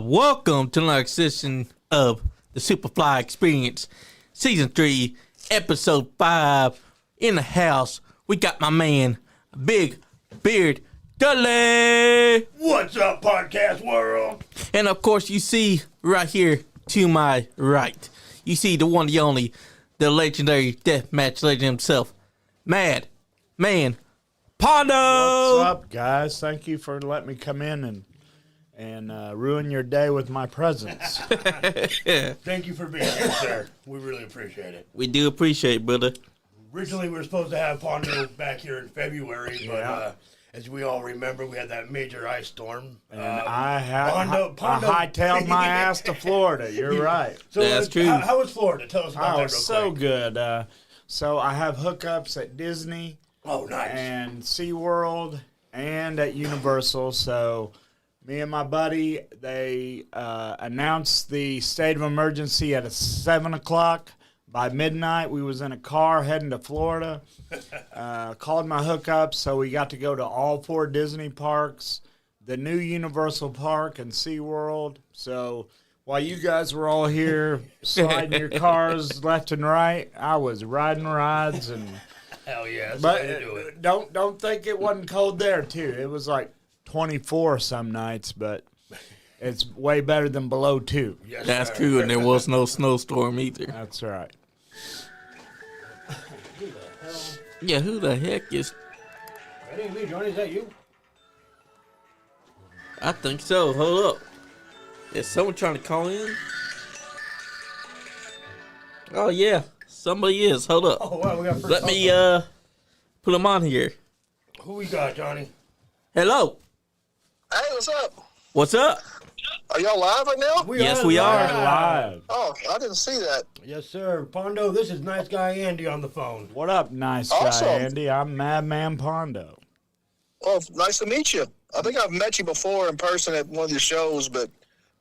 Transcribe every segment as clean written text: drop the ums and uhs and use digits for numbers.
Welcome to another session of the Superfly Experience, Season 3, Episode 5. In the house, we got my man, Big Beard Dudley. What's up, podcast world? And of course, you see right here to my right, you see the one, the only, the legendary deathmatch legend himself, Man Pondo. What's up, guys? Thank you for letting me come in and ruin your day with my presence. Thank you for being here, sir. We really appreciate it. We do appreciate it, brother. Originally, we were supposed to have Pondo back here in February, but Yeah. As we all remember, we had that major ice storm. And I Pondo- hightailed my ass to Florida. You're right. So That's true. How was Florida? Tell us about that real was so quick. good. So I have hookups at Disney Oh, nice. and SeaWorld and at Universal. So me and my buddy, they announced the state of emergency at 7 o'clock. By midnight, we was in a car heading to Florida. Called my hookup, so we got to go to all 4 Disney parks, the new Universal Park, and SeaWorld. So while you guys were all here sliding your cars left and right, I was riding rides. And Hell yeah. That's but the way to do it. don't think it wasn't cold there, too. It was like 24 some nights, but it's way better than below 2. Yes, That's sir. true, and there was no snowstorm either. That's right. Yeah, who the heck is... That ain't me, Johnny. Is that you? I think so. Hold up. Is someone trying to call in? Oh, yeah. Somebody is. Hold up. Oh, wow. We got first Let me call. put them on here. Who we got, Johnny? Hello. Hey, what's up? What's up? Are y'all live right now? Yes, we are. Live. Oh, I didn't see that. Yes, sir. Pondo, this is Nice Guy Andy on the phone. What up, nice Awesome. guy, Andy? I'm Man Pondo. Well, nice to meet you. I think I've met you before in person at one of your shows, but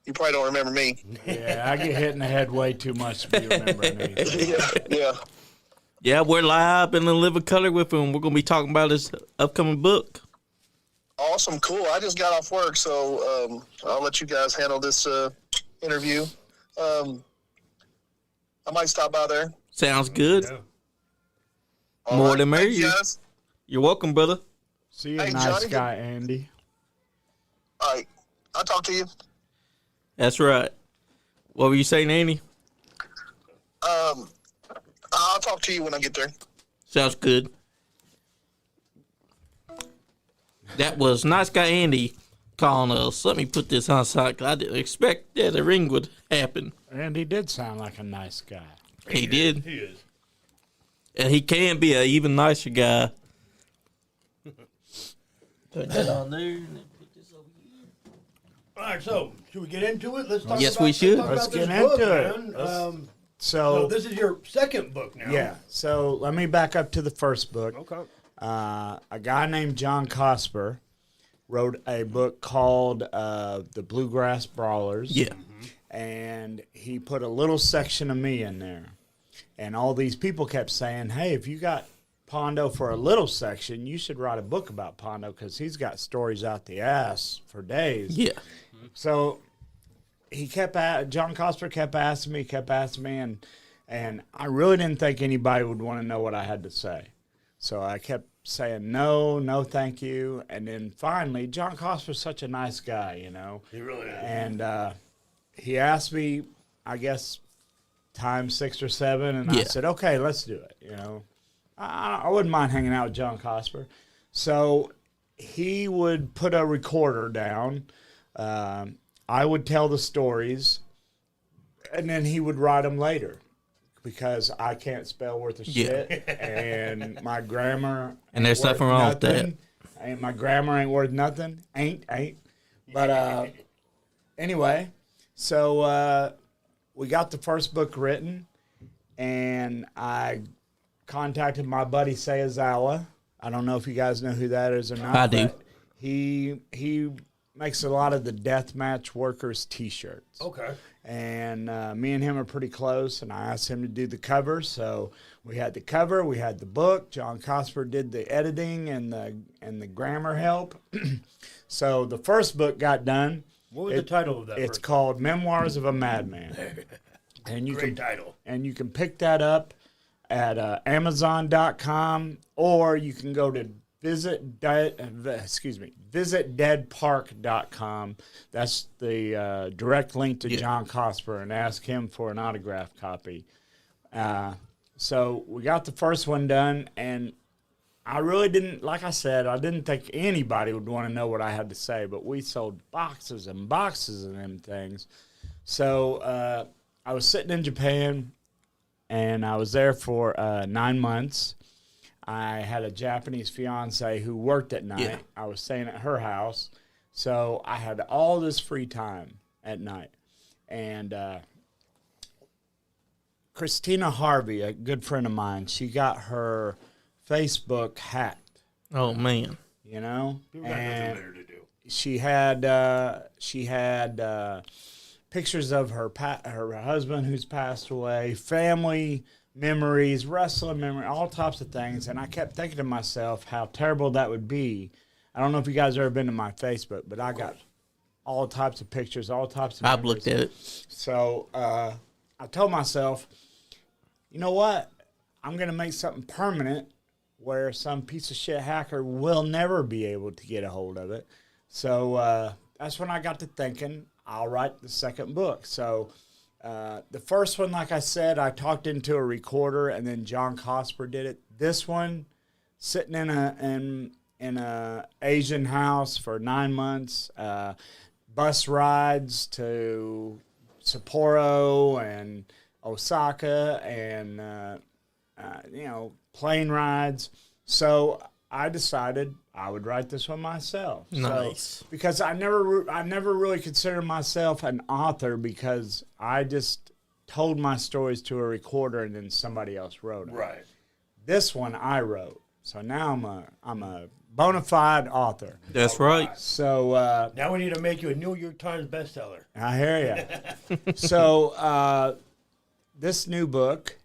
you probably don't remember me. Yeah, I get hit in the head way too much to be remembering me. Yeah. Yeah, we're live in the living color with him. We're going to be talking about his upcoming book. Awesome, cool. I just got off work, so I'll let you guys handle this interview. I might stop by there. Sounds good. Yeah. All More right, than thank you, merrier. guys. You're welcome, brother. See you, Hey, nice Johnny. guy, Andy. All right, I'll talk to you. That's right. What were you saying, Andy? I'll talk to you when I get there. Sounds good. That was Nice Guy Andy calling us. Let me put this on side, 'cause I didn't expect that a ring would happen. Andy did sound like a nice guy. He did. He is. And he can be an even nicer guy. Put that on there. And then put this over here. All right, so should we get into it? Let's talk Yes, about, we should. talk Let's about this get book, into it. man. So, So this is your second book now. yeah, so let me back up to the first book. Okay. A guy named John Cosper wrote a book called The Bluegrass Brawlers. Yeah. And he put a little section of me in there. And all these people kept saying, hey, if you got Pondo for a little section, you should write a book about Pondo because he's got stories out the ass for days. Yeah. So John Cosper kept asking me, and I really didn't think anybody would want to know what I had to say. So I kept saying, no, thank you. And then finally, John Cosper's such a nice guy, you know. He really is. And he asked me, I guess, times 6 or 7, and I Yeah. said, okay, let's do it, you know. I wouldn't mind hanging out with John Cosper. So he would put a recorder down. I would tell the stories, and then he would write them later because I can't spell worth of Yeah. shit, and my grammar And there's ain't nothing worth wrong with that. nothing. And my grammar ain't worth nothing. Ain't. But anyway, so we got the first book written, and I contacted my buddy Sayazawa. I don't know if you guys know who that is or not. I do. but He makes a lot of the deathmatch workers T-shirts. Okay. And me and him are pretty close, and I asked him to do the cover. So we had the cover, we had the book. John Cosper did the editing and the grammar help. So the first book got done. What was the title of that? It's called Memoirs of a Madman. And you Great title. And you can pick that up at Amazon.com, or you can go to visitdeadpark.com. That's the direct link to John Cosper, and ask him for an autographed copy. So we got the first one done, and I really didn't, like I said, I didn't think anybody would want to know what I had to say, but we sold boxes and boxes of them things. So I was sitting in Japan, and I was there for 9 months. I had a Japanese fiance who worked at night. Yeah. I was staying at her house, so I had all this free time at night. And Christina Harvey, a good friend of mine, she got her Facebook hacked. Oh, man. You know? People got nothing better to do. She had pictures of her husband who's passed away, family memories, wrestling memory, all types of things. And I kept thinking to myself how terrible that would be. I don't know if you guys have ever been to my Facebook, but I got all types of pictures, all types of I've memories. looked at it. So I told myself, you know what? I'm going to make something permanent where some piece of shit hacker will never be able to get a hold of it. So that's when I got to thinking, I'll write the second book. So the first one, like I said, I talked into a recorder, and then John Cosper did it. This one, sitting in a Asian house for 9 months, bus rides to Sapporo and Osaka, and plane rides. So I decided I would write this one myself. Nice. So, because I never really considered myself an author, because I just told my stories to a recorder and then somebody else wrote it. Right. This one I wrote. So now I'm a bona fide author. That's right. So Now we need to make you a New York Times bestseller. I hear you. So this new book,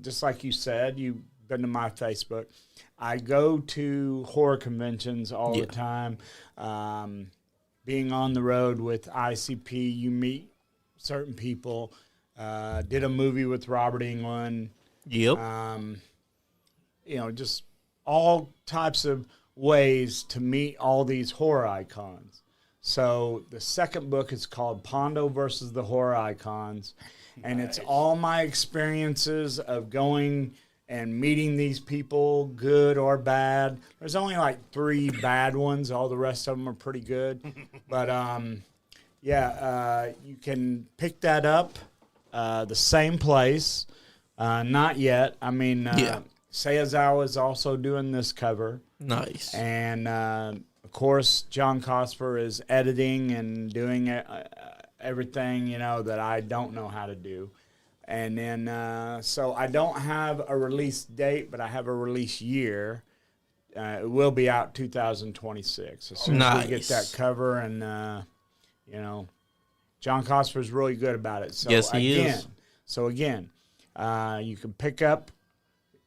just like you said, you've been to my Facebook. I go to horror conventions all the time. Being on the road with ICP, you meet certain people. Did a movie with Robert Englund. Yep. Just all types of ways to meet all these horror icons. So the second book is called Pondo versus the Horror Icons. And it's all my experiences of going and meeting these people, good or bad. There's only like 3 bad ones. All the rest of them are pretty good. But, you can pick that up the same place. Not yet. I mean, Seiyazawa is also doing this cover. Nice. And, of course, John Cosper is editing and doing everything, that I don't know how to do. And then, so I don't have a release date, but I have a release year. It will be out 2026. As soon as we get that cover, and, John Cosper is really good about it. So yes, he is. So again, you can pick up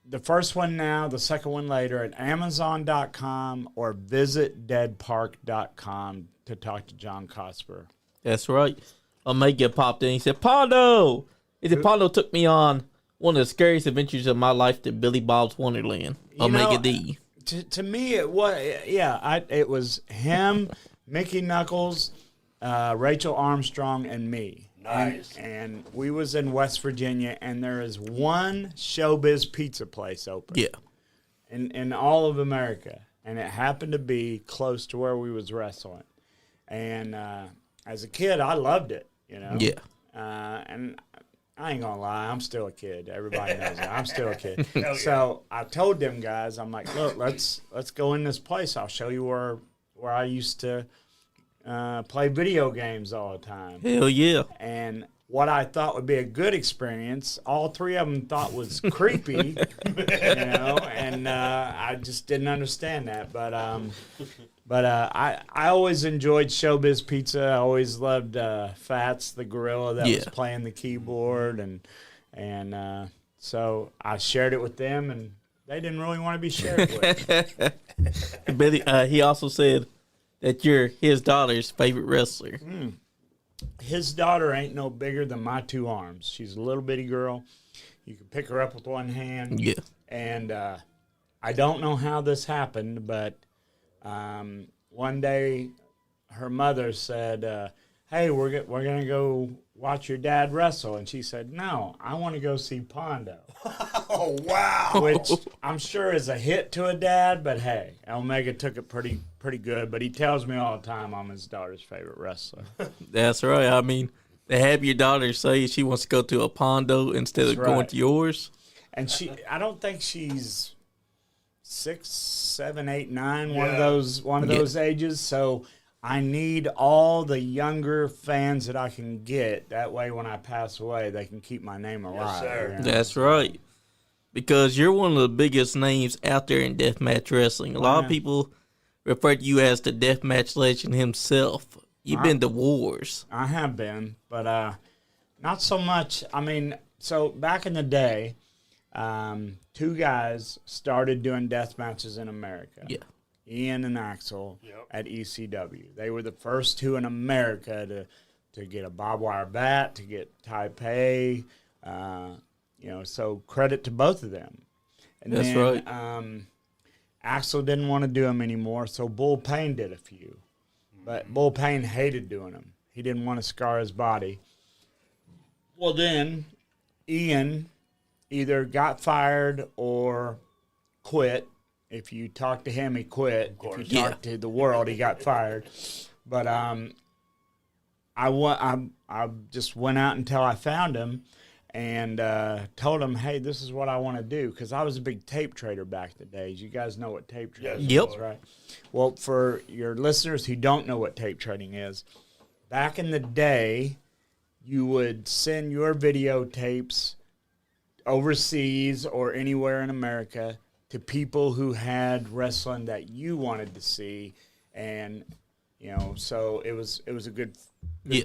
the first one now, the second one later at Amazon.com or visitdeadpark.com to talk to John Cosper. That's right. Omega popped in. He said, Pondo! He said, Pondo took me on one of the scariest adventures of my life to Billy Bob's Wonderland. Omega D. To me, it was, it was him, Mickey Knuckles, Rachel Armstrong, and me. Nice. And we was in West Virginia, and there is one Showbiz pizza place open. Yeah. In all of America. And it happened to be close to where we was wrestling. And as a kid, I loved it, Yeah. And I ain't gonna lie, I'm still a kid. Everybody knows that. I'm still a kid. Yeah. So I told them guys, I'm like, look, let's go in this place. I'll show you where I used to play video games all the time. Hell yeah. And what I thought would be a good experience, all 3 of them thought was creepy, and I just didn't understand that. But I always enjoyed Showbiz Pizza. I always loved Fats, the gorilla that was playing the keyboard, and so I shared it with them, and they didn't really want to be shared with. Billy, he also said that you're his daughter's favorite wrestler. His daughter ain't no bigger than my 2 arms. She's a little bitty girl. You can pick her up with one hand. Yeah. And I don't know how this happened, but one day her mother said, hey, we're going to go watch your dad wrestle. And she said, no, I want to go see Pondo. Oh, wow. Which I'm sure is a hit to a dad, but hey, Omega took it pretty good. But he tells me all the time I'm his daughter's favorite wrestler. That's right. I mean, to have your daughter say she wants to go to a Pondo instead of going to yours. And I don't think she's 6, 7, 8, 9, one of those ages. So I need all the younger fans that I can get. That way, when I pass away, they can keep my name alive. Yes, sir. You know? That's right. Because you're one of the biggest names out there in deathmatch wrestling. A lot of people refer to you as the deathmatch legend himself. You've been to wars. I have been, but not so much. I mean, so back in the day, 2 guys started doing death matches in America. Yeah. Ian and Axel at ECW. They were the first 2 in America to get a barbed wire bat, to get Taipei. So credit to both of them. And That's then, right. Axel didn't want to do them anymore, so Bull Payne did a few. But Bull Payne hated doing them. He didn't want to scar his body. Well, then Ian either got fired or quit. If you talk to him, he quit. If you talk to the world, he got fired. But I just went out until I found him and told him, hey, this is what I want to do. Because I was a big tape trader back in the days. You guys know what tape trading is, right? Well, for your listeners who don't know what tape trading is, back in the day, you would send your videotapes overseas or anywhere in America to people who had wrestling that you wanted to see, and so it was a good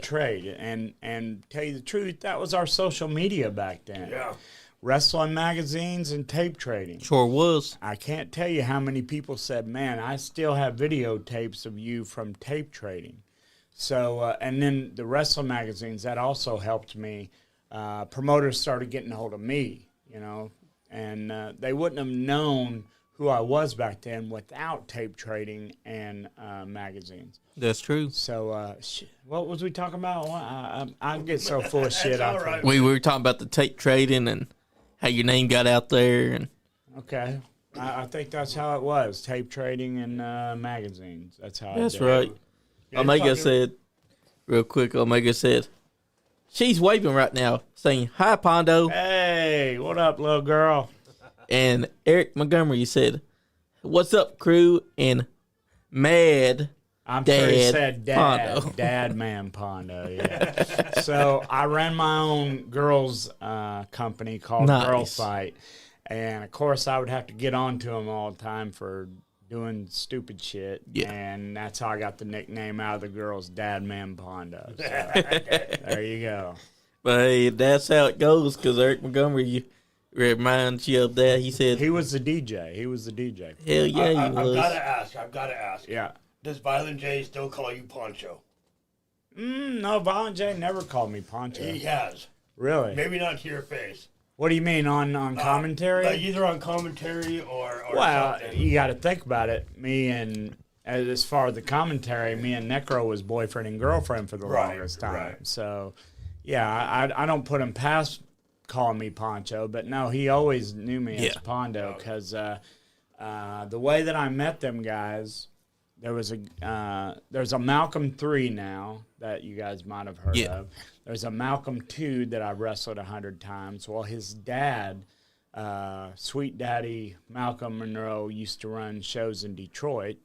trade. And tell you the truth, that was our social media back then. Yeah. Wrestling magazines and tape trading. Sure was. I can't tell you how many people said, man, I still have videotapes of you from tape trading. So, and then the wrestling magazines, that also helped me. Promoters started getting a hold of me, and they wouldn't have known who I was back then without tape trading and magazines. That's true. So, what was we talking about? I get so full of shit. All right. We were talking about the tape trading and how your name got out there. And Okay. I think that's how it was, tape trading and magazines. That's how that's I did right. it. Omega said, real quick, Omega said, she's waving right now, saying, hi, Pondo. Hey, what up, little girl? And Eric Montgomery said, what's up, crew? And Mad I'm sure he Dad said dad. Pondo. Dad Man Pondo, yeah. So I ran my own girls company called Nice. Girl Fight. And, of course, I would have to get on to him all the time for doing stupid shit. Yeah. And that's how I got the nickname out of the girls, Dad Man Pondo. So, there you go. But hey, that's how it goes, because Eric Montgomery reminds you of that. He said, He was the DJ. hell yeah, he I've was. got to ask. Yeah. Does Violent J still call you Poncho? No, Violent J never called me Poncho. He has. Really? Maybe not to your face. What do you mean, on commentary? Like either on commentary or Well, something. you got to think about it. As far as the commentary, me and Necro was boyfriend and girlfriend for the longest time. Right. So, yeah, I don't put him past calling me Poncho, but no, he always knew me as Pondo because the way that I met them guys, there's a Malcolm 3 now that you guys might have heard of. There's a Malcolm 2 that I wrestled 100 times. Well, his dad, Sweet Daddy Malcolm Monroe, used to run shows in Detroit,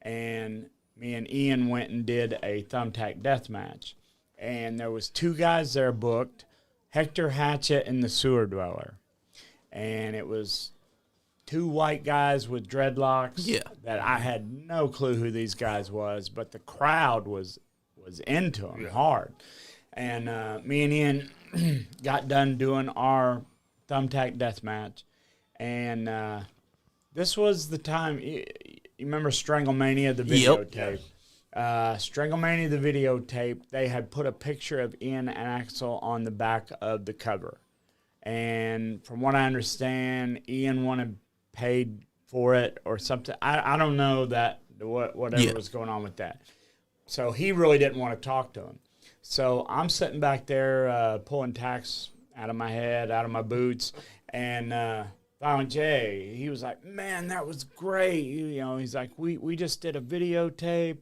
and me and Ian went and did a thumbtack death match. And there was 2 guys there booked, Hector Hatchett and the Sewer Dweller. And it was 2 white guys with dreadlocks that I had no clue who these guys was, but the crowd was into them hard. And me and Ian got done doing our thumbtack death match. And this was the time, you remember Stranglemania, the videotape? Stranglemania, the videotape, they had put a picture of Ian and Axel on the back of the cover. And from what I understand, Ian wanted paid for it or something. I don't know whatever was going on with that. So he really didn't want to talk to him. So I'm sitting back there pulling tacks out of my head, out of my boots, and Violent J, he was like, man, that was great. You know, he's like, we just did a videotape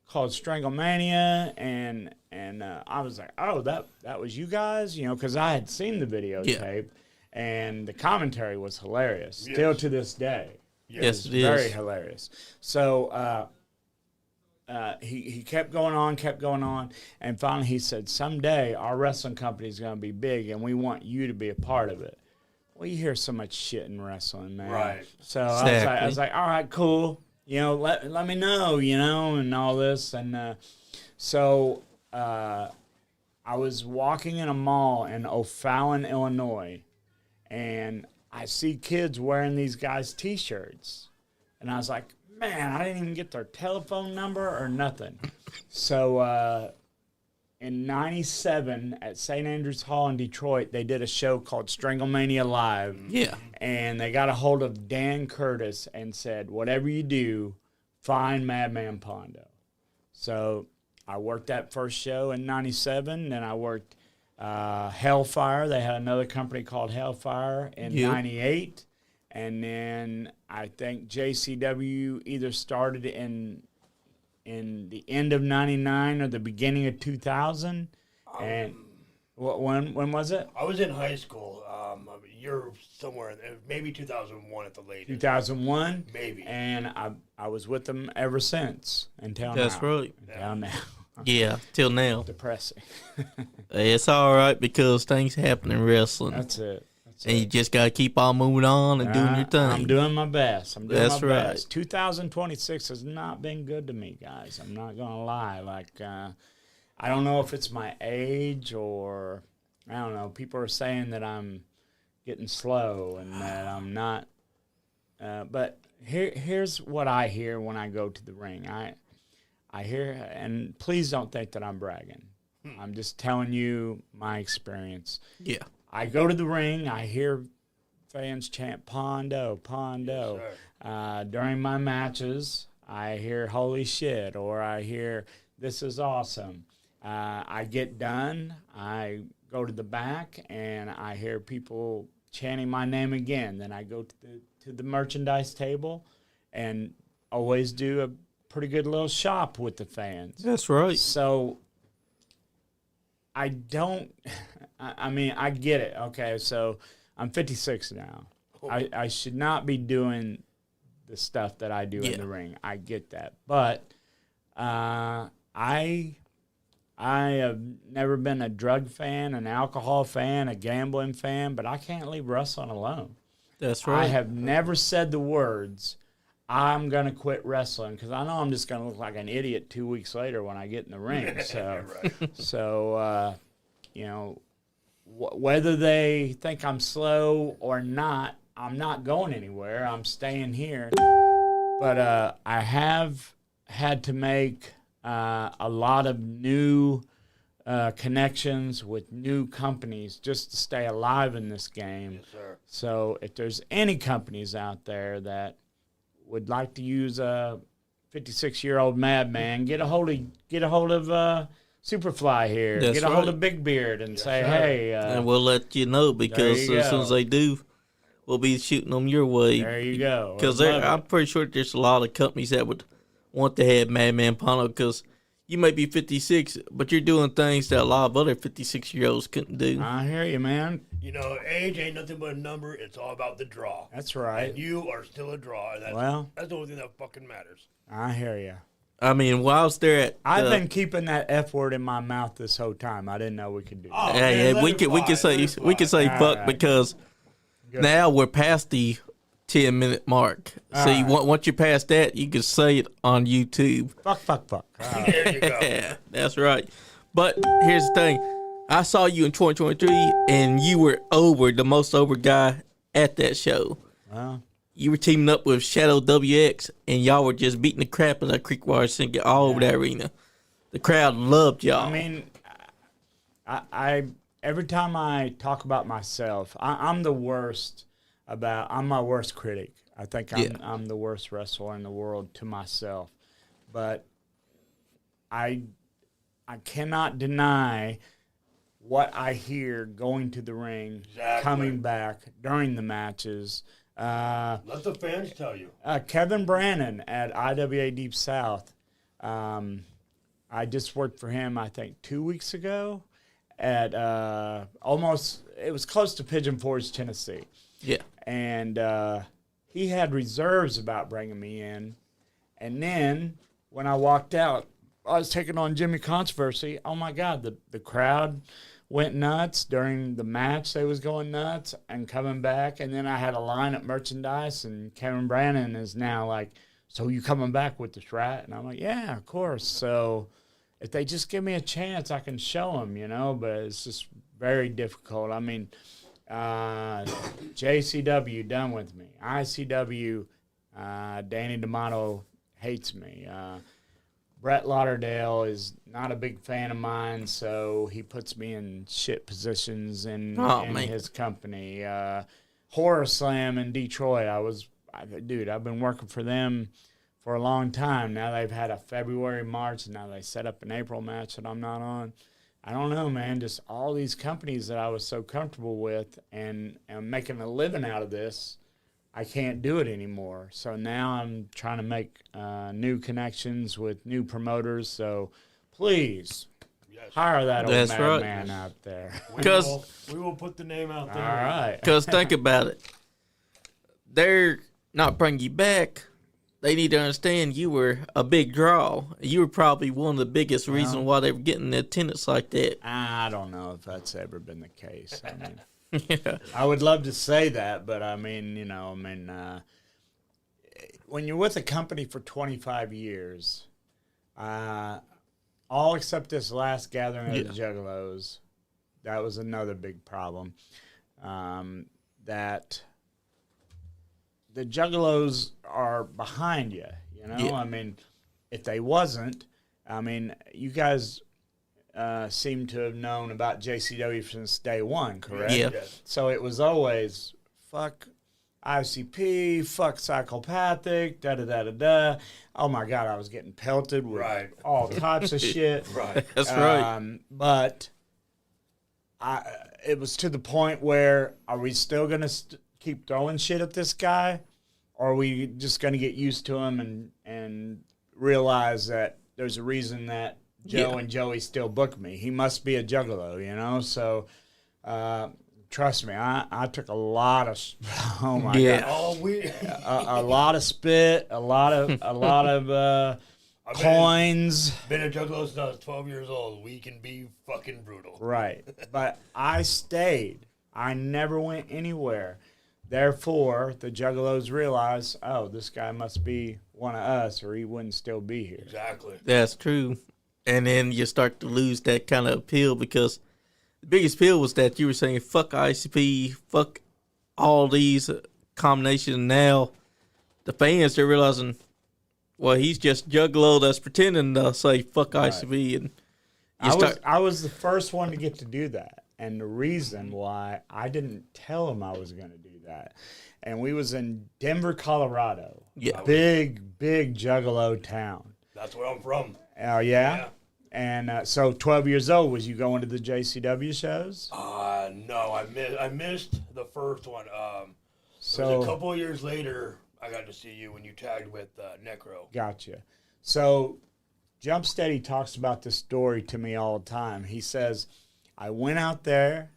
called Stranglemania, and I was like, oh, that was you guys? You know, because I had seen the videotape, and the commentary was hilarious, still to this day. Yes, it is. Very hilarious. So he kept going on, and finally he said, someday our wrestling company is going to be big, and we want you to be a part of it. Well, you hear so much shit in wrestling, man. Right. So Exactly. I was like, all right, cool. You know, let me know, you know, and all this. And so I was walking in a mall in O'Fallon, Illinois, and I see kids wearing these guys' T-shirts. And I was like, man, I didn't even get their telephone number or nothing. So in 97 at St. Andrews Hall in Detroit, they did a show called Stranglemania Live. Yeah. And they got a hold of Dan Curtis and said, whatever you do, find Man Pondo. So I worked that first show in 97. Then I worked Hellfire. They had another company called Hellfire in 98. And then I think JCW either started in the end of 99 or the beginning of 2000. And when was it? I was in high school. You're somewhere, maybe 2001 at the latest. 2001? Maybe. And I was with them ever since until now. That's right. Until now. Yeah, till now. Depressing. It's all right because things happen in wrestling. That's it. And you just got to keep on moving on and doing your thing. I'm doing my best. That's right. Best. 2026 has not been good to me, guys. I'm not going to lie. Like, I don't know if it's my age or, I don't know. People are saying that I'm getting slow and that I'm not. But here's what I hear when I go to the ring. I hear, and please don't think that I'm bragging. I'm just telling you my experience. Yeah. I go to the ring, I hear fans chant Pondo, Pondo. Yes, during my matches, I hear holy shit, or I hear this is awesome. I get done, I go to the back, and I hear people chanting my name again. Then I go to the merchandise table and always do a pretty good little shop with the fans. That's right. So I don't, I mean, I get it. Okay, so I'm 56 now. I should not be doing the stuff that I do in the ring. I get that. But I have never been a drug fan, an alcohol fan, a gambling fan, but I can't leave wrestling alone. That's right. I have never said the words, I'm going to quit wrestling, because I know I'm just going to look like an idiot 2 weeks later when I get in the ring. So, you know, whether they think I'm slow or not, I'm not going anywhere. I'm staying here. But I have had to make a lot of new connections with new companies just to stay alive in this game. Yes, sir. So if there's any companies out there that would like to use a 56-year-old madman, get a hold of Superfly here. That's get a hold right. of Big Beard and say, sir. hey. And we'll let you know because there you as soon go. as they do, we'll be shooting them your way. There you go. Because Love I'm it. pretty sure there's a lot of companies that would want to have Man Pondo because you may be 56, but you're doing things that a lot of other 56-year-olds couldn't do. I hear you, man. You know, age ain't nothing but a number. It's all about the draw. That's right. And you are still a draw. And that's the only thing that fucking matters. I hear you. I mean, while I was there at... I've been keeping that F word in my mouth this whole time. I didn't know we could do that. Oh, Hey, man, we can say All fuck right. because Good. now we're past the 10-minute mark. All So right. once you're past that, you can say it on YouTube. Fuck. All right. There you go. Yeah, that's right. But here's the thing. I saw you in 2023, and you were the most over guy at that show. Well, you were teaming up with Shadow WX, and y'all were just beating the crap out of Creekwire Syndicate all over the arena. The crowd loved y'all. I mean, I every time I talk about myself, I'm the worst I'm my worst critic. I think I'm the worst wrestler in the world to myself. But I cannot deny what I hear going to the ring, coming back during the matches. Let the fans tell you. Kevin Brannon at IWA Deep South. I just worked for him, I think, 2 weeks ago at it was close to Pigeon Forge, Tennessee. Yeah. And he had reserves about bringing me in. And then when I walked out, I was taking on Jimmy Controversy. Oh, my God, the crowd went nuts during the match. They was going nuts and coming back. And then I had a line at merchandise, and Kevin Brannon is now like, so you coming back with this, right? And I'm like, yeah, of course. So if they just give me a chance, I can show them, but it's just very difficult. I mean, JCW done with me. ICW, Danny D'Amato hates me. Brett Lauderdale is not a big fan of mine, so he puts me in shit positions in his company. Horror Slam in Detroit, I've been working for them for a long time. Now they've had a February, March, and now they set up an April match that I'm not on. I don't know, man. Just all these companies that I was so comfortable with and making a living out of this, I can't do it anymore. So now I'm trying to make new connections with new promoters. So please hire that old madman out there. We will put the name out there. All right. Because think about it. They're not bringing you back. They need to understand you were a big draw. You were probably one of the biggest reasons why they were getting the attendance like that. I don't know if that's ever been the case. I mean, Yeah. I would love to say that, but I mean, when you're with a company for 25 years, all except this last gathering of the Juggalos, that was another big problem. That the Juggalos are behind you, Yeah. I mean, if they wasn't, you guys seem to have known about JCW since day one, correct? Yeah. Yes. So it was always, fuck ICP, fuck psychopathic, da-da-da-da-da. Oh, my God, I was getting pelted with all types of shit. Right. That's right. But it was to the point where, are we still going to keep throwing shit at this guy? Or are we just going to get used to him and realize that there's a reason that Joe and Joey still book me? He must be a juggalo, So trust me, I took a lot of God, a lot of spit, a lot of coins. Been a juggalo since I was 12 years old. We can be fucking brutal. Right, but I stayed. I never went anywhere. Therefore, the Juggalos realized, oh, this guy must be one of us, or he wouldn't still be here. Exactly. That's true. And then you start to lose that kind of appeal because the biggest appeal was that you were saying, fuck ICP, fuck all these combinations. Now the fans, they're realizing, well, he's just Juggalo that's pretending to say fuck ICP. And I was the first one to get to do that. And the reason why I didn't tell him I was going to do that. And we was in Denver, Colorado. Yeah. Big Juggalo town. That's where I'm from. Oh, yeah? And so 12 years old, was you going to the JCW shows? No, I missed the first one. It was a couple of years later, I got to see you when you tagged with Necro. Gotcha. So Jump Steady talks about this story to me all the time. He says, I went out there,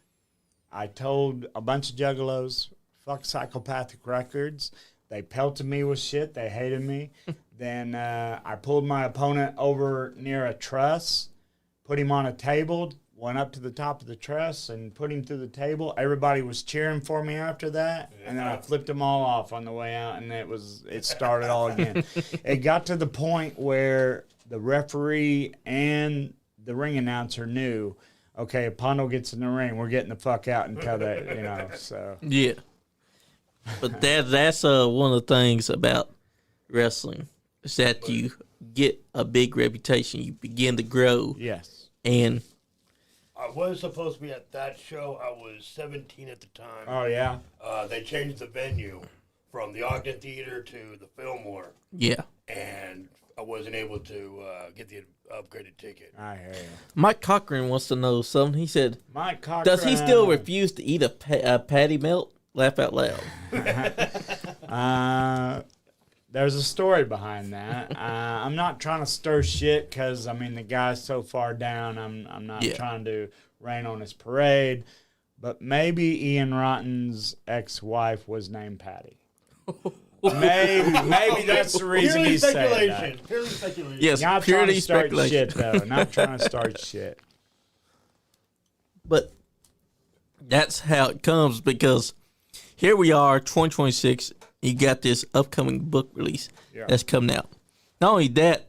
I told a bunch of juggalos, fuck Psychopathic Records. They pelted me with shit. They hated me. Then I pulled my opponent over near a truss, put him on a table, went up to the top of the truss and put him through the table. Everybody was cheering for me after that. Yeah. And then I flipped them all off on the way out, and it started all again. It got to the point where the referee and the ring announcer knew, okay, if Pondo gets in the ring, we're getting the fuck out until that, so. Yeah. But that's one of the things about wrestling is that you get a big reputation. You begin to grow. Yes. And I was supposed to be at that show. I was 17 at the time. Oh, yeah? They changed the venue from the Ogden Theater to the Fillmore. yeah. And I wasn't able to get the upgraded ticket. I hear you. Mike Cochran wants to know something. He said, Mike Cochran. does he still refuse to eat a patty melt? Laugh out loud. There's a story behind that. I'm not trying to stir shit because, I mean, the guy's so far down. I'm not trying to rain on his parade. But maybe Ian Rotten's ex-wife was named Patty. Maybe that's the reason he said that. Purely speculation. Yes, Not trying purely to start speculation. shit, though. Not trying to start shit. But that's how it comes because here we are, 2026. You got this upcoming book release that's coming out. Not only that,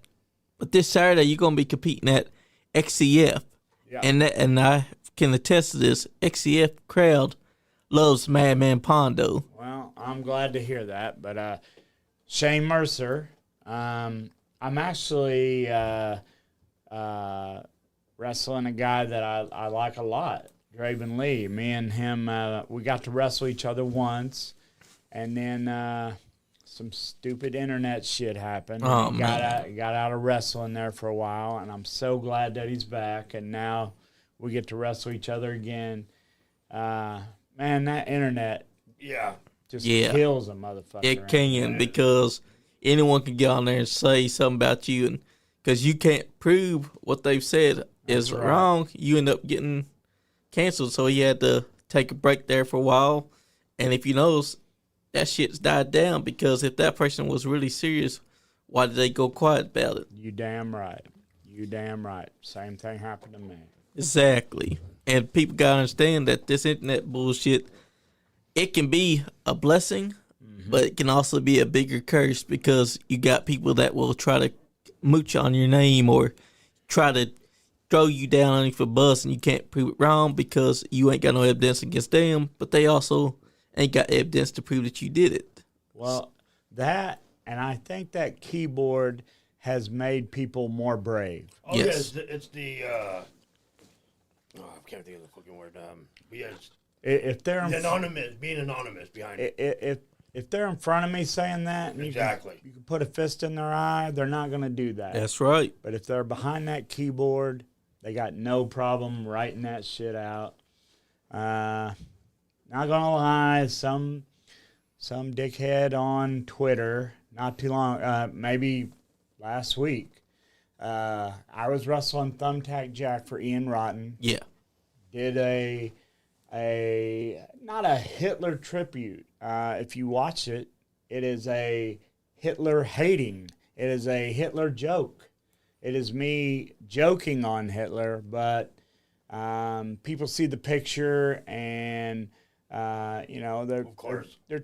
but this Saturday you're going to be competing at XCF. Yeah. And I can attest to this. XCF crowd loves Man Pondo. Well, I'm glad to hear that. But Shane Mercer, I'm actually wrestling a guy that I like a lot, Draven Lee. Me and him, we got to wrestle each other once, and then some stupid internet shit happened. Oh, He got out of wrestling there for a while, and I'm so glad that he's back, and now we get to wrestle each other again. Man, that internet just kills a motherfucker. It can because anyone can get on there and say something about you, and because you can't prove what they've said is wrong, you end up getting canceled. So he had to take a break there for a while, and if you notice, that shit's died down because if that person was really serious, why did they go quiet about it? You damn right. You damn right. Same thing happened to me. Exactly. And people got to understand that this internet bullshit, it can be a blessing, but it can also be a bigger curse because you got people that will try to mooch on your name or try to throw you down underneath a bus and you can't prove it wrong because you ain't got no evidence against them, but they also ain't got evidence to prove that you did it. Well, that, and I think that keyboard has made people more brave. Oh, Yes. yeah, it's the I can't think of the fucking word. Yes, If they're being anonymous behind it. if they're in front of me saying that, and Exactly. you can put a fist in their eye, they're not going to do that. That's right. But if they're behind that keyboard, they got no problem writing that shit out. Not gonna lie, some dickhead on Twitter not too long, maybe last week, I was wrestling Thumbtack Jack for Ian Rotten. Yeah. Did a not a Hitler tribute. If you watch it, it is a Hitler hating. It is a Hitler joke. It is me joking on Hitler, but people see the picture and they're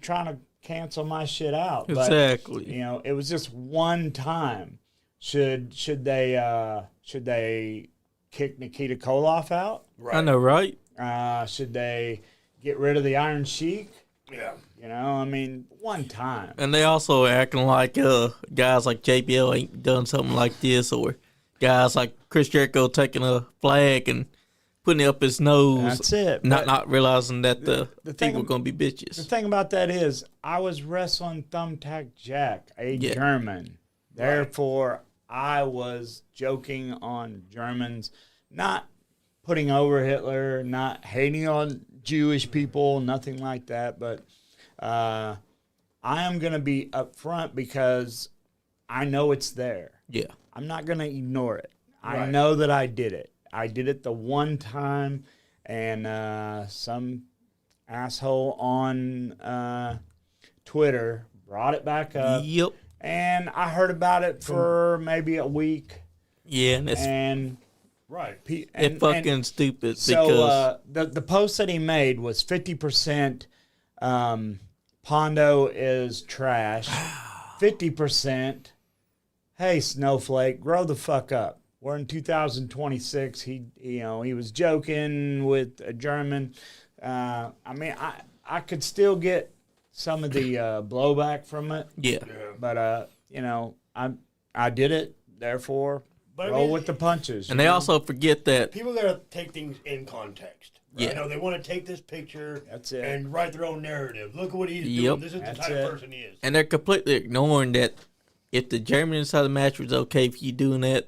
trying to cancel my shit out. Exactly. But, it was just one time. Should they kick Nikita Koloff out? Right. I know, right? Should they get rid of the Iron Sheik? Yeah. One time. And they also acting like guys like JBL ain't done something like this, or guys like Chris Jericho taking a flag and putting it up his nose. That's it. Not realizing that the thing people are going to be bitches. The thing about that is, I was wrestling Thumbtack Jack, a German. Therefore, I was joking on Germans, not putting over Hitler, not hating on Jewish people, nothing like that. But I am going to be upfront because I know it's there. Yeah. I'm not going to ignore it. I know that I did it. I did it the one time, and some asshole on Twitter brought it back up. Yep. And I heard about it for maybe a week. Yeah, and it's fucking stupid because so the post that he made was 50% Pondo is trash, 50% hey snowflake, grow the fuck up. We're in 2026. He was joking with a German. I could still get some of the blowback from it. Yeah. But you know, I did it. Therefore, roll with the punches. And they also forget that. People gotta take things in context. Right? Yeah. You know, they want to take this picture That's it. and write their own narrative. Look at what he's Yep. doing. This is That's the type it. of person he is. And they're completely ignoring that if the German side of the match was okay for you doing that,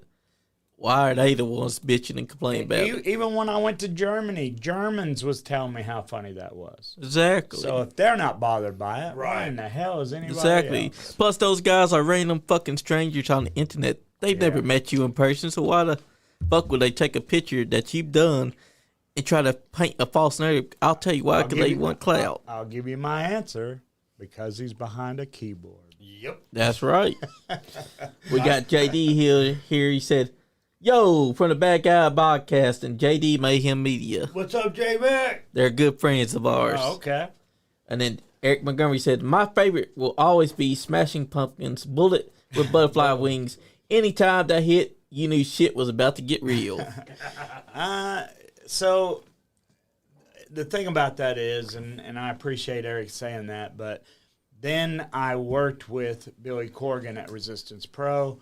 why are they the ones bitching and complaining about it? Even when I went to Germany, Germans was telling me how funny that was. Exactly. So if they're not bothered by it, why Right. in the hell is anybody Exactly. else? Plus, those guys are random fucking strangers on the internet. They've never met you in person, so why the fuck would they take a picture that you've done and try to paint a false narrative? I'll tell you why, because they want clout. I'll give you my answer. Because he's behind a keyboard. Yep. That's right. We got JD here. He said, yo, from the Bad Guy Podcast and JD Mayhem Media. What's up, J-Mac? They're good friends of ours. Oh, okay. And then Eric Montgomery said, my favorite will always be Smashing Pumpkins, Bullet with Butterfly Wings. Anytime that hit, you knew shit was about to get real. So the thing about that is, and I appreciate Eric saying that, but then I worked with Billy Corgan at Resistance Pro,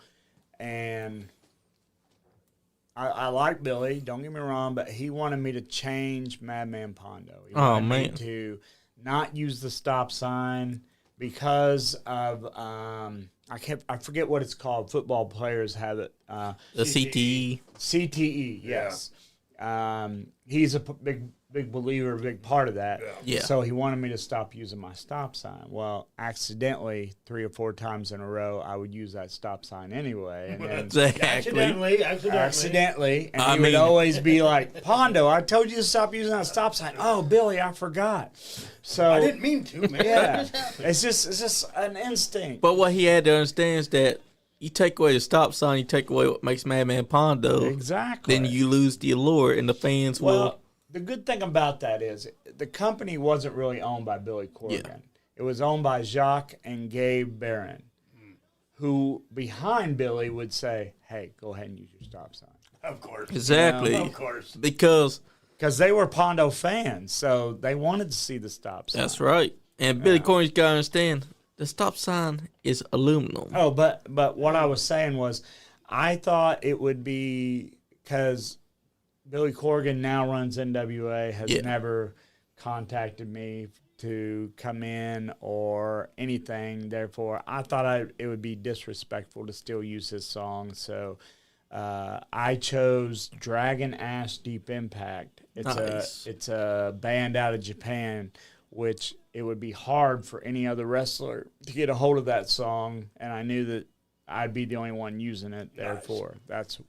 and I like Billy, don't get me wrong, but he wanted me to change Madman Pondo. He wanted me to not use the stop sign because of I forget what it's called. Football players have it. The CTE. CTE, yes. He's a big believer, a big part of that. Yeah. So he wanted me to stop using my stop sign. Well, accidentally, 3 or 4 times in a row, I would use that stop sign anyway. And then Exactly. Accidentally. And he would always be like, Pondo, I told you to stop using that stop sign. Oh, Billy, I forgot. So I didn't mean to, man. yeah, it's just an instinct. But what he had to understand is that you take away the stop sign, you take away what makes Madman Pondo. Exactly. Then you lose the allure, and the fans will. The good thing about that is the company wasn't really owned by Billy Corgan. Yeah. It was owned by Jacques and Gabe Barron, who behind Billy would say, hey, go ahead and use your stop sign. Of course. Exactly. Of course. Because they were Pondo fans, so they wanted to see the stop sign. that's right. And Billy Corgan's got to understand the stop sign is aluminum. Oh, but what I was saying was I thought it would be because Billy Corgan now runs NWA, has never contacted me to come in or anything. Therefore, I thought it would be disrespectful to still use his song. So I chose Dragon Ash Deep Impact. It's a band out of Japan, which it would be hard for any other wrestler to get a hold of that song. And I knew that I'd be the only one using it. Therefore, that's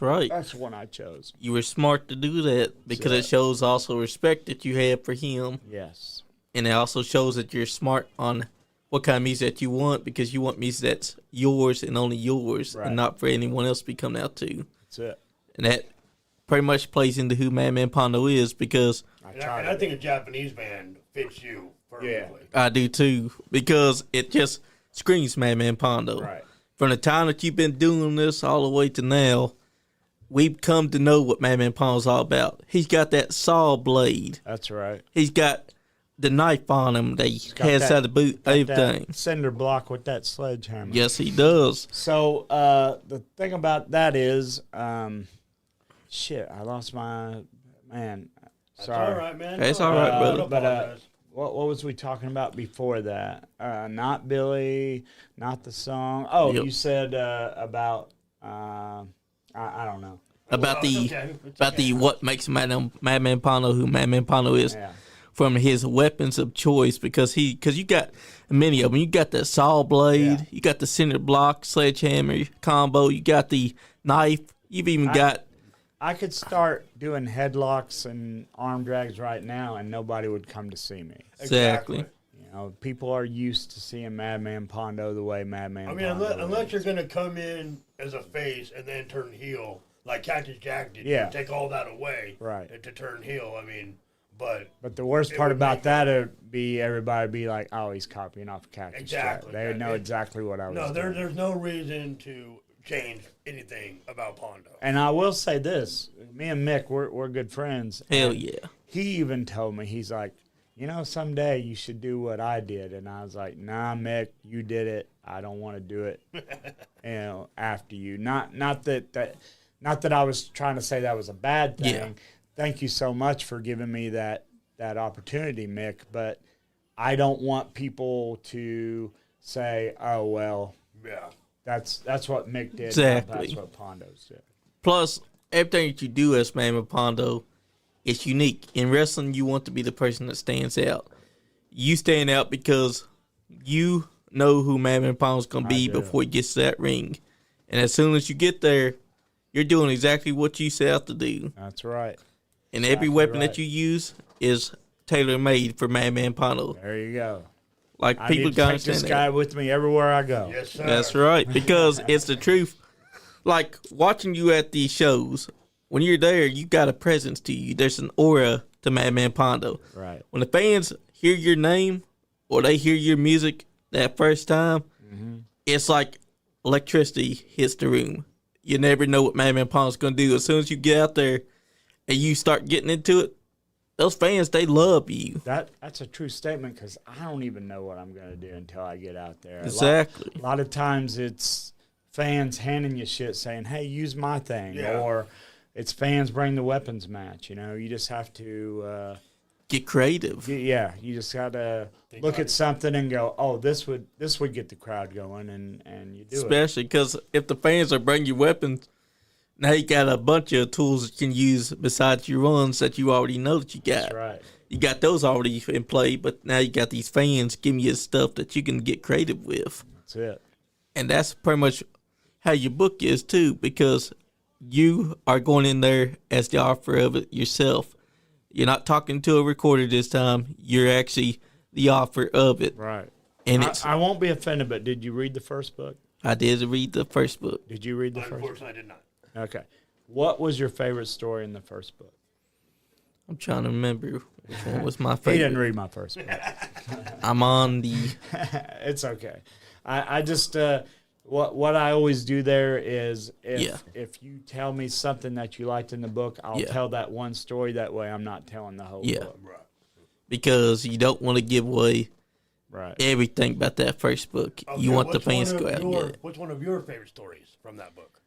right. That's the one I chose. You were smart to do that because it shows also respect that you have for him. Yes. And it also shows that you're smart on what kind of music that you want because you want music that's yours and only yours and not for anyone else to be coming out to. That's it. And that pretty much plays into who Madman Pondo is because I think a Japanese band fits you perfectly. I do too because it just screams Madman Pondo. Right. From the time that you've been doing this all the way to now, we've come to know what Madman Pondo's all about. He's got that saw blade. That's right. He's got the knife on him that he has out of the boot, everything. That cinder block with that sledgehammer. Yes, he does. So the thing about that is, shit, I lost my man. Sorry. That's all right, man. It's all right, brother. But what was we talking about before that? Not Billy, not the song. Oh, you said about I don't know. About the what makes Madman Pondo who Madman Pondo is from his weapons of choice because you got many of them. You got the saw blade, you got the cinder block, sledgehammer combo, you got the knife. You've even got. I could start doing headlocks and arm drags right now, and nobody would come to see me. Exactly. You know, people are used to seeing Madman Pondo the way Madman Pondo unless you're going to come in as a face and then turn heel, like Cactus Jack did. Yeah. Take all that away to turn heel. I mean, but the worst part about that would be everybody would be like, oh, he's copying off Cactus exactly. Jack. They would know exactly what I was doing. No, there's no reason to change anything about Pondo. And I will say this, me and Mick, we're good friends. Hell yeah. He even told me, he's like, someday you should do what I did. And I was like, nah, Mick, you did it. I don't want to do it, after you. Not that I was trying to say that was a bad thing. Yeah. Thank you so much for giving me that opportunity, Mick. But I don't want people to say, oh, well, Yeah. that's what Mick did. Exactly. That's what Pondo's did. Plus, everything that you do as Man Pondo is unique. In wrestling, you want to be the person that stands out. You stand out because you know who Man Pondo's going to be before he gets to that ring. And as soon as you get there, you're doing exactly what you set out to do. That's right. And every weapon that you use is tailor-made for Man Pondo. There you go. Like, I people need to got to take this understand guy that. with me everywhere I go. Yes, sir. That's right, because it's the truth. Like, watching you at these shows, when you're there, you got a presence to you. There's an aura to Man Pondo. Right. When the fans hear your name or they hear your music that first time, it's like electricity hits the room. You never know what Man Pondo's going to do. As soon as you get out there and you start getting into it, those fans, they love you. That's a true statement because I don't even know what I'm going to do until I get out there. Exactly. A lot of times it's fans handing you shit saying, hey, use my thing. Yeah. Or it's fans bring the weapons match. You just have to Get creative. you just got to look at something and go, oh, this would get the crowd going, and you do Especially because if the fans are bringing you weapons, now you got a bunch of tools that you can use besides your ones that you already know that you got. That's right. You got those already in play, but now you got these fans giving you stuff that you can get creative with. That's it. And that's pretty much how your book is too, because you are going in there as the author of it yourself. You're not talking to a recorder this time. You're actually the author of it. Right. And I won't be offended, but did you read the first book? I did read the first book. Did you read the first book? Unfortunately, I did not. Okay. What was your favorite story in the first book? I'm trying to remember which one was my He favorite. didn't read my first book. I'm on the... It's okay. I just what I always do there is if you tell me something that you liked in the book, I'll tell that one story. That way, I'm not telling the whole book. Right. Because you don't want to give away Right. everything about that first book. Okay, You want the what's fans to one go of out and get it. What's one of your favorite stories from that book?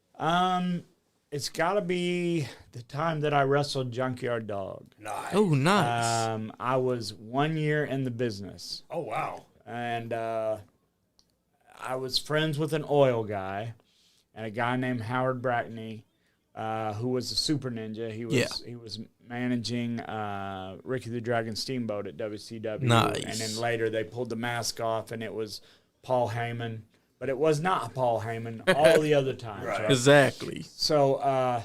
It's got to be the time that I wrestled Junkyard Dog. Nice. Oh, nice. I was 1 year in the business, Oh, wow. and I was friends with an oil guy and a guy named Howard Brackney, who was a super ninja. He was managing Ricky the Dragon Steamboat at WCW. Nice. And then later they pulled the mask off, and it was Paul Heyman. But it was not Paul Heyman all the other times. Right. Right? Exactly. So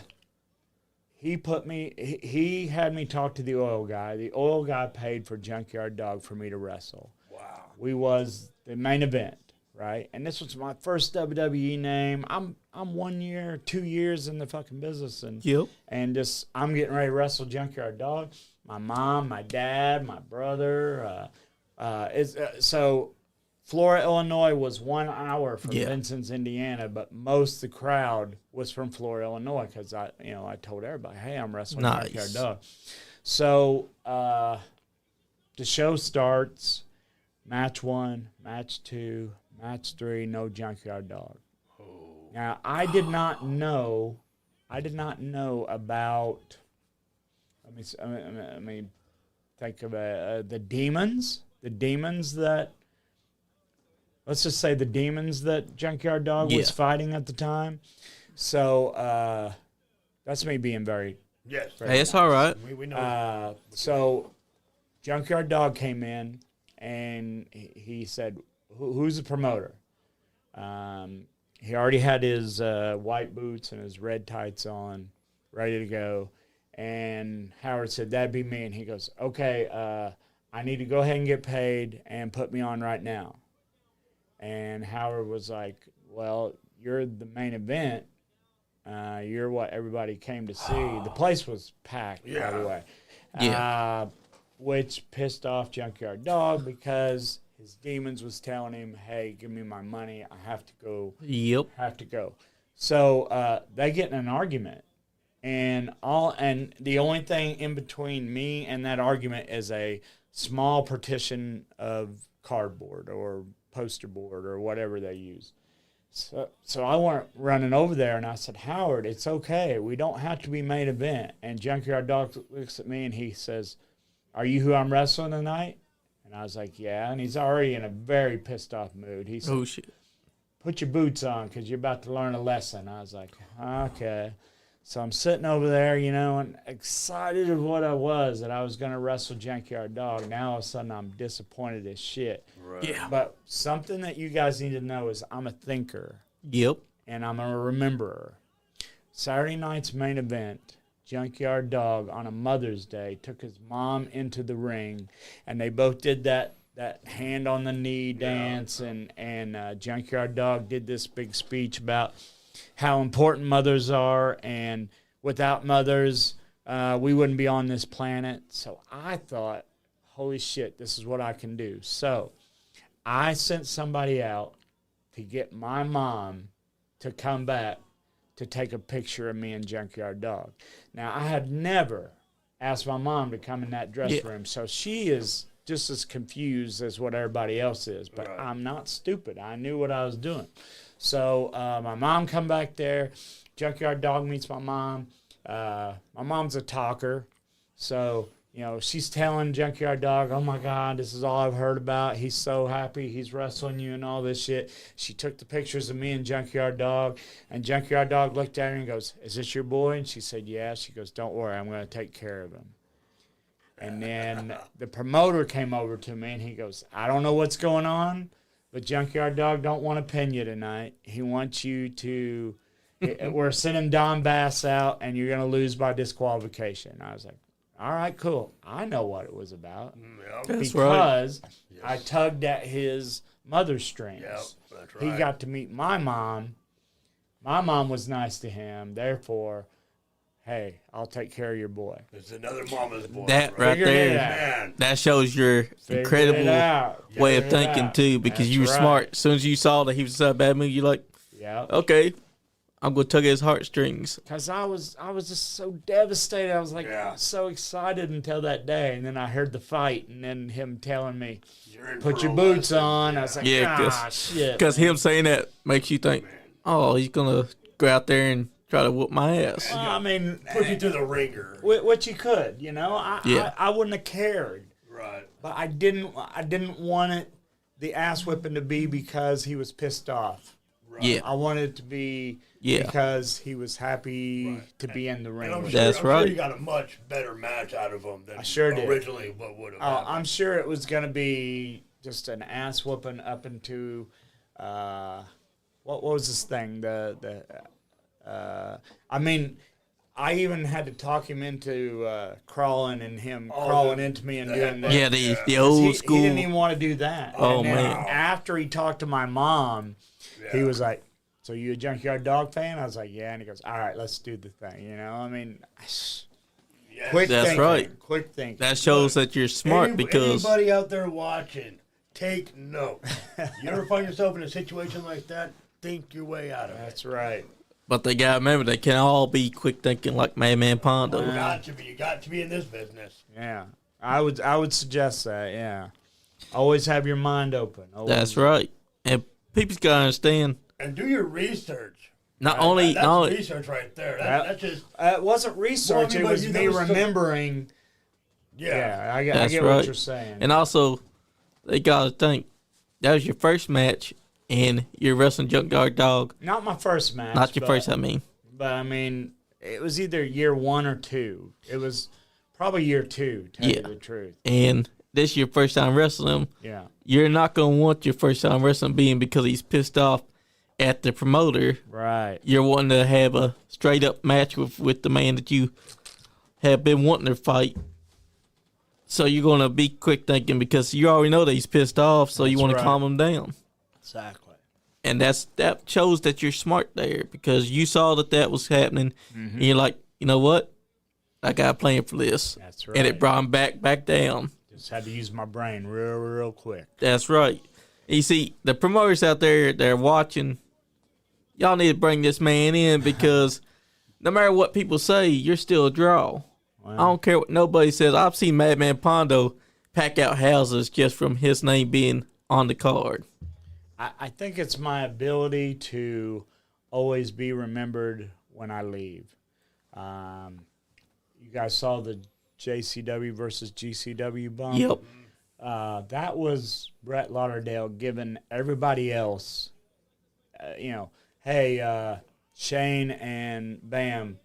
he had me talk to the oil guy. The oil guy paid for Junkyard Dog for me to wrestle. Wow. We was the main event, right? And this was my first WWE name. I'm 1 year, 2 years in the fucking business, and Yep. and just I'm getting ready to wrestle Junkyard Dog. My mom, my dad, my brother. So Flora, Illinois was 1 hour from Vincent's, Indiana, but most of the crowd was from Flora, Illinois, because I told everybody, hey, I'm wrestling Junkyard Dog. So the show starts. Match 1, match 2, match 3, no Junkyard Dog. Oh. Now I did not know about. Let me think of the demons. The demons that. Let's just say the demons that Junkyard Dog was fighting at the time. So that's me being very. Yes. Hey, it's all right. We know. So Junkyard Dog came in and he said, "Who's the promoter?" He already had his white boots and his red tights on, ready to go. And Howard said, "That'd be me." And he goes, "Okay, I need to go ahead and get paid and put me on right now." And Howard was like, "Well, you're the main event. You're what everybody came to see." The place was packed, by the way. Yeah. Which pissed off Junkyard Dog because his demons was telling him, "Hey, give me my money. I have to go. Yep. Have to go." So they get in an argument, And the only thing in between me and that argument is a small partition of cardboard or poster board or whatever they use. So I went running over there and I said, Howard, it's okay. We don't have to be main event. And Junkyard Dog looks at me and he says, are you who I'm wrestling tonight? And I was like, yeah. And he's already in a very pissed off mood. He said, Oh, shit. put your boots on because you're about to learn a lesson. I was like, okay. So I'm sitting over there, and excited of what I was, that I was going to wrestle Junkyard Dog. Now all of a sudden I'm disappointed as shit. Right. Yeah. But something that you guys need to know is I'm a thinker. Yep. And I'm a rememberer. Saturday night's main event, Junkyard Dog on a Mother's Day took his mom into the ring, and they both did that hand on the knee dance, and Junkyard Dog did this big speech about how important mothers are, and without mothers, we wouldn't be on this planet. So I thought, holy shit, this is what I can do. So I sent somebody out to get my mom to come back to take a picture of me and Junkyard Dog. Now, I had never asked my mom to come in that dress room, so she is just as confused as what everybody else is. But Right. I'm not stupid. I knew what I was doing. So my mom come back there. Junkyard Dog meets my mom. My mom's a talker. So, she's telling Junkyard Dog, oh, my God, this is all I've heard about. He's so happy. He's wrestling you and all this shit. She took the pictures of me and Junkyard Dog. And Junkyard Dog looked at her and goes, is this your boy? And she said, yeah. She goes, don't worry. I'm going to take care of him. And then the promoter came over to me and he goes, I don't know what's going on, but Junkyard Dog don't want to pin you tonight. He wants you to, we're sending Don Bass out and you're going to lose by disqualification. I was like, all right, cool. I know what it was about. Yep. That's Because Yes. I tugged at his mother's strings. Yep, that's right. He got to meet my mom. My mom was nice to him. Therefore, hey, I'll take care of your boy. It's another mama's boy. That right Figured it there, out. Man. that shows your Figured incredible it out. way of Figured it thinking out. too, because That's you were right. smart. As soon as you saw that he was in a bad mood, you're like, Yeah. okay, I'm gonna tug at his heartstrings. Because I was just so devastated. I was like Yeah. so excited until that day. And then I heard the fight and then him telling me, You're in put for your a boots lesson. on. I was like, Yeah, shit. Because him saying that makes you think, oh, he's gonna go out there and try to whoop my ass. Well, I mean, Put you through the ringer. which you could, Yeah. I wouldn't have cared. Right. But I didn't want it, the ass whipping to be because he was pissed off. Right. Yeah, I wanted it to be Yeah. because he was happy to be in the ring. And I'm with sure, me. That's I'm right. sure you got a much better match out of him than I sure did. originally what would have Oh, happened. I'm sure it was going to be just an ass whooping up into, what was this thing? I even had to talk him into crawling and him crawling into me and doing that. yeah, the He old school. didn't even want to do that. Oh, And then man. after he talked to my mom, he Yeah. was like, so you a Junkyard Dog fan? I was like, yeah. And he goes, all right, let's do the thing. Yes. quick That's thinking. right. Quick thinking. That shows that you're smart because Anybody out there watching, take note. You ever find yourself in a situation like that, think your way out of it. That's right. but they gotta remember they can all be quick thinking like Man Pondo. You got to be in this business. Yeah. I would suggest that, yeah. Always have your mind open. Always. That's right. And people's gotta understand. And do your research. Not Right? only That's not only research right there. That- That's just It wasn't research. Well, I mean, it but was you me know, so- remembering. Yeah, I That's get right. what you're saying. and also they gotta think that was your first match and you're wrestling Junkyard Dog. Not my first match. Not your but, first, I mean. But I mean, it was either year 1 or 2. It was probably year 2, to tell you the truth. And this is your first time wrestling him. Yeah. You're not gonna want your first time wrestling being because he's pissed off at the promoter. Right. You're wanting to have a straight up match with the man that you have been wanting to fight. So you're gonna be quick thinking because you already know that he's pissed off, so you That's want right. to calm him down. exactly. And that shows that you're smart there because you saw that was happening, and you're like, you know what, I got a plan for this. That's right. And it brought him back down. Just had to use my brain real quick. That's right. You see, the promoters out there, they're watching. Y'all need to bring this man in because no matter what people say, you're still a draw. Wow. I don't care what nobody says. I've seen Man Pondo pack out houses just from his name being on the card. I think it's my ability to always be remembered when I leave. You guys saw the JCW versus GCW bump? Yep. That was Brett Lauderdale giving everybody else, hey, Shane and Bam,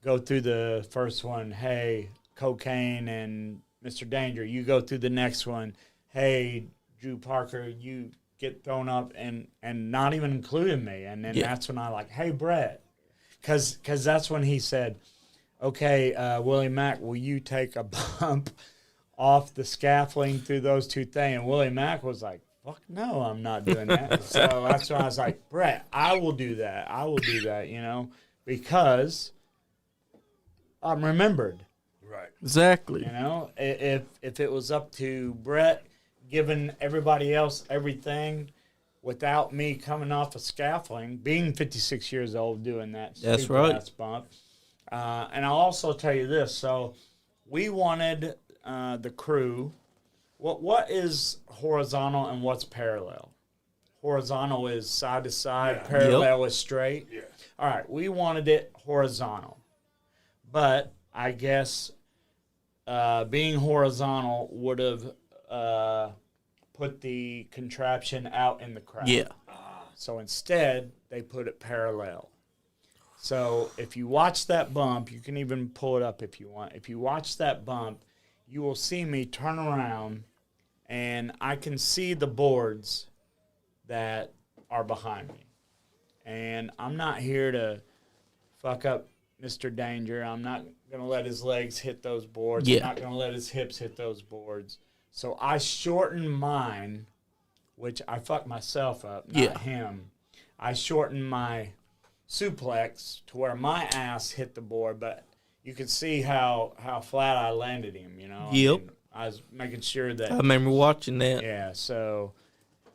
go through the first one. Hey, Cocaine and Mr. Danger, you go through the next one. Hey, Drew Parker, you get thrown up, and not even including me. And then that's when I hey, Brett, because that's when he said, okay, Willie Mack, will you take a bump off the scaffolding through those two things? And Willie Mack was like, fuck no, I'm not doing that. So that's when I was like, Brett, I will do that. I will do that, because I'm remembered. Right. Exactly. If it was up to Brett giving everybody else everything without me coming off of scaffolding, being 56 years old doing that. That's right. Ass bump. And I'll also tell you this. So we wanted the crew. What is horizontal and what's parallel? Horizontal is side to side. Parallel is straight. Yeah. All right. We wanted it horizontal. But I guess being horizontal would have put the contraption out in the crowd. Yeah. So instead, they put it parallel. So if you watch that bump, you can even pull it up if you want. If you watch that bump, you will see me turn around, and I can see the boards that are behind me. And I'm not here to fuck up Mr. Danger. I'm not going to let his legs hit those boards. Yeah. I'm not going to let his hips hit those boards. So I shortened mine, which I fucked myself up, not him. I shortened my suplex to where my ass hit the board, but you could see how flat I landed him, Yep. I was making sure that. I remember watching that. Yeah, so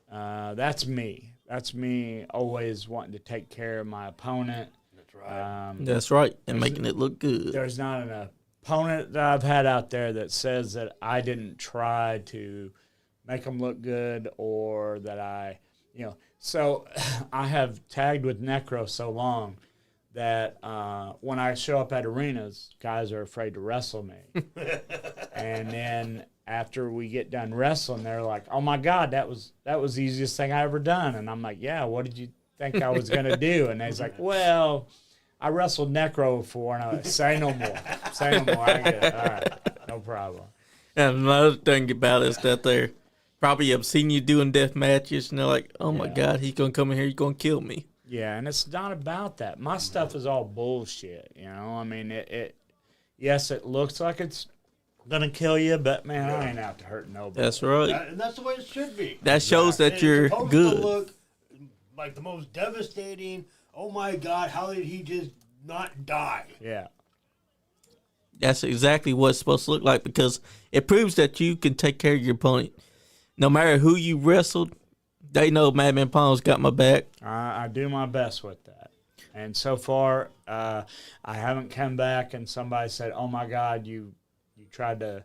that's me. That's me always wanting to take care of my opponent. That's right. That's right. And making it look good. There's not an opponent that I've had out there that says that I didn't try to make them look good or that I, So I have tagged with Necro so long that when I show up at arenas, guys are afraid to wrestle me. And then after we get done wrestling, they're like, "Oh my God, that was the easiest thing I ever done." And I'm like, "Yeah, what did you think I was gonna do?" And they're like, "Well, I wrestled Necro before." And I'm like, "Say no more. Say no more. I get it. All right, no problem." And another thing about it is that they're probably have seen you doing death matches, and they're like, "Oh my God, he's gonna come in here, he's gonna kill me." Yeah, and it's not about that. My stuff is all bullshit. I mean, yes, it looks like it's gonna kill you, but man, I ain't out to hurt nobody. That's right. And that's the way it should be. That shows that And you're it's supposed good. to look like the most devastating. Oh my God, how did he just not die? Yeah. That's exactly what it's supposed to look like, because it proves that you can take care of your opponent. No matter who you wrestled, they know Madman Pondo's got my back. I do my best with that. And so far, I haven't come back and somebody said, "Oh my God, you tried to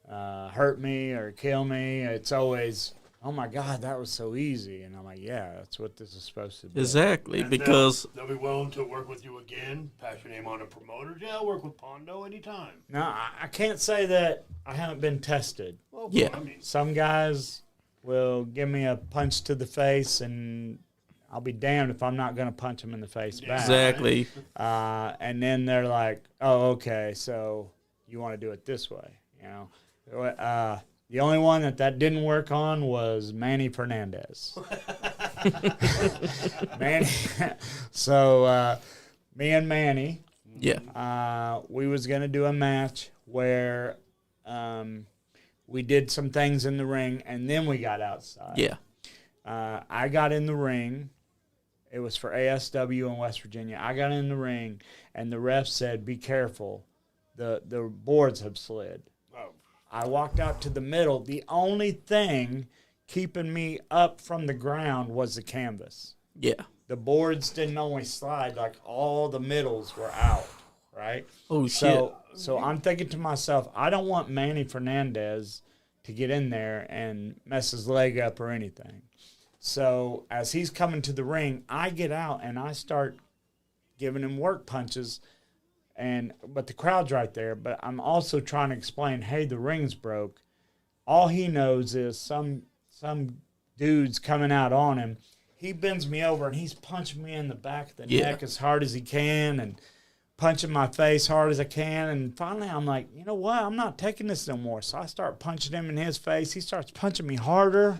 hurt me or kill me." It's always, "Oh my God, that was so easy." And I'm like, yeah, that's what this is supposed to be. Exactly, And because they'll be willing to work with you again, pass your name on to promoters. Yeah, I'll work with Pondo anytime. Now, I can't say that I haven't been tested. Well, Yeah. I mean, Some guys will give me a punch to the face, and I'll be damned if I'm not going to punch them in the face back. exactly, And then they're like, "Oh, okay, so you want to do it this way, The only one that didn't work on was Manny Fernandez. Manny. So me and Manny, yeah, we was going to do a match where we did some things in the ring, and then we got outside. yeah, I got in the ring. It was for ASW in West Virginia. I got in the ring, and the ref said, "Be careful. The boards have slid." oh, I walked out to the middle. The only thing keeping me up from the ground was the canvas. yeah. the boards didn't only slide, like all the middles were out, right? Oh, shit. So I'm thinking to myself, I don't want Manny Fernandez to get in there and mess his leg up or anything. So as he's coming to the ring, I get out and I start giving him work punches. But the crowd's right there. But I'm also trying to explain, hey, the ring's broke. All he knows is some dude's coming out on him. He bends me over and he's punching me in the back of the neck as hard as he can and punching my face hard as I can. And finally I'm like, you know what? I'm not taking this no more. So I start punching him in his face. He starts punching me harder.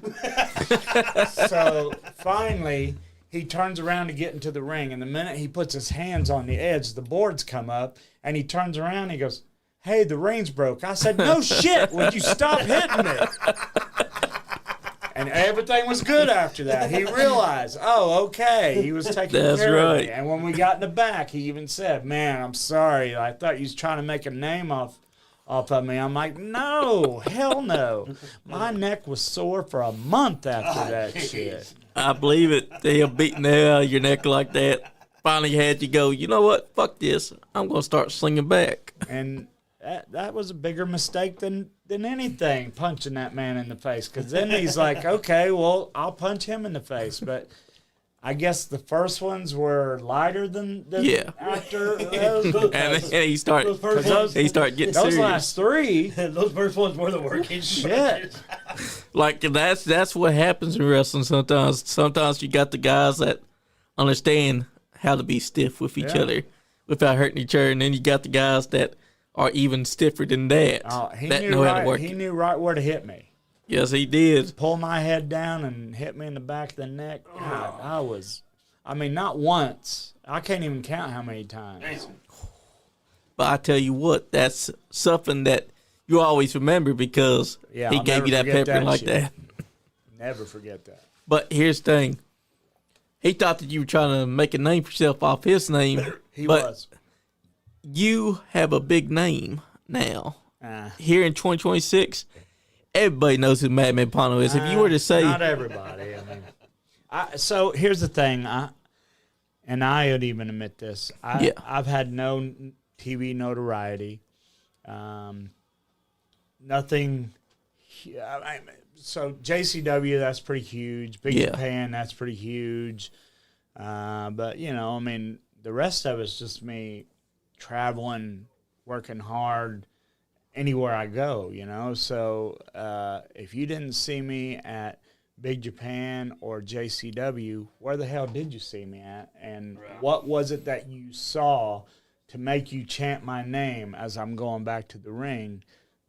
So finally he turns around to get into the ring. And the minute he puts his hands on the edge, the boards come up and he turns around and he goes, hey, the ring's broke. I said, no shit. Would you stop hitting me? And everything was good after that. He realized, oh, okay. He was taking care of me. And when we got in the back, he even said, man, I'm sorry. I thought you was trying to make a name off of me. I'm like, no, hell no. My neck was sore for a month after that shit. I believe it. They have beaten the hell out of your neck like that. Finally had you go, you know what? Fuck this. I'm going to start slinging back. And that was a bigger mistake than anything, punching that man in the face. Because then he's like, okay, well, I'll punch him in the face. But I guess the first ones were lighter than after. And he started getting those serious. last three. Those first ones were the working shit. Like, that's what happens in wrestling sometimes. Sometimes you got the guys that understand how to be stiff with each other without hurting each other. And then you got the guys that are even stiffer than that. He that knew know how right, to work he it. knew right where to hit me. Yes, he did. Pull my head down and hit me in the back of the neck. God, not once. I can't even count how many times. But I tell you what, that's something that you always remember because he gave you that pepper like that. Never forget that. But here's the thing. He thought that you were trying to make a name for yourself off his name. He was. You have a big name now. Here in 2026, everybody knows who Madman Pondo is. If you were to say... Not everybody. So here's the thing. And I would even admit this. I've had no TV notoriety. Nothing... So JCW, that's pretty huge. Big Japan, that's pretty huge. But, the rest of it's just me traveling, working hard anywhere I go, So if you didn't see me at Big Japan or JCW, where the hell did you see me at? And what was it that you saw to make you chant my name as I'm going back to the ring?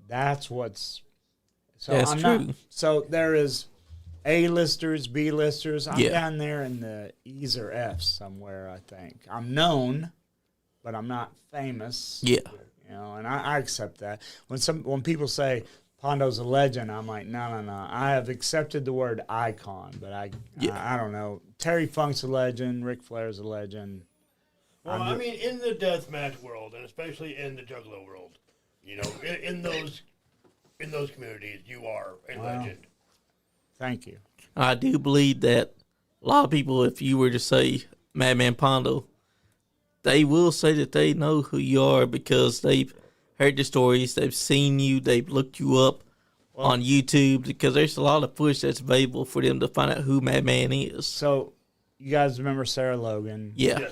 That's what's... So that's true. So there is A-listers, B-listers. I'm down there in the E's or F's somewhere, I think. I'm known, but I'm not famous. Yeah. And I accept that. When people say Pondo's a legend, I'm like, no. I have accepted the word icon, but I don't know. Terry Funk's a legend. Ric Flair's a legend. Well, in the deathmatch world, and especially in the Juggalo world, in those communities, you are a legend. Thank you. I do believe that a lot of people, if you were to say Madman Pondo, they will say that they know who you are because they've heard the stories, they've seen you, they've looked you up on YouTube, because there's a lot of footage that's available for them to find out who Madman is. So, you guys remember Sarah Logan? Yeah.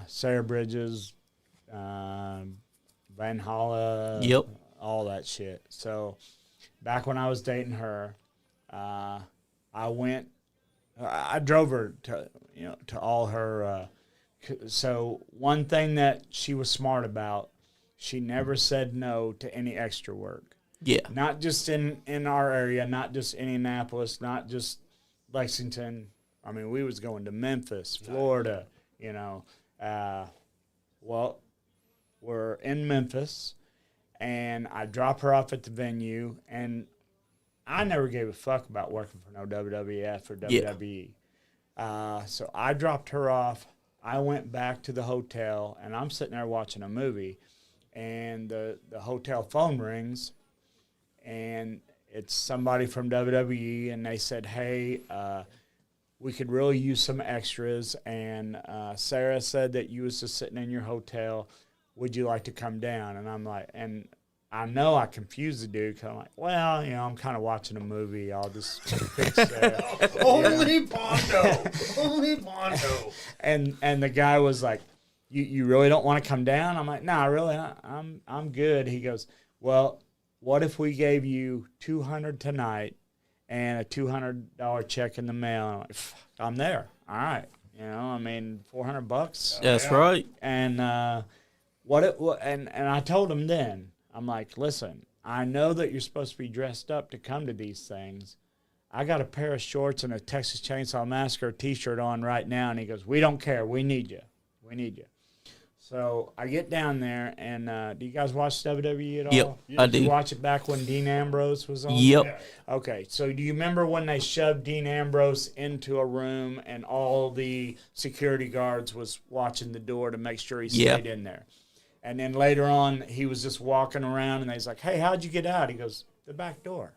Sarah Bridges, Van Holla. Yep. All that shit. So, back when I was dating her, I drove her to all her. So one thing that she was smart about, she never said no to any extra work. Yeah. Not just in our area, not just Indianapolis, not just Lexington. We was going to Memphis, Florida. Well, we're in Memphis. And I drop her off at the venue, and I never gave a fuck about working for no WWF or WWE. So I dropped her off. I went back to the hotel, and I'm sitting there watching a movie, and the hotel phone rings, and it's somebody from WWE, and they said, hey, we could really use some extras. And Sarah said that you was just sitting in your hotel. Would you like to come down? And I'm like, and I know I confused the dude. Cause I'm like, well, I'm kind of watching a movie. I'll just pick Sarah. Only Pondo. Only Pondo. And the guy was like, you really don't want to come down? I'm like, nah, really, I'm good. He goes, well, what if we gave you $200 tonight and a $200 check in the mail? I'm like, I'm there. All right. $400. That's right. And and I told him then, I'm like, listen, I know that you're supposed to be dressed up to come to these things. I got a pair of shorts and a Texas Chainsaw Massacre t-shirt on right now. And he goes, we don't care. We need you. We need you. So I get down there, and do you guys watch WWE at all? Yep, I do. Did you watch it back when Dean Ambrose was on? Yep. Okay, so do you remember when they shoved Dean Ambrose into a room and all the security guards was watching the door to make sure he stayed in there? And then later on, he was just walking around, and they was like, hey, how'd you get out? He goes, the back door.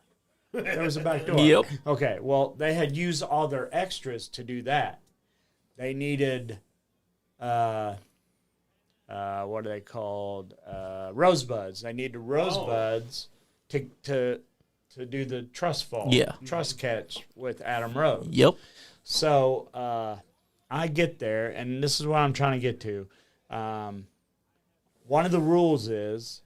There was a back door. Yep. Okay, well, they had used all their extras to do that. They needed... what are they called? Rosebuds. They needed rosebuds to do the trust fall. Yeah. Trust catch with Adam Rose. Yep. So I get there, and this is what I'm trying to get to. One of the rules is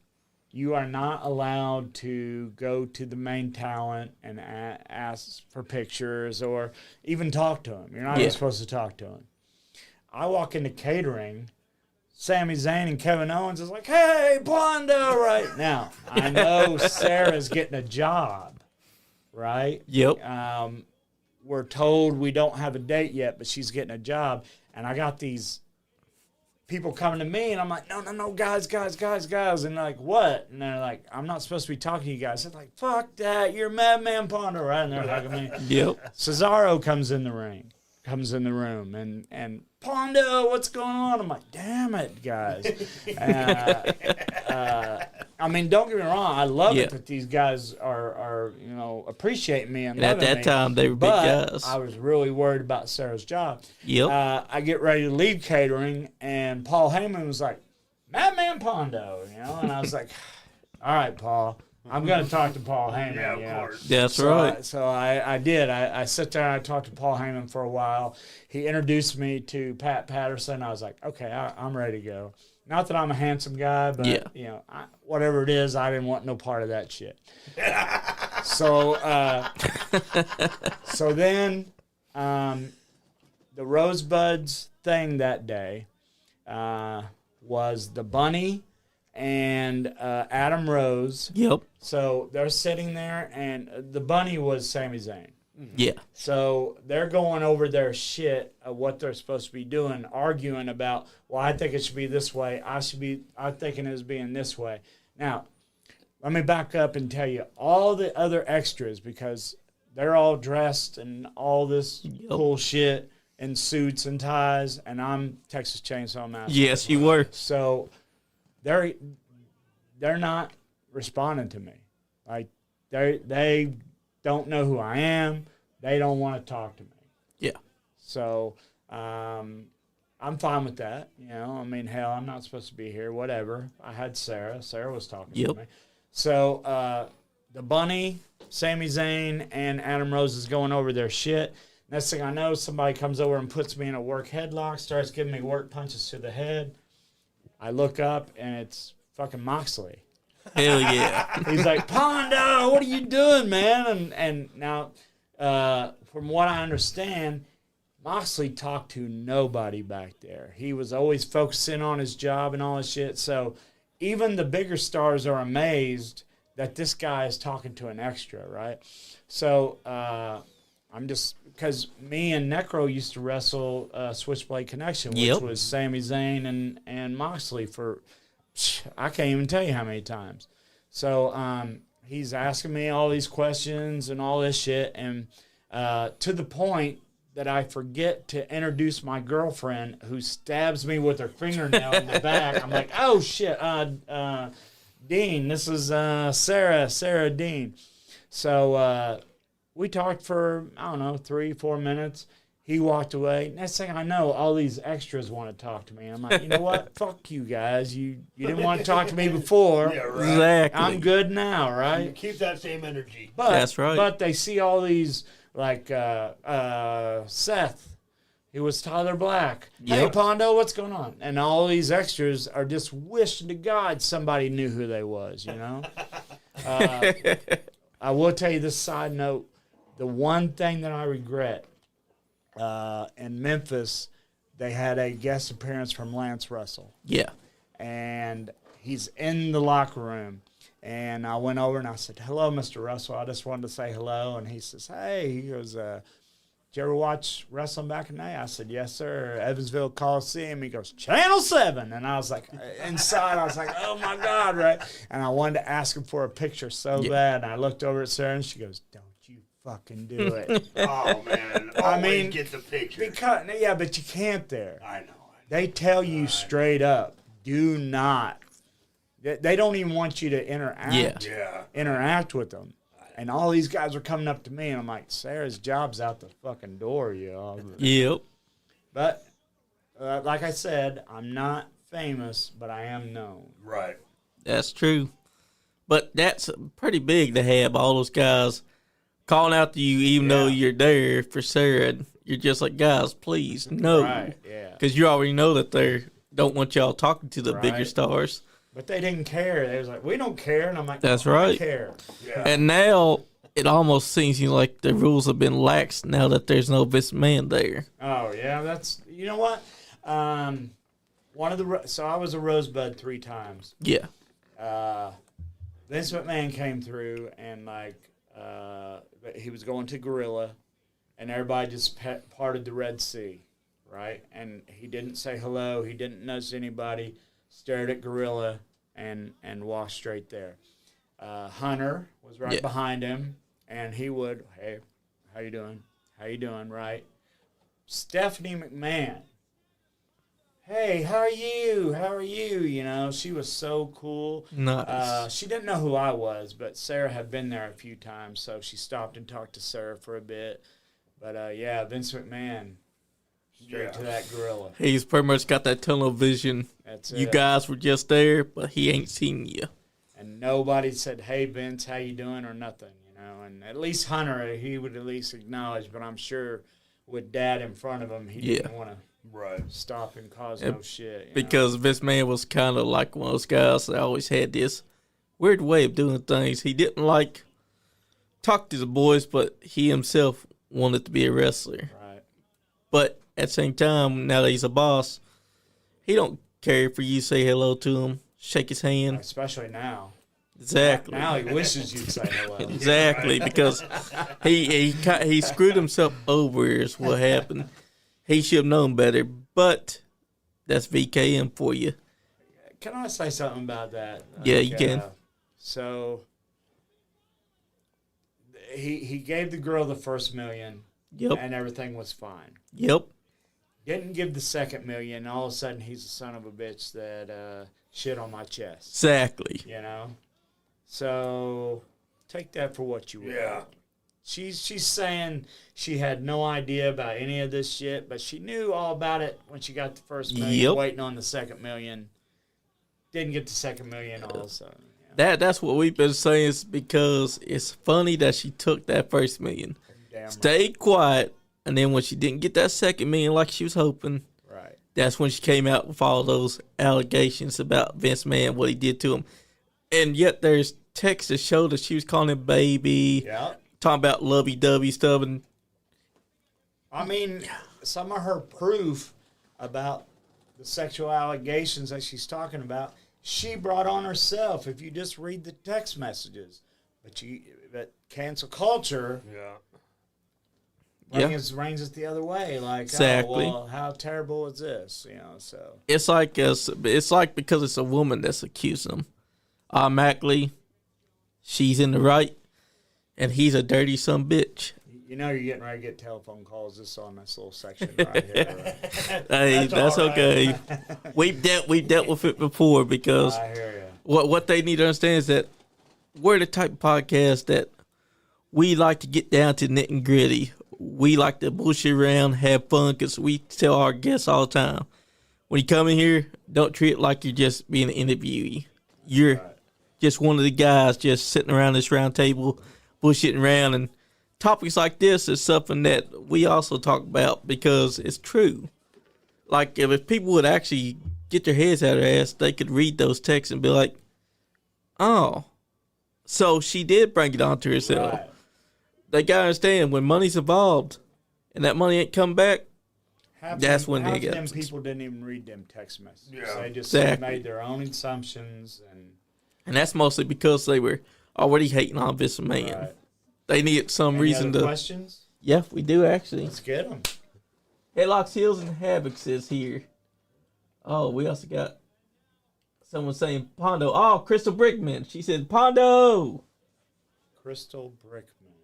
you are not allowed to go to the main talent and ask for pictures or even talk to him. You're not even supposed to talk to him. I walk into catering. Sami Zayn and Kevin Owens is like, hey, Pondo, right now. I know Sarah's getting a job, right? Yep. We're told we don't have a date yet, but she's getting a job. And I got these people coming to me, and I'm like, no, guys. And they're like, what? And they're like, I'm not supposed to be talking to you guys. They're like, fuck that. You're Man Pondo, right? And they're hugging me. Yep. Cesaro comes in the room, and Pondo, what's going on? I'm like, damn it, guys. Don't get me wrong. I love it that these guys are appreciating me and at loving that me, time, they were big guys. I was really worried about Sarah's job. Yep. I get ready to leave catering, and Paul Heyman was like, Man Pondo, and I was like, all right, Paul. I'm going to talk to Paul Heyman. Yeah, of course. That's right. So I did. I sit there and I talked to Paul Heyman for a while. He introduced me to Pat Patterson. I was like, okay, I'm ready to go. Not that I'm a handsome guy, but, whatever it is, I didn't want no part of that shit. So then the Rosebuds thing that day was the bunny and Adam Rose. Yep. So they're sitting there, and the bunny was Sami Zayn. Yeah. So they're going over their shit of what they're supposed to be doing, arguing about, well, I think it should be this way. I'm thinking it's being this way. Now, let me back up and tell you all the other extras, because they're all dressed and all this cool shit in suits and ties, and I'm Texas Chainsaw Massacre. Yes, you were. So they're not responding to me. Like they don't know who I am. They don't want to talk to me. Yeah. So I'm fine with that. Hell, I'm not supposed to be here. Whatever. I had Sarah. Sarah was talking to me. So the bunny, Sami Zayn, and Adam Rose is going over their shit. Next thing I know, somebody comes over and puts me in a work headlock, starts giving me work punches to the head. I look up, and it's fucking Moxley. Hell yeah. He's like, Pondo, what are you doing, man? And now, from what I understand, Moxley talked to nobody back there. He was always focusing on his job and all his shit. So even the bigger stars are amazed that this guy is talking to an extra, right? So I'm just, because me and Necro used to wrestle Switchblade Connection, which was Sami Zayn and Moxley for, I can't even tell you how many times. So he's asking me all these questions and all this shit, and to the point that I forget to introduce my girlfriend, who stabs me with her fingernail in the back. I'm like, oh shit, Dean, this is Sarah Dean. So we talked for, I don't know, 3-4 minutes, He walked away. Next thing I know, all these extras want to talk to me. I'm like, you know what? Fuck you guys. You didn't want to talk to me before. Yeah, right. Exactly. I'm good now, You right? keep that same energy. But, That's right. But they see all these, like Seth. He was Tyler Black. Hey, Yep. Pondo, what's going on? And all these extras are just wishing to God somebody knew who they was, you know? I will tell you this side note. The one thing that I regret, in Memphis, they had a guest appearance from Lance Russell. Yeah. And he's in the locker room. And I went over and I said, hello, Mr. Russell. I just wanted to say hello. And he says, hey. He goes, did you ever watch wrestling back in the day? I said, yes, sir. Evansville Coliseum. He goes, Channel 7. And I was like, inside, I was like, oh, my God, right? And I wanted to ask him for a picture so bad. And I looked over at Sarah, and she goes, don't you fucking do it. Oh, man. I Always mean, get the picture. Because, yeah, but you can't there. I know. They tell you straight up, do not. They don't even want you to interact. Yeah. Interact with them. And all these guys are coming up to me, and I'm like, Sarah's job's out the fucking door, you know. Yep. But, like I said, I'm not famous, but I am known. Right. That's true. But that's pretty big to have all those guys calling out to you even though you're there for Sarah. You're just like, guys, please, no. Right, yeah. Because you already know that they don't want y'all talking to the bigger Right. stars. But they didn't care. They was like, we don't care. And I'm like, That's no, right. I care. Yeah. And now it almost seems like the rules have been laxed now that there's no Vince Man there. Oh, yeah, that's, you know what? So I was a Rosebud 3 times. Yeah. Vince McMahon came through and he was going to Gorilla, and everybody just parted the Red Sea, right? And he didn't say hello. He didn't notice anybody. Stared at Gorilla and walked straight there. Hunter was right behind him, and he would, hey, how you doing? How you doing? Right? Stephanie McMahon. Hey, how are you? How are you? You know, she was so cool. Nice. She didn't know who I was, but Sarah had been there a few times, so she stopped and talked to Sarah for a bit. But, Vince McMahon, straight to that Gorilla. He's pretty much got that tunnel vision. That's You it. guys were just there, but he ain't seen you. And nobody said, hey, Vince, how you doing, or nothing, you know. And at least Hunter, he would at least acknowledge, but I'm sure with Dad in front of him, he didn't want to stop and cause no shit. You Because Vince Man was kind of like one of those guys that always had this weird way of doing things. He didn't like talk to the boys, but he himself wanted to be a wrestler. know? Right. But at the same time, now that he's a boss, he don't care for you to say hello to him, shake his hand. Especially now. Exactly. Now he wishes you'd say hello. Exactly, because he screwed himself over is what happened. He should have known better, but that's VKM for you. Can I say something about that? Yeah, you can. So he gave the girl the first $1 million, Yep. and everything was fine. Yep. Didn't give the second $1 million, and all of a sudden he's a son of a bitch that shit on my chest. Exactly. You know? So take that for what you will. Yeah. She's saying she had no idea about any of this shit, but she knew all about it when she got the first $1 million, Yep. waiting on the second $1 million. Didn't get the second $1 million all of a sudden. Yeah. That's what we've been saying is because it's funny that she took that first $1 million. Damn right. Stayed quiet, and then when she didn't get that second $1 million like she was hoping, Right. that's when she came out with all those allegations about Vince Man, what he did to him. And yet there's texts that show that she was calling him baby, Yeah. talking about lovey-dovey stuff. And I mean, some of her proof about the sexual allegations that she's talking about, she brought on herself. If you just read the text messages, but cancel culture Yeah. brings it the other way. Like, Exactly. oh, well, how terrible is this? You know, so it's like because it's a woman that's accusing him. Automatically, she's in the right, and he's a dirty son bitch. you know you're getting ready to get telephone calls just on this little section right here. Right? Hey, that's all right. okay. We've dealt with it before because I hear you. what they need to understand is that we're the type of podcast that we like to get down to nit and gritty. we like to bullshit around, have fun, because we tell our guests all the time, when you come in here, don't treat it like you're just being an interviewee. You're just one of the guys just sitting around this round table, bullshitting around, and topics like this is something that we also talk about because it's true. Like, if people would actually get their heads out of their ass, they could read those texts and be like, oh, so she did bring it onto herself. Right. They got to understand, when money's involved and that money ain't come back, that's when they get. Them people didn't even read them text messages. Yeah. They just exactly. made their own assumptions. And that's mostly because they were already hating on this man. Right. They needed some Any reason other to. Questions? Yeah, we do actually. Let's get them. Headlocks, Heels, and Havocs is here. Oh, we also got someone saying Pondo. Oh, Crystal Brickman. She said Pondo. Crystal Brickman.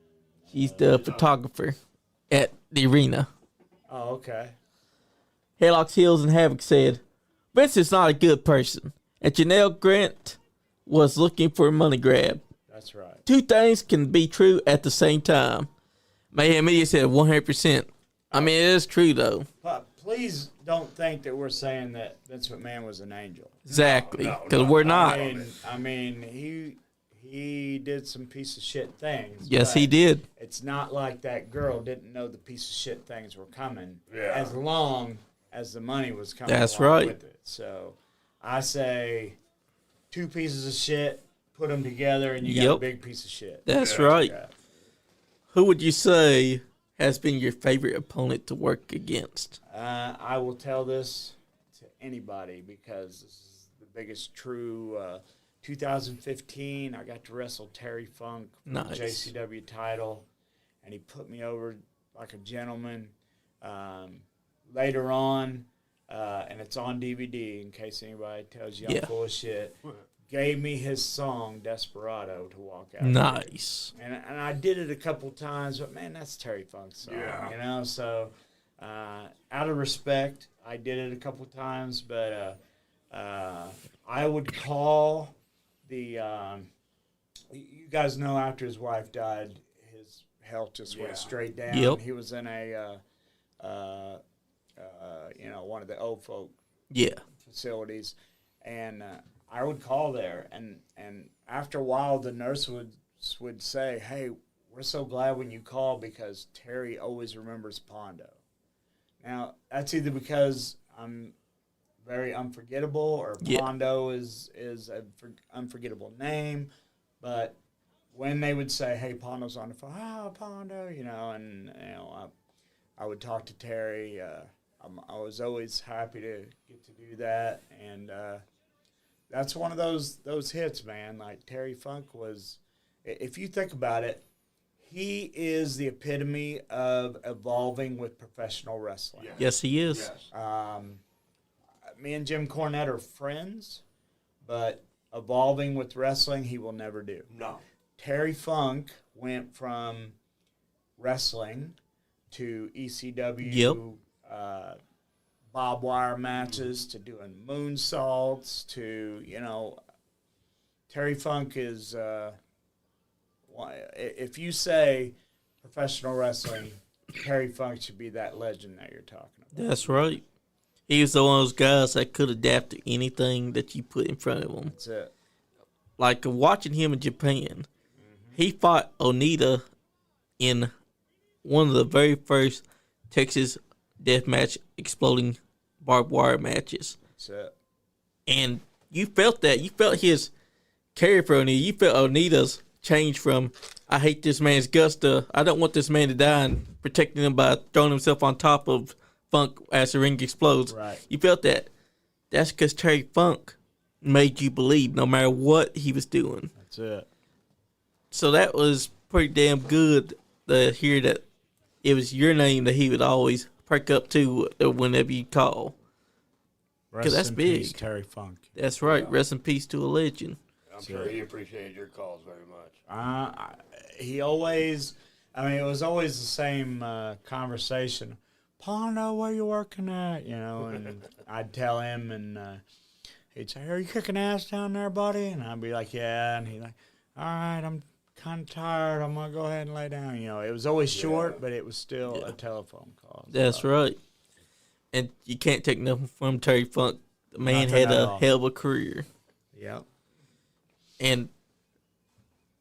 She's the photographer at the arena. Oh, okay. Headlocks, Heels, and Havoc said, Vince is not a good person, and Janelle Grant was looking for a money grab. That's right. Two things can be true at the same time. Mayhem Media said 100%. I mean, it is true, though. But please don't think that we're saying that Vince McMahon was an angel. Exactly, because we're not. I mean, he did some piece of shit things. Yes, he did. It's not like that girl didn't know the piece of shit things were coming. Yeah. As long as the money was coming. That's along right. With it. So I say 2 pieces of shit, put them together, and you got a big piece of shit. That's right. Yeah. Who would you say has been your favorite opponent to work against? I will tell this to anybody because this is the biggest true. 2015, I got to wrestle Terry Funk for the JCW title, and he put me over like a gentleman. Later on, and it's on DVD in case anybody tells you I'm full of shit, gave me his song Desperado to walk out. Nice. And I did it a couple times, but man, that's Terry Funk's song, you know? So out of respect, I did it a couple times, but I would call the you guys know after his wife died, his health just went straight down. Yep. He was in a one of the old folk facilities, and I would call there, and after a while, the nurse would say, "Hey, we're so glad when you call because Terry always remembers Pondo." Now that's either because I'm very unforgettable, or Pondo is an unforgettable name. But when they would say, "Hey, Pondo's on the phone," Pondo, and I would talk to Terry. I was always happy to get to do that, and that's one of those hits, man. Like Terry Funk was, if you think about it, he is the epitome of evolving with professional wrestling. Yes, he is. Yes. Me and Jim Cornette are friends, but evolving with wrestling, he will never do. No. Terry Funk went from wrestling to ECW, barbed wire matches, to doing moonsaults, to, Terry Funk is, if you say professional wrestling, Terry Funk should be that legend that you're talking about. That's right. He was one of those guys that could adapt to anything that you put in front of him. That's it. Like watching him in Japan, he fought Onita in one of the very first Texas deathmatch exploding barbed wire matches. That's it. And you felt that. You felt his care for Onita. You felt Onita's change from, I hate this man's guts, to, I don't want this man to die, and protecting him by throwing himself on top of Funk as the ring explodes. Right. You felt that. That's because Terry Funk made you believe no matter what he was doing. That's it. So that was pretty damn good to hear that it was your name that he would always perk up to whenever you call. Because that's big. Peace, Terry Funk. That's right. Yeah. Rest in peace to a legend. I'm sure he appreciated your calls very much. He always, it was always the same conversation. Pondo, where you working at? And I'd tell him, and he'd say, "Are you kicking ass down there, buddy?" And I'd be like, "Yeah." And he'd like, "All right, I'm kind of tired. I'm going to go ahead and lay down. You know, it was always short, but it was still a telephone call. That's right. And you can't take nothing from Terry Funk. The man Nothing had at a all. hell of a career. Yep. And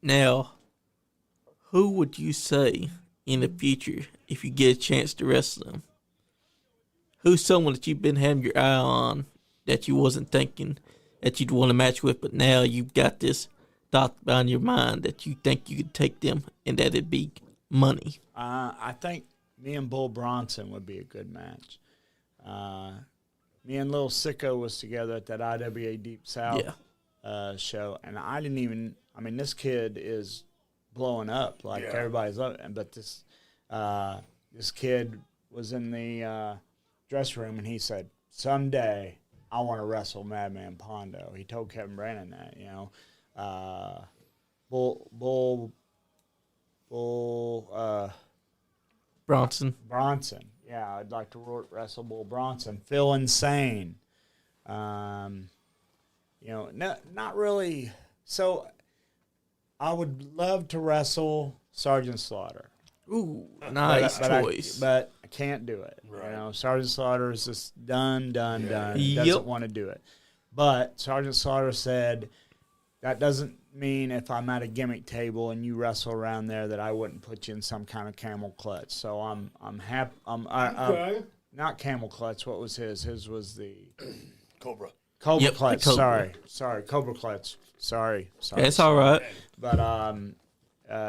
now, who would you say in the future, if you get a chance to wrestle them? Who's someone that you've been having your eye on that you wasn't thinking that you'd want to match with, but now you've got this thought on your mind that you think you could take them and that it'd be money? I think me and Bull Bronson would be a good match. Me and Lil Sicko was together at that IWA Deep South show, and I didn't even. I mean, this kid is blowing up like everybody's loving. But this kid was in the dressing room, and he said, "Someday I want to wrestle Madman Pondo." He told Kevin Brandon that, you know. Bull Bronson. Yeah, I'd like to wrestle Bull Bronson. Phil Insane. You know, not really. So I would love to wrestle Sergeant Slaughter. Ooh, nice choice. But I can't do it. Right. You know, Sergeant Slaughter is just done. Yep. Doesn't want to do it. But Sergeant Slaughter said that doesn't mean if I'm at a gimmick table and you wrestle around there that I wouldn't put you in some kind of camel clutch. So I'm happy. Not camel clutch. What was his? His was the Cobra. Cobra clutch. Cobra. Sorry, Cobra clutch. Sorry. That's all right. But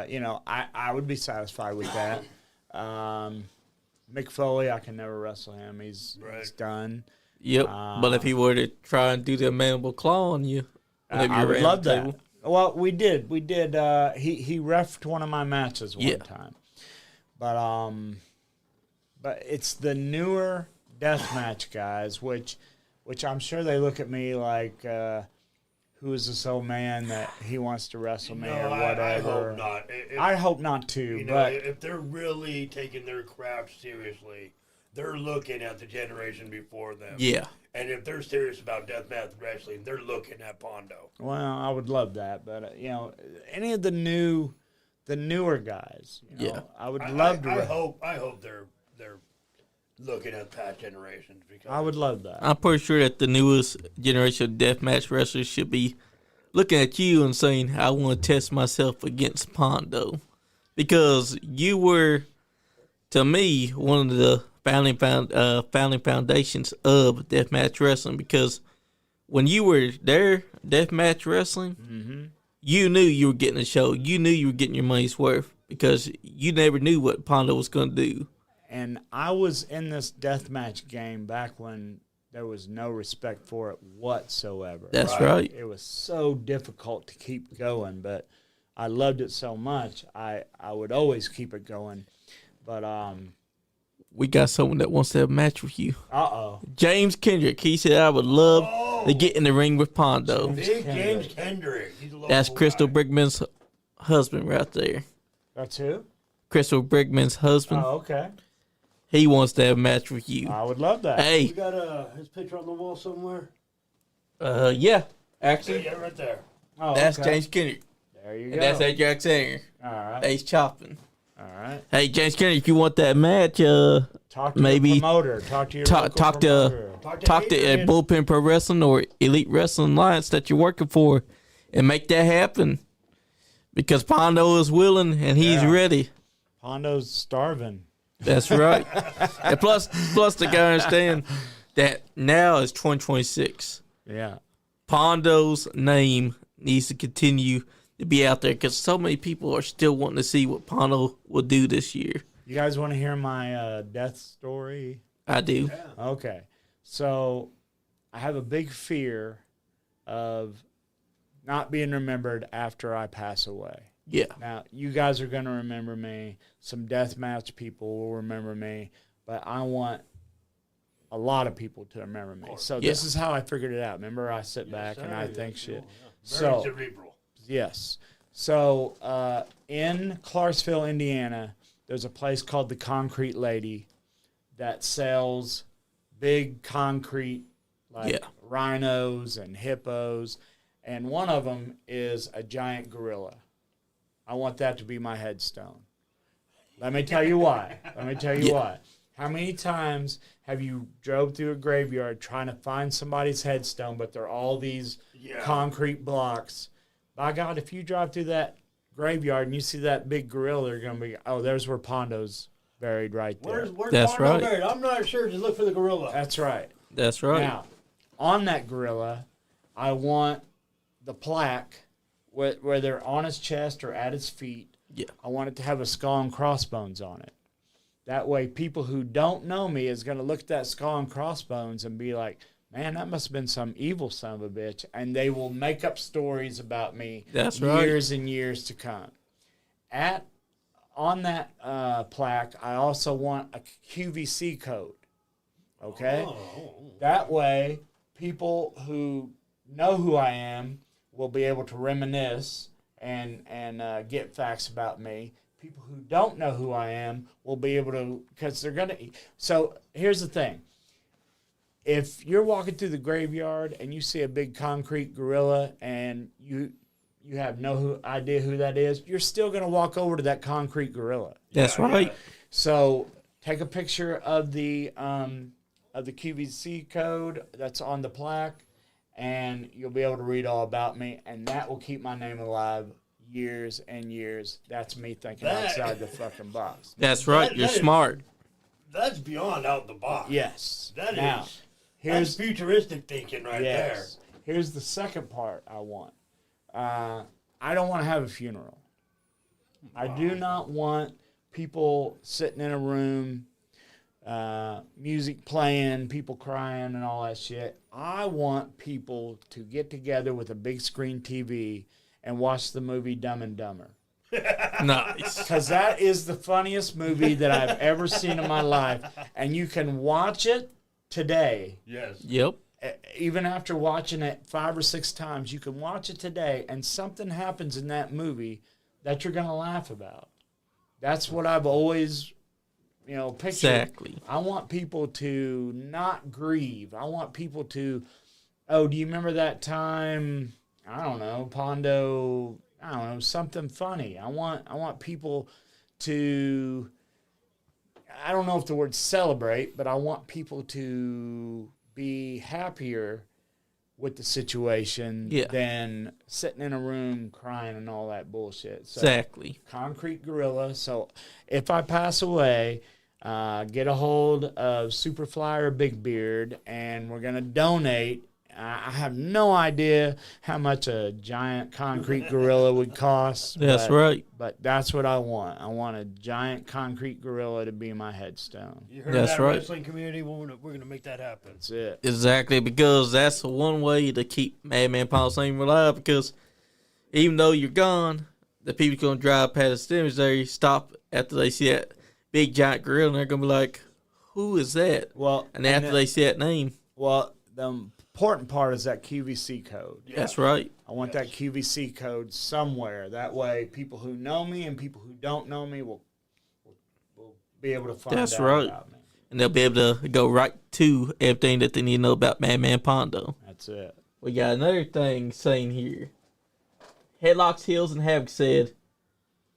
you know, I would be satisfied with that. Mick Foley, I can never wrestle him. He's done. Yep. But if he were to try and do the mandible claw on you, I would love that. Well, we did. He reffed one of my matches one time. But it's the newer deathmatch guys, which I'm sure they look at me like, who is this old man that he wants to wrestle me or whatever. I hope not. I hope not too. You know, but if they're really taking their craft seriously, they're looking at the generation before them. Yeah. And if they're serious about deathmatch wrestling, they're looking at Pondo. well, I would love that. But you know, any of the newer guys, you know, I would love to. I hope they're looking at past generations, because I would love that. I'm pretty sure that the newest generation of deathmatch wrestlers should be looking at you and saying, I want to test myself against Pondo. Because you were, to me, one of the founding foundations of deathmatch wrestling. Because when you were there, deathmatch wrestling, you knew you were getting a show. You knew you were getting your money's worth. Because you never knew what Pondo was going to do. And I was in this deathmatch game back when there was no respect for it whatsoever. That's right. It was so difficult to keep going, but I loved it so much, I would always keep it going. But we got someone that wants to have a match with you. James Kendrick. He said, I would love to get in the ring with Pondo. Big James Kendrick. He's a local That's Crystal guy. Brigman's husband right there. That's who? Crystal Brigman's husband. Oh, okay. He wants to have a match with you. I would love that. We Hey, got his picture on the wall somewhere. yeah, actually, Yeah, right there. Oh, that's okay. James Kendrick. There you go. And that's Ajax Singer. All right. Ace chopping. All right. Hey, James Kendrick, if you want that match, Talk to maybe your promoter. Talk to your local talk promoter. to Adrian. Bullpen Pro Wrestling or Elite Wrestling Alliance that you're working for, and make that happen. Because Pondo is willing and he's ready. Pondo's starving. That's right. And plus the guy understand that now is 2026. Yeah. Pondo's name needs to continue to be out there because so many people are still wanting to see what Pondo will do this year. You guys want to hear my death story? I do. Okay. So I have a big fear of not being remembered after I pass away. Yeah. Now, you guys are going to remember me. Some deathmatch people will remember me. But I want a lot of people to remember me. So this is how I figured it out. Remember, I sit back and I think shit. Very cerebral. Yes. So in Clarksville, Indiana, there's a place called the Concrete Lady that sells big concrete, like rhinos and hippos. And one of them is a giant gorilla. I want that to be my headstone. Let me tell you why. Why. How many times have you drove through a graveyard trying to find somebody's headstone, but they're all these concrete blocks? By God, if you drive through that graveyard and you see that big gorilla, you're going to be, oh, there's where Pondo's buried right there. Where's That's Pondo right. buried? I'm not sure. Just look for the gorilla. That's right. That's right. Now, on that gorilla, I want the plaque where they're on his chest or at his feet. Yeah. I want it to have a skull and crossbones on it. That way, people who don't know me is going to look at that skull and crossbones and be like, man, that must have been some evil son of a bitch. And they will make up stories about me years and years to come. On that plaque, I also want a QVC code. Okay? That way, people who know who I am will be able to reminisce and get facts about me. People who don't know who I am will be able to, because they're going to. So here's the thing. If you're walking through the graveyard and you see a big concrete gorilla and you have no idea who that is, you're still going to walk over to that concrete gorilla. That's right. Yeah. So take a picture of the QVC code that's on the plaque, and you'll be able to read all about me, and that will keep my name alive years and years. That's me thinking outside the fucking box. That's right. You're smart. That's beyond out the box. Yes. That's Here's futuristic thinking right there. Here's the second part I want. I don't want to have a funeral. I do not want people sitting in a room, music playing, people crying and all that shit. I want people to get together with a big screen TV and watch the movie Dumb and Dumber. Nice. Because that is the funniest movie that I've ever seen in my life. And you can watch it today. Yes. Yep. Even after watching it 5 or 6 times, you can watch it today, and something happens in that movie that you're going to laugh about. That's what I've always, pictured. Exactly. I want people to not grieve. I want people to, do you remember that time, I don't know, Pondo, I don't know, something funny. I want people to, I don't know if the word celebrate, but I want people to be happier with the situation than sitting in a room crying and all that bullshit. So, Exactly. concrete gorilla. So if I pass away, get a hold of Superfly or Big Beard, and we're going to donate. I have no idea how much a giant concrete gorilla would cost. That's right. But that's what I want. I want a giant concrete gorilla to be my headstone. You heard That's that, right. wrestling community? We're gonna make that happen. That's it. Exactly, because that's one way to keep Madman Pondo name alive, because even though you're gone, the people going to drive past the cemetery, stop after they see that big giant gorilla, and they're going to be like, who is that? Well, And after they see that name. Well, the important part is that QVC code. Yeah. That's right. I want that QVC code somewhere. That way, people who know me and people who don't know me will be able to find That's out right. about me. And they'll be able to go right to everything that they need to know about Madman Pondo. That's it. We got another thing saying here. Headlocks, Hills, and Havoc said,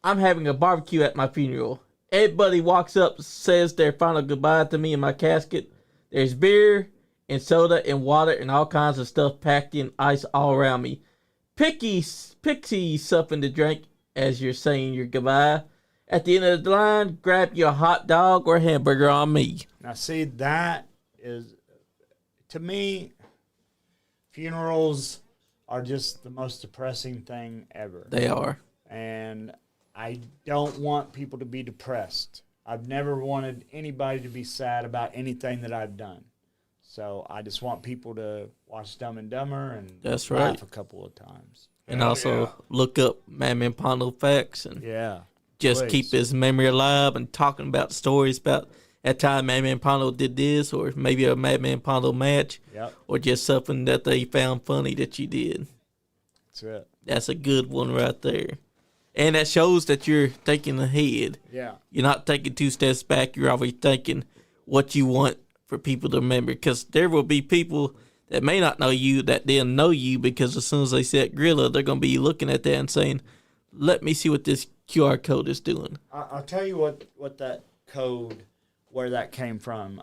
I'm having a barbecue at my funeral. Everybody walks up, says their final goodbye to me in my casket. There's beer and soda and water and all kinds of stuff packed in ice all around me. Pixie something to drink as you're saying your goodbye. At the end of the line, grab your hot dog or hamburger on me. Now, see, that is, to me, funerals are just the most depressing thing ever. They are. And I don't want people to be depressed. I've never wanted anybody to be sad about anything that I've done. So I just want people to watch Dumb and Dumber and That's laugh right. a couple of times. And also look up Madman Pondo facts and just please. keep his memory alive and talking about the stories about that time Madman Pondo did this, or maybe a Madman Pondo match, or just something that they found funny that you did. That's it. That's a good one right there. And that shows that you're thinking ahead. Yeah. You're not taking 2 steps back. You're always thinking what you want for people to remember. Because there will be people that may not know you that they'll know you, because as soon as they see that gorilla, they're going to be looking at that and saying, let me see what this QR code is doing. I'll tell you what that code, where that came from.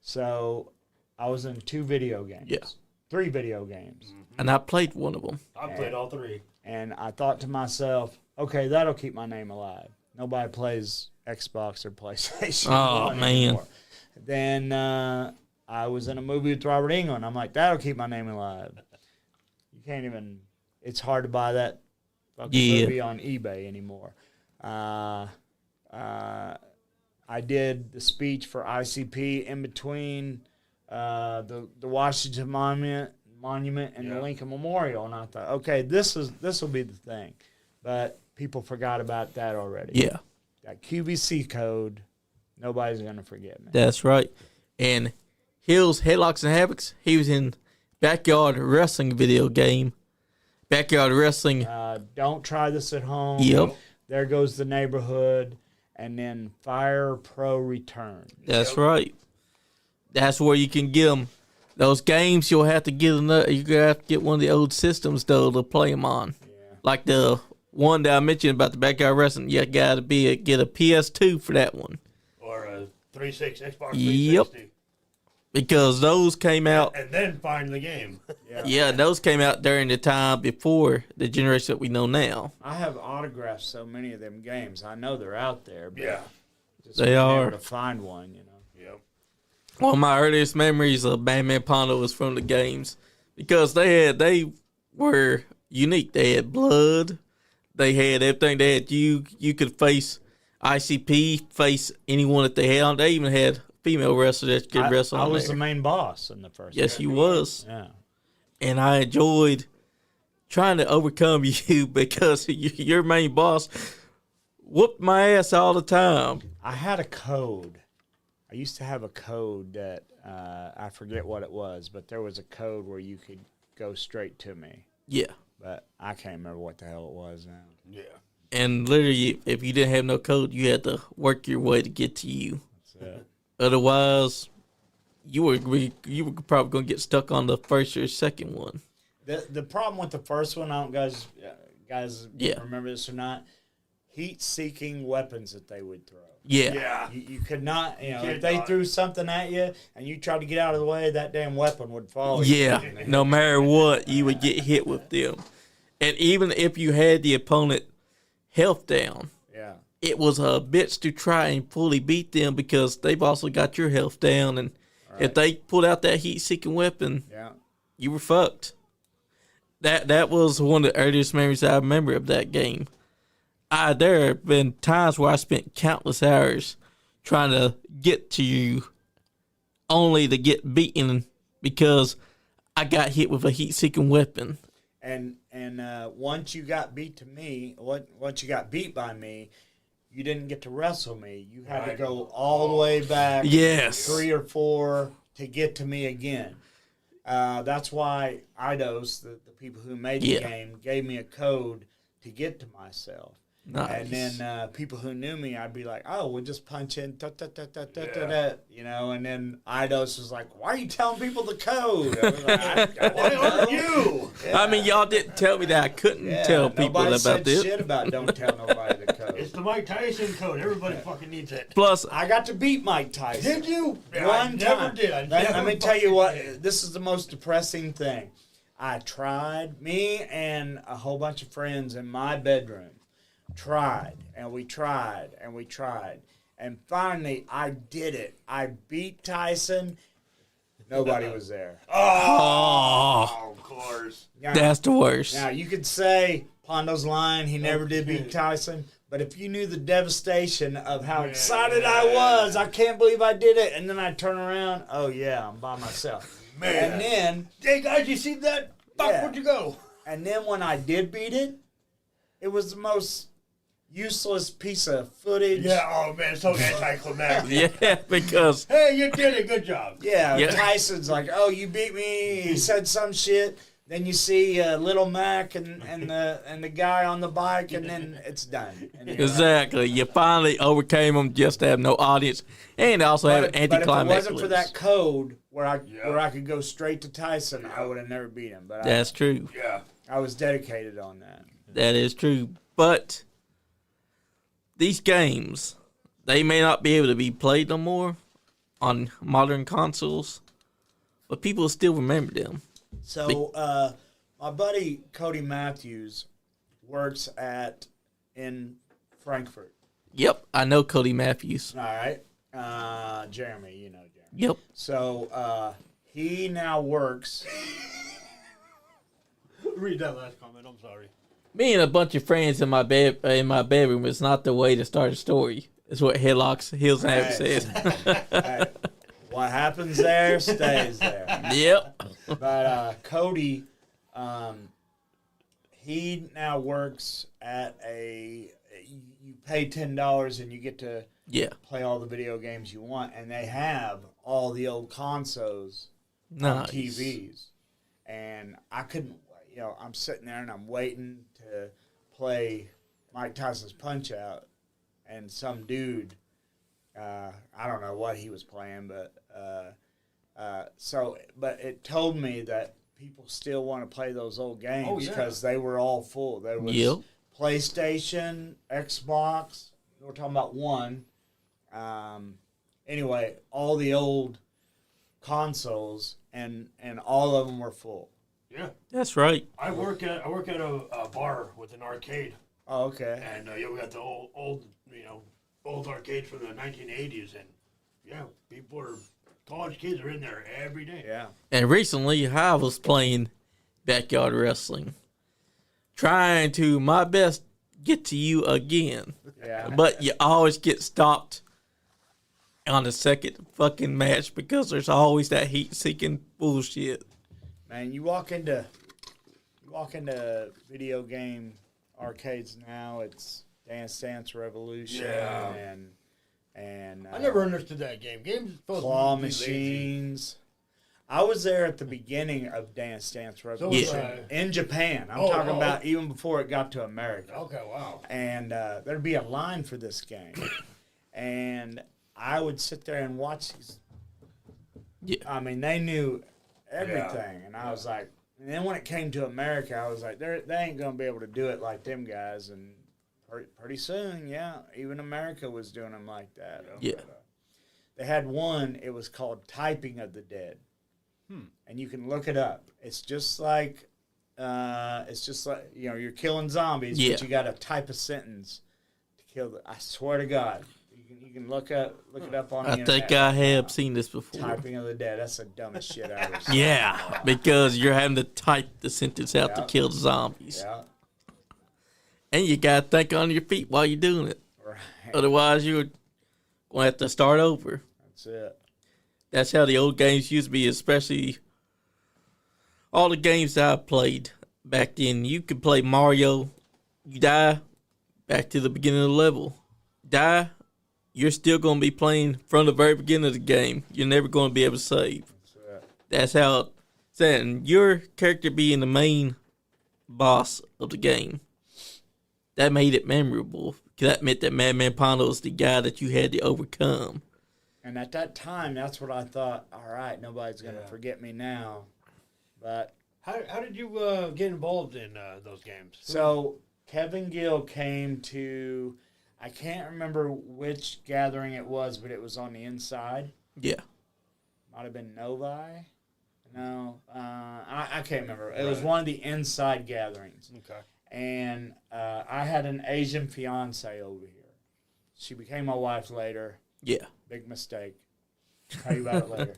So I was in 2 video games. Yeah. 3 video games. And I played one of them. I played all 3. And I thought to myself, okay, that'll keep my name alive. Nobody plays Xbox or PlayStation. Oh, man. Anymore. Then I was in a movie with Robert Englund. I'm like, that'll keep my name alive. You can't even, it's hard to buy that fucking movie on eBay anymore. I did the speech for ICP in between the Washington Monument and the Lincoln Memorial, and I thought, okay, this will be the thing. But people forgot about that already. Yeah. That QVC code, nobody's going to forget me. That's right. And Hills, Headlocks, and Havocs, he was in Backyard Wrestling video game. Backyard Wrestling. Don't try this at home. Yep. There goes the neighborhood. And then Fire Pro Return. That's right. That's where you can get them. Those games, you'll have to get another. You're gonna have to get one of the old systems though to play them on. Yeah. Like the one that I mentioned about the Backyard Wrestling. You got to get a PS2 for that one. Or a 360 Xbox 360. Yep. Because those came out. And then find the game. Yeah, those came out during the time before the generation that we know now. I have autographed so many of them games. I know they're out there. But just they are. able to find one, you know. Yep. One of my earliest memories of Man Pondo was from the games because they were unique. They had blood. They had everything. They had you could face ICP, face anyone that they had on. They even had female wrestlers that could wrestle. I was there. the main boss in the first. Yes, you was. Yeah. And I enjoyed trying to overcome you because your main boss whooped my ass all the time. I had a code. I used to have a code that I forget what it was, but there was a code where you could go straight to me. Yeah. But I can't remember what the hell it was now. Yeah. And literally, if you didn't have no code, you had to work your way to get to you. That's it. Otherwise, you were probably going to get stuck on the first or second one. The problem with the first one, I don't guys remember this or not, heat-seeking weapons that they would throw. Yeah. Yeah. You could not, if they threw something at you and you tried to get out of the way, that damn weapon would follow you. Yeah. No matter what, you would get hit with them. And even if you had the opponent health down, it was a bitch to try and fully beat them because they've also got your health down. And if they pulled out that heat-seeking weapon, you were fucked. That was one of the earliest memories I remember of that game. There have been times where I spent countless hours trying to get to you only to get beaten because I got hit with a heat-seeking weapon. And once you got beat by me, you didn't get to wrestle me. You had to go all the way back, 3 or 4, to get to me again. That's why IDOS, the people who made the game, gave me a code to get to myself. Nice. And then people who knew me, I'd be like, oh, we'll just punch in, and then IDOS was like, why are you telling people the code? I was like, why aren't you? Yeah. I mean, y'all didn't tell me that I couldn't tell people about said this. Shit about don't tell nobody the code. It's the Mike Tyson code. Everybody fucking needs it. Plus, I got to beat Mike Tyson. Did you? One time. Never did. Let me tell you what, this is the most depressing thing. I tried, me and a whole bunch of friends in my bedroom, and we tried. And finally, I did it. I beat Tyson. Nobody was there. Oh, of course. Now, that's the worst. Now, you could say Pondo's lying. He never did beat Tyson. But if you knew the devastation of how excited I was, I can't believe I did it. And then I turn around, oh, yeah, I'm by myself. Man. And then... Hey, guys, you see that? Fuck, where'd you go? And then when I did beat it, it was the most useless piece of footage. Yeah, oh, man, so anticlimactic. Yeah, because... Hey, you did it. Good job. Yeah, Tyson's like, oh, you beat me. He said some shit. Then you see Little Mac and the guy on the bike, and then it's done. And exactly. You finally overcame them just to have no audience, and also have an anticlimax. But if it wasn't for that code where I could go straight to Tyson, I would have never beat him. But that's true. Yeah. I was dedicated on that. That is true. But these games, they may not be able to be played no more on modern consoles, but people still remember them. So, my buddy Cody Matthews works in Frankfurt. Yep, I know Cody Matthews. All right. Jeremy, you know Jeremy. Yep. So, he now works. Read that last comment. I'm sorry. Me and a bunch of friends in my bedroom is not the way to start a story. Is what Headlocks Hills and Abby says. Hey, what happens there stays there. Yep. But Cody, he now works at you pay $10 and you get to play all the video games you want, and they have all the old consoles on TVs. And I couldn't, I'm sitting there and I'm waiting to play Mike Tyson's Punch-Out, and some dude, I don't know what he was playing, but but it told me that people still want to play those old games because they were all full. There was PlayStation, Xbox. We're talking about one. Anyway, all the old consoles and all of them were full. Yeah, that's right. I work at a bar with an arcade. Oh, okay. And we got the old arcades from the 1980s, and college kids are in there every day. Yeah. And recently, I was playing backyard wrestling, trying to my best get to you again. Yeah. But you always get stopped on the second fucking match because there's always that heat-seeking bullshit. Man, you walk into video game arcades now. It's Dance Dance Revolution and I never understood that game. Games supposed claw to be machines. I was there at the beginning of Dance Dance Revolution in Japan. I'm talking about even before it got to America. Okay, wow. And there'd be a line for this game, and I would sit there and watch these. Yeah. I mean, they knew everything, and I was like, and then when it came to America, I was like, they ain't gonna be able to do it like them guys, and pretty soon, even America was doing them like that. Yeah. But, they had one. It was called Typing of the Dead, and you can look it up. It's just like you're killing zombies, but you got to type a sentence to kill I swear to God. You can look it up on the internet. I think I have seen this before. Typing of the Dead. That's the dumbest shit I ever seen. Yeah, because you're having to type the sentence out to kill the zombies. Yeah. And you got to think on your feet while you're doing it. Right. Otherwise, you're going to have to start over. That's it. That's how the old games used to be, especially all the games that I played back then. You could play Mario, you die, back to the beginning of the level. Die, you're still going to be playing from the very beginning of the game. You're never going to be able to save. That's how it's set. And your character being the main boss of the game, that made it memorable. That meant that Man Pondo was the guy that you had to overcome. And at that time, that's what I thought. All right, nobody's going to forget me now. But how did you get involved in those games? So Kevin Gill came to, I can't remember which gathering it was, but it was on the inside. Yeah. Might have been Novi. No, I can't remember. It was one of the inside gatherings. Okay. And I had an Asian fiance over here. She became my wife later. Yeah. Big mistake. Tell you about it later.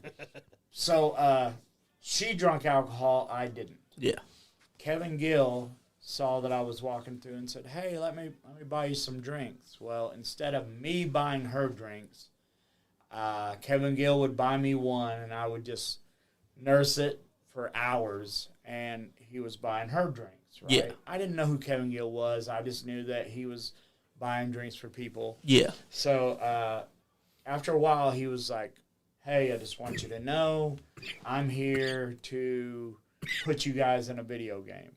So she drank alcohol. I didn't. Yeah. Kevin Gill saw that I was walking through and said, "Hey, let me buy you some drinks." Well, instead of me buying her drinks, Kevin Gill would buy me one, and I would just nurse it for hours. And he was buying her drinks. Right? Yeah. I didn't know who Kevin Gill was. I just knew that he was buying drinks for people. Yeah. So after a while, he was like, "Hey, I just want you to know I'm here to put you guys in a video game.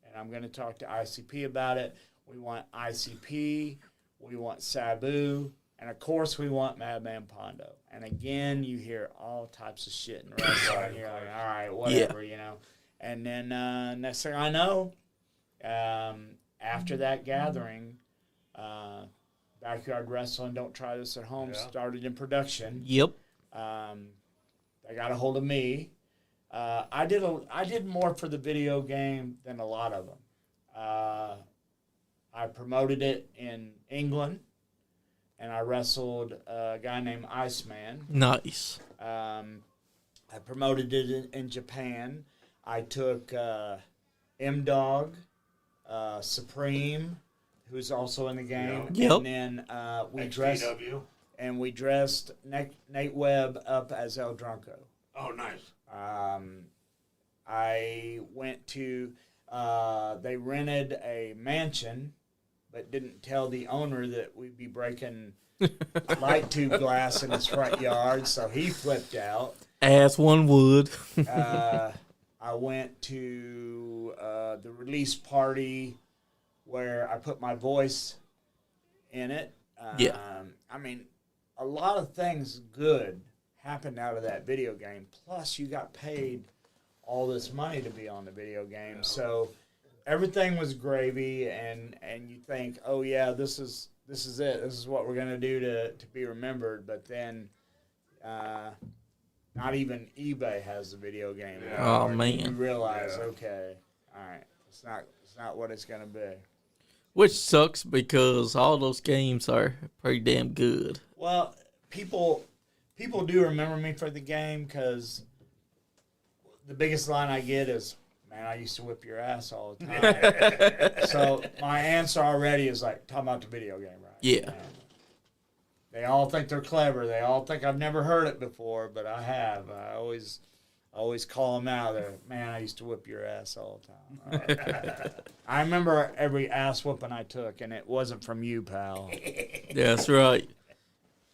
And I'm going to talk to ICP about it. We want ICP. We want Sabu. And, of course, we want Man Pondo." And, again, you hear all types of shit in wrestling. And you're like, all right, whatever, you know. And then next thing I know, after that gathering, Backyard Wrestling, Don't Try This at Home, started in production. Yep. They got a hold of me. I did more for the video game than a lot of them. I promoted it in England, and I wrestled a guy named Iceman. Nice. I promoted it in Japan. I took M-Dog, Supreme, who's also in the game. Yep. And then we dressed Nate Webb up as El Drunko. Oh, nice. I went to, they rented a mansion, but didn't tell the owner that we'd be breaking light tube glass in his front yard, so he flipped out. As one would. I went to the release party where I put my voice in it. I mean, a lot of things good happened out of that video game. Plus, you got paid all this money to be on the video game. So everything was gravy, and you think, oh, yeah, this is it. This is what we're going to do to be remembered. But then not even eBay has the video game. Oh, anymore. man. You realize, okay, all right, it's not what it's going to be. Which sucks because all those games are pretty damn good. Well, people do remember me for the game because the biggest line I get is, man, I used to whip your ass all the time. So my answer already is like, talking about the video game, right? Yeah. And they all think they're clever. They all think I've never heard it before, but I have. I always call them out there. Man, I used to whip your ass all the time. I remember every ass whooping I took, and it wasn't from you, pal. That's right.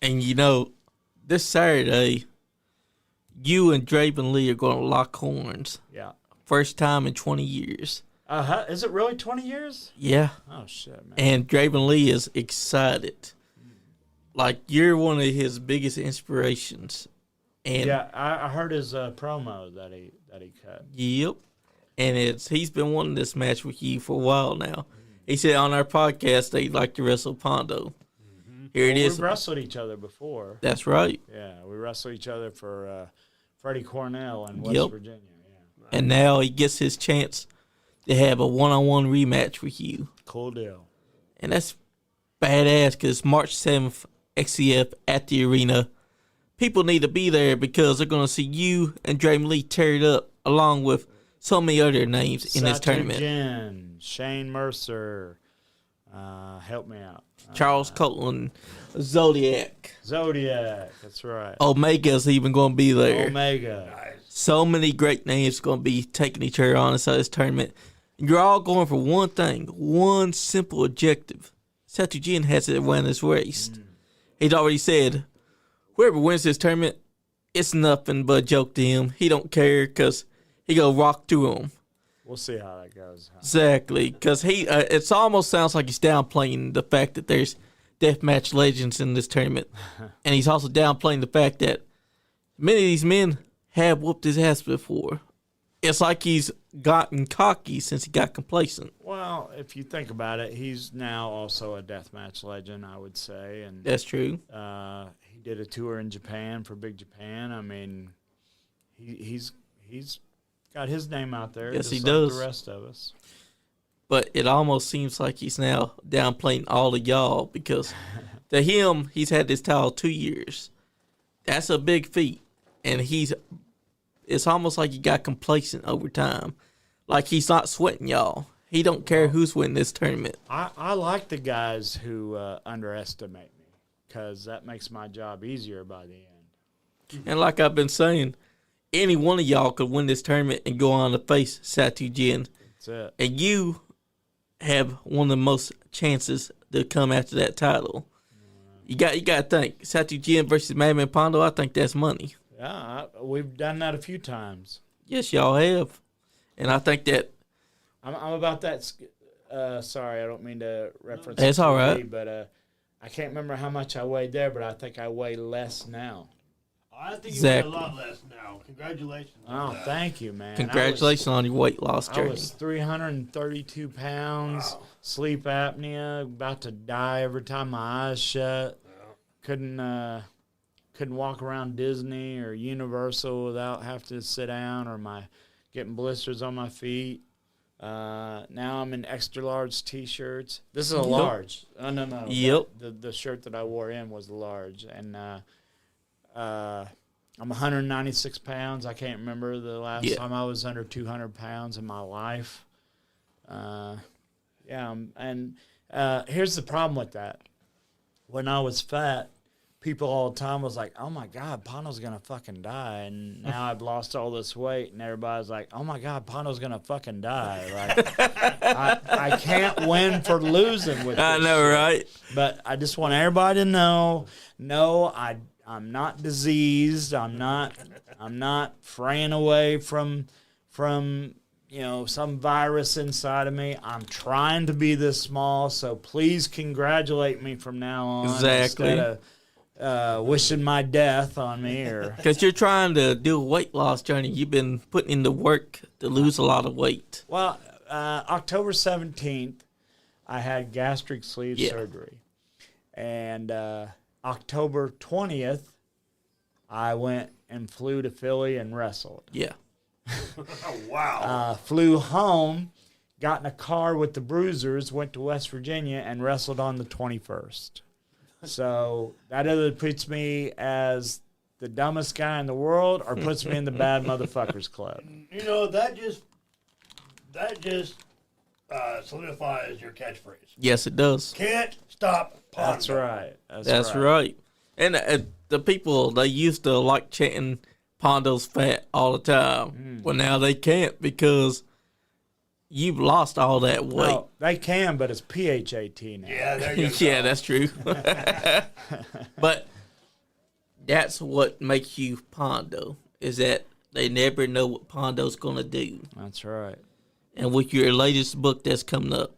And you know, this Saturday, you and Draven Lee are going to lock horns. Yeah. First time in 20 years. Is it really 20 years? Yeah. Oh, shit, man. And Draven Lee is excited. Like, you're one of his biggest inspirations. And yeah, I heard his promo that he cut. Yep. And he's been wanting this match with you for a while now. He said on our podcast that he'd like to wrestle Pondo. Here it is. We've wrestled each other before. That's right. Yeah, we wrestled each other for Freddie Cornell in West Virginia. Yeah. And now he gets his chance to have a one-on-one rematch with you. Cool deal. And that's badass because March 7th, XCF at the arena. People need to be there because they're going to see you and Draven Lee tear it up along with so many other names in this tournament. Jen, Shane Mercer, help me out. Charles Copeland, Zodiac, that's right. Omega's even going to be there. Omega. Nice. So many great names going to be taking each other on inside this tournament. You're all going for one thing, one simple objective. Satu Jin has it win this race. He's already said, whoever wins this tournament, it's nothing but a joke to him. He don't care because he go rock through them. We'll see how that goes. Exactly, because it almost sounds like he's downplaying the fact that there's deathmatch legends in this tournament. And he's also downplaying the fact that many of these men have whooped his ass before. It's like he's gotten cocky since he got complacent. Well, if you think about it, he's now also a deathmatch legend, I would say. And That's true. he did a tour in Japan for Big Japan. I mean, he's got his name out there. Yes, just he like does. the rest of us. But it almost seems like he's now downplaying all of y'all because to him, he's had this title 2 years. That's a big feat. And it's almost like he got complacent over time. Like he's not sweating y'all. He don't care who's winning this tournament. I like the guys who underestimate me because that makes my job easier by the end. And like I've been saying, any one of y'all could win this tournament and go on to face Satu Jin. That's it. And you have one of the most chances to come after that title. You got to think, Satu Jin versus Man Pondo, I think that's money. Yeah, we've done that a few times. Yes, y'all have. And I think that... I'm about that. Sorry, I don't mean to reference. It's all right. But I can't remember how much I weighed there, but I think I weigh less now. I think you Exactly. weigh a lot less now. Congratulations. Oh, thank you, man. Congratulations on your weight loss I journey. was 332 pounds, Wow. sleep apnea, about to die every time my eyes shut. Couldn't walk around Disney or Universal without having to sit down or getting blisters on my feet. Now I'm in extra large T-shirts. This is a large. Oh, no. Yep. The shirt that I wore in was large, and I'm 196 pounds. I can't remember the last time I was under 200 pounds in my life. Here's the problem with that. When I was fat, people all the time was like, "Oh my God, Pondo's gonna fucking die," and now I've lost all this weight, and everybody's like, "Oh my God, Pondo's gonna fucking die." Like, I can't win for losing with this I know, shit. right? But I just want everybody to know, I'm not diseased. I'm not fraying away from some virus inside of me. I'm trying to be this small, so please congratulate me from now on. Exactly. Instead of wishing my death on me, or Because you're trying to do a weight loss journey. You've been putting in the work to lose a lot of weight. well, October 17th, I had gastric sleeve surgery, and October 20th, I went and flew to Philly and wrestled. Yeah. Oh, wow. Flew home, got in a car with the Bruisers, went to West Virginia, and wrestled on the 21st. So that either puts me as the dumbest guy in the world or puts me in the bad motherfuckers club. You know, that just solidifies your catchphrase. Yes, it does. Can't stop Pondo. That's right. That's right. And the people, they used to like chanting Pondo's fat all the time. Well, now they can't because you've lost all that weight. No, they can, but it's PHAT now. Yeah, there you go. Yeah, that's true. But that's what makes you Pondo, is that they never know what Pondo's going to do. That's right. And with your latest book that's coming up,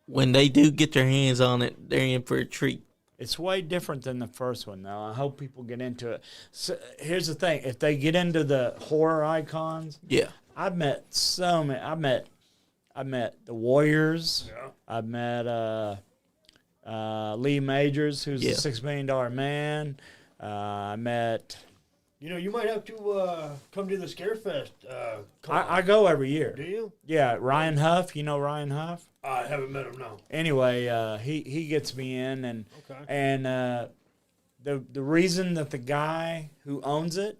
when they do get their hands on it, they're in for a treat. It's way different than the first one, though. I hope people get into it. So, here's the thing. If they get into the horror icons, Yeah. I've met so many. I met the Warriors. Yeah. I've met Lee Majors, who's Yeah. a $6 million man. I met. You know, you might have to come to the Scarefest. I go every year. Do you? Yeah, Ryan Huff. You know Ryan Huff? I haven't met him, no. Anyway, he gets me in, and Okay. and the reason that the guy who owns it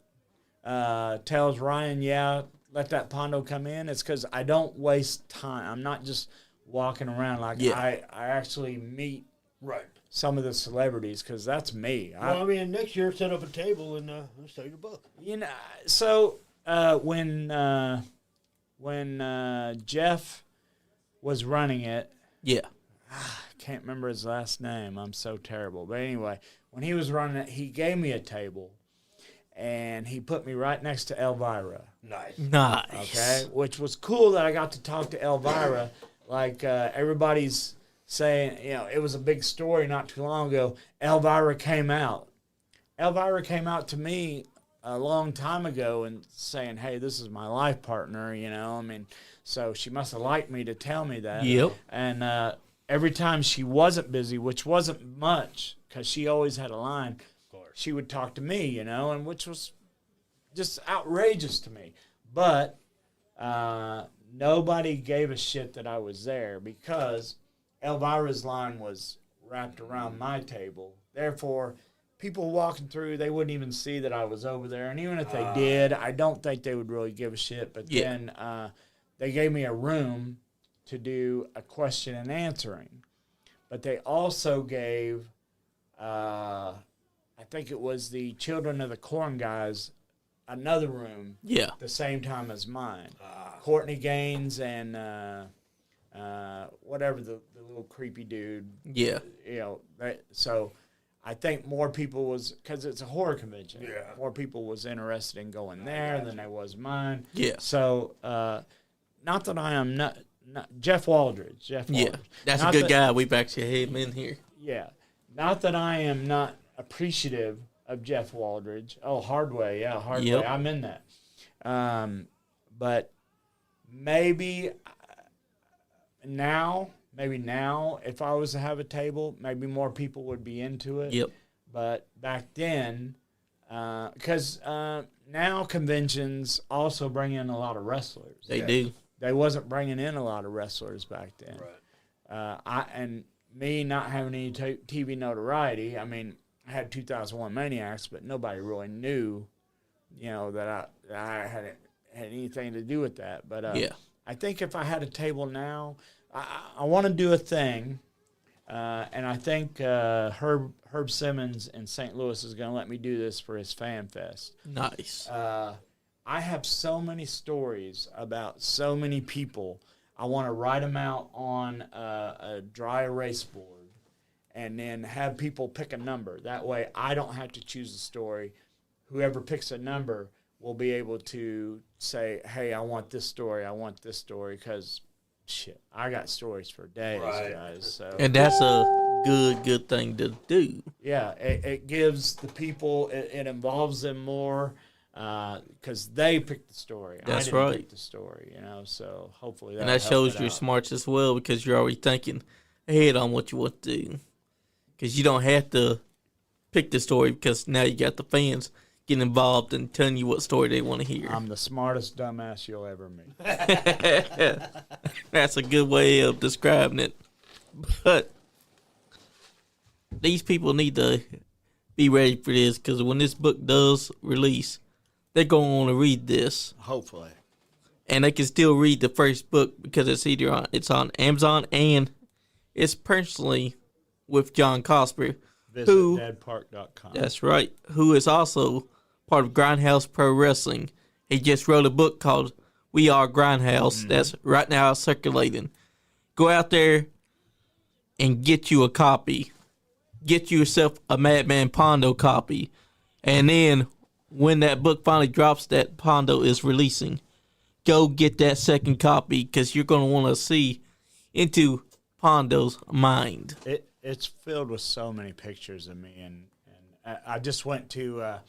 tells Ryan, let that Pondo come in, is because I don't waste time. I'm not just walking around like I actually meet Right. some of the celebrities, because that's me. Well, I mean, next year, set up a table and sell your book. You know, so when Jeff was running it, Yeah. can't remember his last name. I'm so terrible. But anyway, when he was running it, he gave me a table, and he put me right next to Elvira. Nice. Nice. Okay, which was cool that I got to talk to Elvira. Like everybody's saying, it was a big story not too long ago. Elvira came out. Elvira came out to me a long time ago and saying, "Hey, this is my life partner." So she must have liked me to tell me that. Yep. And every time she wasn't busy, which wasn't much, because she always had a line, she would talk to me, and which was just outrageous to me. But nobody gave a shit that I was there, because Elvira's line was wrapped around my table. Therefore, people walking through, they wouldn't even see that I was over there. And even if they did, I don't think they would really give a shit. But then they gave me a room to do a question and answering. But they also gave, I think it was the Children of the Corn guys, another room Yeah. the same time as mine. Courtney Gaines and whatever the little creepy dude. Yeah. So I think more people was, because it's a horror convention. Yeah. More people was interested in going there than there was mine. Yeah. So not that I am not Jeff Waldridge. Yeah. Waldridge. That's Not a good that- guy. We've actually had him in here. Yeah. Not that I am not appreciative of Jeff Waldridge. Oh, Hardway, yeah, Hardway. Yep. I'm in that. But maybe now, if I was to have a table, maybe more people would be into it. Yep. But back then, because now conventions also bring in a lot of wrestlers. They do. They wasn't bringing in a lot of wrestlers back then. Right. And me not having any TV notoriety, I mean, I had 2001 Maniacs, but nobody really knew, that I had anything to do with that. But I think if I had a table now, I want to do a thing, and I think Herb Simmons in St. Louis is going to let me do this for his Fan Fest. Nice. I have so many stories about so many people. I want to write them out on a dry erase board and then have people pick a number. That way I don't have to choose a story. Whoever picks a number will be able to say, hey, I want this story, because, shit, I got stories for days, guys. So. And that's a good thing to do. Yeah, it gives the people, it involves them more. Because they picked the story. That's I didn't right. pick the story, so hopefully that. And that shows your smarts as well, because you're already thinking ahead on what you want to do. Because you don't have to pick the story, because now you got the fans getting involved and telling you what story they want to hear. I'm the smartest dumbass you'll ever meet. That's a good way of describing it. But these people need to be ready for this, because when this book does release, they're going to want to read this. Hopefully. And they can still read the first book, because it's on Amazon, and it's personally with John Cosper. Visit deadpark.com. That's right. Who is also part of Grindhouse Pro Wrestling. He just wrote a book called We Are Grindhouse. That's right now circulating. Go out there and get you a copy. Get yourself a Madman Pondo copy. And then when that book finally drops that Pondo is releasing, go get that second copy, because you're going to want to see into Pondo's mind. It's filled with so many pictures of me, and I just went to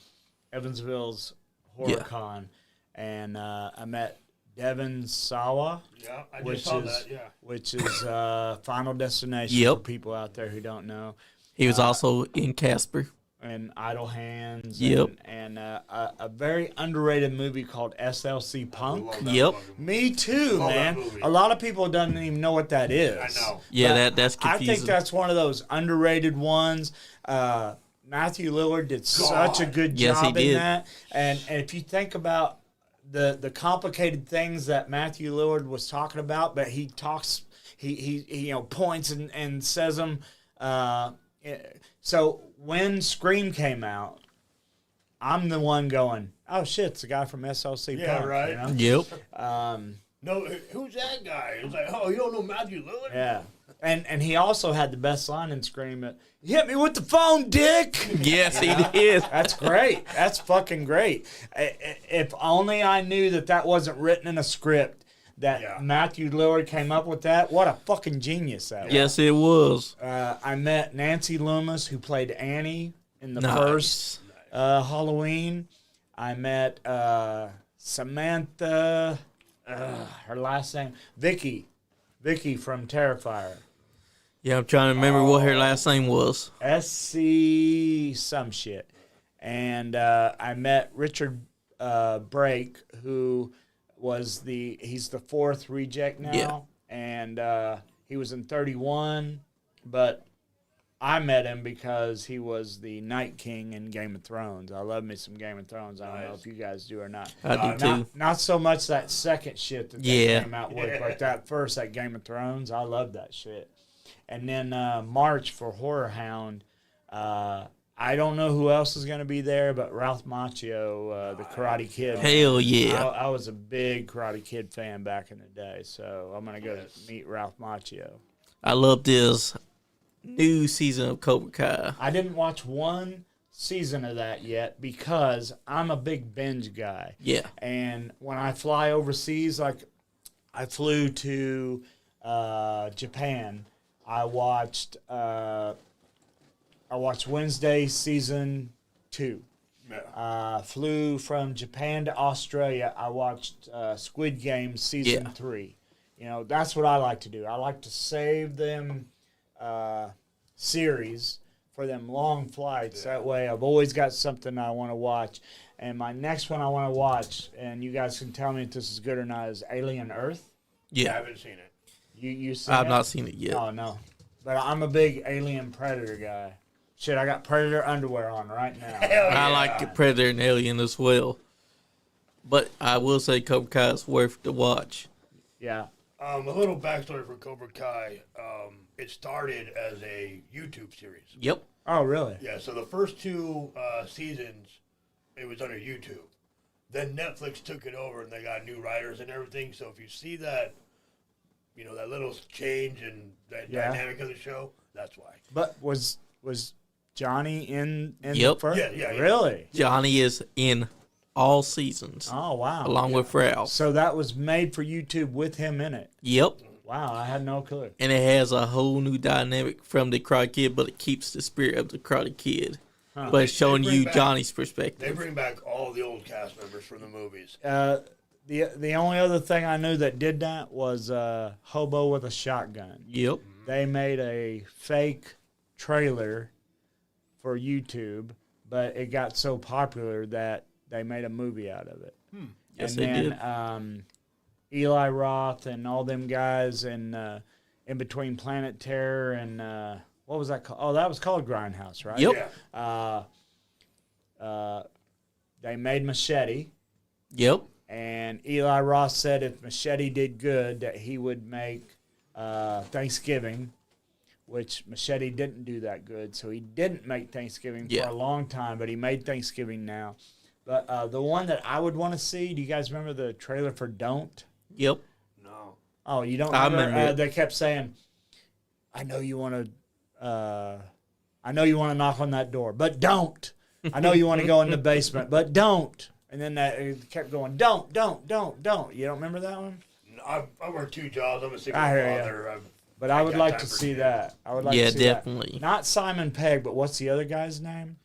Evansville's HorrorCon, and I met Devin Sawa. Yeah, I just saw that. Yeah, which is Final Destination for people out there who don't know. He was also in Casper. And Idle Hands. Yep. And a very underrated movie called SLC Punk. Yep. Me too, man. A lot of people don't even know what that is. I know. Yeah, that's confusing. I think that's one of those underrated ones. Matthew Lillard did such a good job in that. And if you think about the complicated things that Matthew Lillard was talking about, but he talks, he points and says them. So when Scream came out, I'm the one going, oh shit, it's the guy from SLC Yeah, Punk, right. Yep. No, who's that guy? It's like, oh, you don't know Matthew Lillard? Yeah. And he also had the best line in Scream, "You hit me with the phone, dick." Yes, he did. That's great. That's fucking great. If only I knew that wasn't written in a script, that Matthew Lillard came up with that. What a fucking genius that was. Yes, it was. I met Nancy Loomis, who played Annie in the first Halloween. I met Samantha, her last name, Vicky from Terrifier. Yeah, I'm trying to remember what her last name was. SC some shit. And I met Richard Brake, who was he's the fourth reject now. Yeah. And he was in 31, but I met him because he was the Night King in Game of Thrones. I love me some Game of Thrones. I don't know if you guys do or not. I do too. Not so much that second shit that they came out with, but that Game of Thrones, I love that shit. And then March for Horror Hound, I don't know who else is going to be there, but Ralph Macchio, the Karate Kid. Hell yeah. I was a big Karate Kid fan back in the day, so I'm going to go meet Ralph Macchio. I love this new season of Cobra Kai. I didn't watch one season of that yet because I'm a big binge guy. Yeah. And when I fly overseas, like I flew to Japan, I watched Wednesday season 2. Yeah. Flew from Japan to Australia. I watched Squid Game season 3. You know, that's what I like to do. I like to save them series for them long flights. That way I've always got something I want to watch. And my next one I want to watch, and you guys can tell me if this is good or not, is Alien Earth. Yeah. I haven't seen it. You seen I've it? not seen it yet. Oh, no. But I'm a big Alien Predator guy. Shit, I got Predator underwear on right now. I like Predator and Alien as well. But I will say Cobra Kai is worth the watch. Yeah. A little backstory for Cobra Kai. It started as a YouTube series. Yep. Oh, really? Yeah, so the first 2 seasons, it was under YouTube. Then Netflix took it over, and they got new writers and everything. So if you see that, you know, that little change in that dynamic of the show, that's why. But was Johnny in the Yep. first? Yeah. Really? Johnny is in all seasons, Oh, wow. along with Ralph. So that was made for YouTube with him in it. Yep. Wow, I had no clue. And it has a whole new dynamic from the Karate Kid, but it keeps the spirit of the Karate Kid. But it's showing bring you back- Johnny's They perspective. bring back all the old cast members from the movies. The only other thing I knew that did that was Hobo with a Shotgun. Yep. They made a fake trailer for YouTube, but it got so popular that they made a movie out of it. Yes, and they then, did. Eli Roth and all them guys and in between Planet Terror and what was that called? Oh, that was called Grindhouse, right? Yep. Yeah. They made Machete, Yep. and Eli Roth said if Machete did good, that he would make Thanksgiving, which Machete didn't do that good, so he didn't make Thanksgiving for a long time, but he made Thanksgiving now. But the one that I would want to see, do you guys remember the trailer for Don't? Yep. No. Oh, you don't I remember? remember it. They kept saying, I know you want to knock on that door, but don't. I know you want to go in the basement, but don't. And then it kept going, don't. You don't remember that one? No, I work 2 jobs. I'm a single I hear ya. father. But I would got like time to for see kids. that. I would like Yeah, to see definitely. that. Not Simon Pegg, but what's the other guy's name?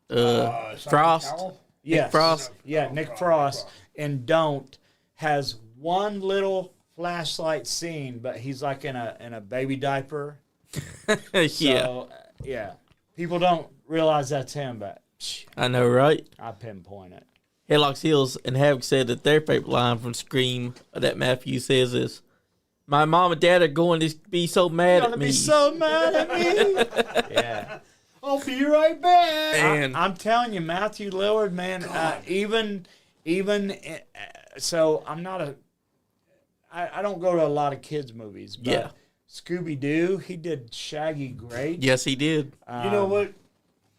Simon Frost. Cowell? Yes. Frost. Yeah, Nick Frost. And Don't has one little flashlight scene, but he's like in a baby diaper. Yeah. So, yeah. People don't realize that's him, but I know, right? I pinpoint it. Headlocks Hills and Havoc said that their favorite line from Scream that Matthew says is, "My mom and dad are going to be so mad at me." Be so mad at me. Yeah. I'll be right back. And I'm telling you, Matthew Lillard, man, so I'm not I don't go to a lot of kids' movies, but Yeah. Scooby-Doo, he did Shaggy great. yes, he did. You know what?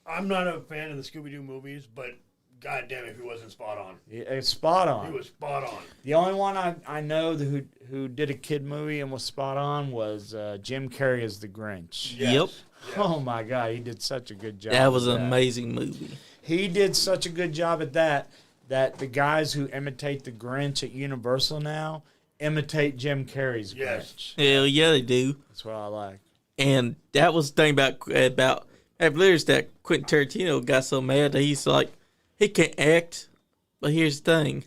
I'm not a fan of the Scooby-Doo movies, but goddamn if he wasn't spot on. It's spot on. He was spot on. The only one I know who did a kid movie and was spot on was Jim Carrey as the Grinch. Yes. Yep. Oh my God, he did such a good job. That was at an amazing movie. He did such a good job at that the guys who imitate the Grinch at Universal now imitate Jim Carrey's Yes. Grinch. Hell yeah, they do. That's what I like. And that was the thing about lyrics that Quentin Tarantino got so mad that he's like, he can't act. But here's the thing.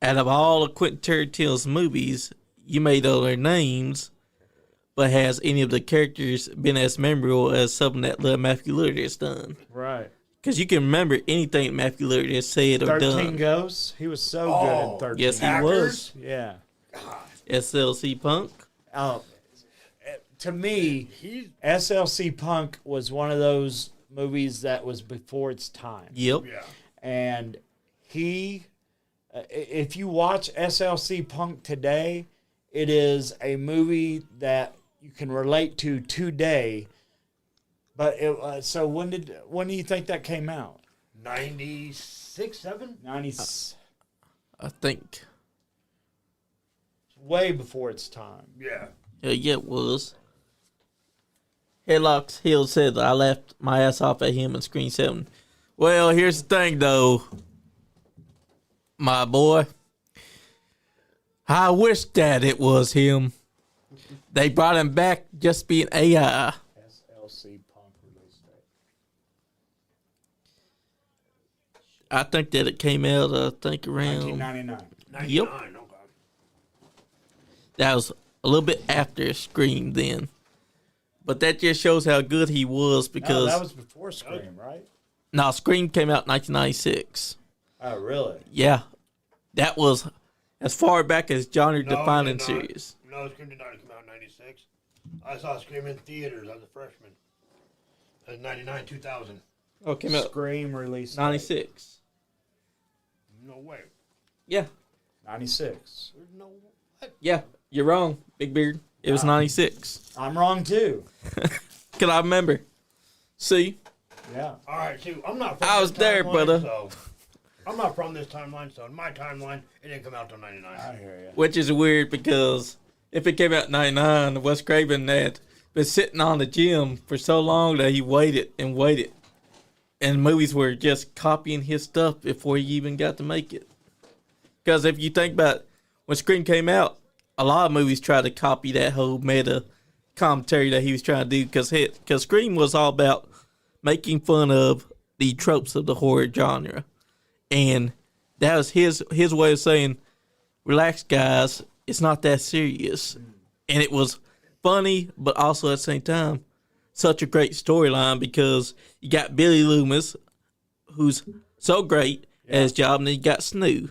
Out of all of Quentin Tarantino's movies, you made all their names, but has any of the characters been as memorable as something that Matthew Lillard has done? Right. Because you can remember anything Matthew Lillard has said or 13 done. Ghosts. He was so good in 13. Yes, he Actors? was. Yeah. SLC Punk. Oh, to me, SLC Punk was one of those movies that was before its time. Yep. Yeah. And if you watch SLC Punk today, it is a movie that you can relate to today. But so when do you think that came out? 96, 7? 90, I think. way before its time. Yeah. Yeah, it was. Headlocks Hill said that I laughed my ass off at him in Screen 7. Well, here's the thing, though, my boy. I wish that it was him. They brought him back just being AI. SLC Punk release date. I think that it came out, around... 1999. 99, Yep. okay. That was a little bit after Scream then. But that just shows how good he was because... No, that was before Scream, right? No, Scream came out in 1996. Oh, really? Yeah. That was as far back as genre-defining No, it did not. series. No, Scream did not come out in 96. I saw Scream in theaters as a freshman. That was 99, 2000. Oh, it came out Scream released 96. No way. Yeah. 96. There's no what? Yeah. You're wrong, Big Beard. It was 96. I'm wrong too. Can I remember? See? Yeah. All right, see, I'm not from I this was there, timeline, brother. So I'm not from this timeline, so in my timeline, it didn't come out till 99. I hear you. Which is weird because if it came out in 99, Wes Craven had been sitting on the gym for so long that he waited and waited. And movies were just copying his stuff before he even got to make it. Because if you think about when Scream came out, a lot of movies tried to copy that whole meta commentary that he was trying to do. Because Scream was all about making fun of the tropes of the horror genre. And that was his way of saying, relax, guys, it's not that serious. And it was funny, but also at the same time, such a great storyline because you got Billy Loomis, who's so great at his job, and then you got Stu.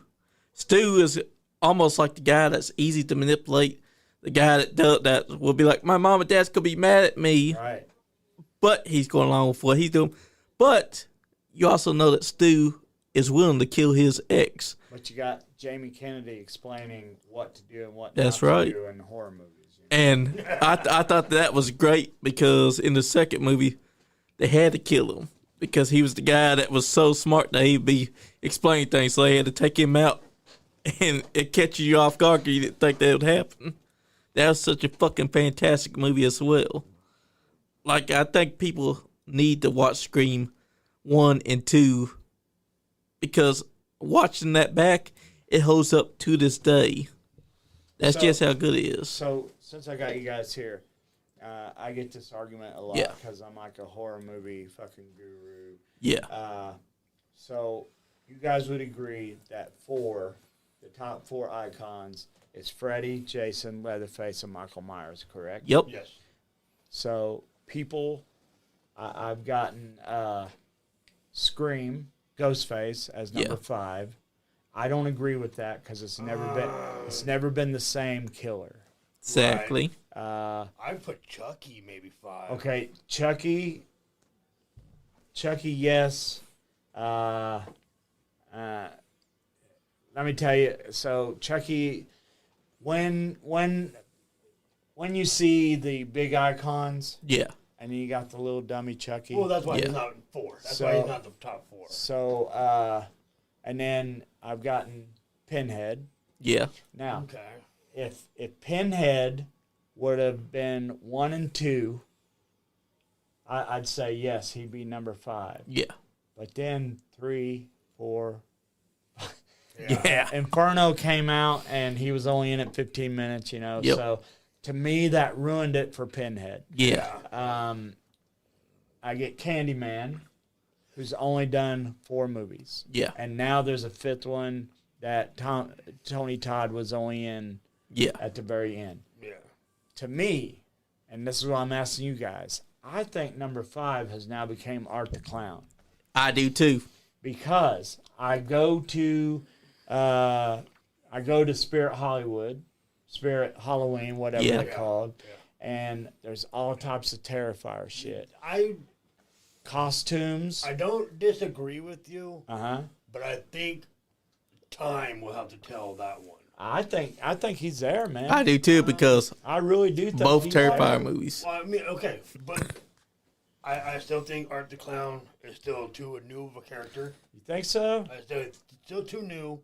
Stu is almost like the guy that's easy to manipulate, the guy that will be like, my mom and dad's going to be mad at me, Right. but he's going along with what he's doing. But you also know that Stu is willing to kill his ex. But you got Jamie Kennedy explaining what to do and what That's not right. to do in horror movies. And I thought that was great because in the second movie, they had to kill him because he was the guy that was so smart that he'd be explaining things. So they had to take him out and it catches you off guard because you didn't think that would happen. That was such a fucking fantastic movie as well. Like, I think people need to watch Scream 1 and 2 because watching that back, it holds up to this day. That's just how good it is. So, since I got you guys here, I get this argument a lot Yeah. because I'm like a horror movie fucking guru. Yeah. So, you guys would agree that the top 4 icons is Freddy, Jason, Leatherface, and Michael Myers, correct? Yep. Yes. So, people, I've gotten Scream, Ghostface as number 5. I don't agree with that because it's never been the same killer. Exactly. I put Chucky maybe 5. Okay, Chucky, yes. Let me tell you. So Chucky, when you see the big icons, Yeah. and then you got the little dummy Chucky. Well, that's why Yeah. he's not 4. That's So- why he's not the top 4. So, and then I've gotten Pinhead. Yeah. Now, Okay. if Pinhead would have been 1 and 2, I'd say yes, he'd be number 5. Yeah. But then 3, 4, Yeah. Inferno came out and he was only in it 15 minutes, Yep. So to me that ruined it for Pinhead. Yeah. I get Candyman, who's only done 4 movies. Yeah. And now there's a 5th one that Tony Todd was only in Yeah. at the very end. Yeah. To me, and this is what I'm asking you guys, I think number 5 has now become Art the Clown. I do too. Because I go to Spirit Hollywood, Spirit Halloween, whatever Yeah. they're called, and there's all types of Terrifier shit. Costumes. I don't disagree with you, Uh-huh. but I think time will have to tell that one. I think he's there, man. I do too because I really do think both he's Terrifier there. movies. Well, I mean, okay, but I still think Art the Clown is still too new of a character. You think so? It's still too new.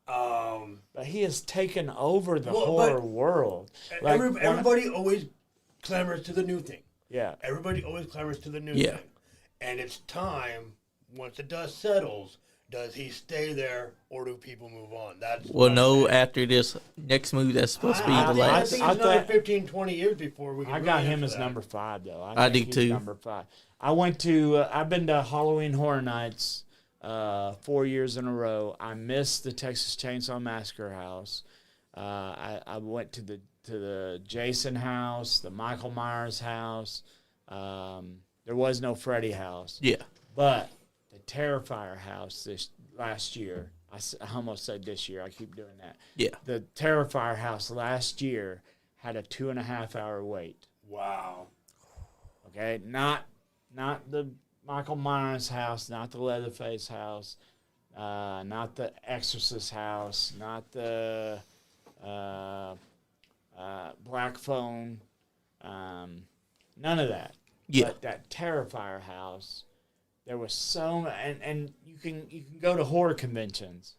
But he has taken over the Well, horror but- world. Like, Everybody always clamors to the new thing. yeah. Everybody always clamors to the new Yeah. thing. And it's time, once the dust settles, does he stay there or do people move on? That's Well, what no, I'm saying. after this next movie, that's supposed to be I the think last. it's I another thought- 15, 20 years before we can I got really him answer as that. number 5, though. I think do he's too. Number 5. I went to. I've been to Halloween Horror Nights 4 years in a row. I missed the Texas Chainsaw Massacre house. I went to the Jason house, the Michael Myers house. There was no Freddy house. Yeah. But the Terrifier house this last year, I almost said this year. I keep doing that. Yeah. The Terrifier house last year had a 2.5 hour wait. Wow. Okay, not the Michael Myers house, not the Leatherface house, not the Exorcist house, not the Black Phone, none of that. Yeah. But that Terrifier house, there was so and you can go to horror conventions.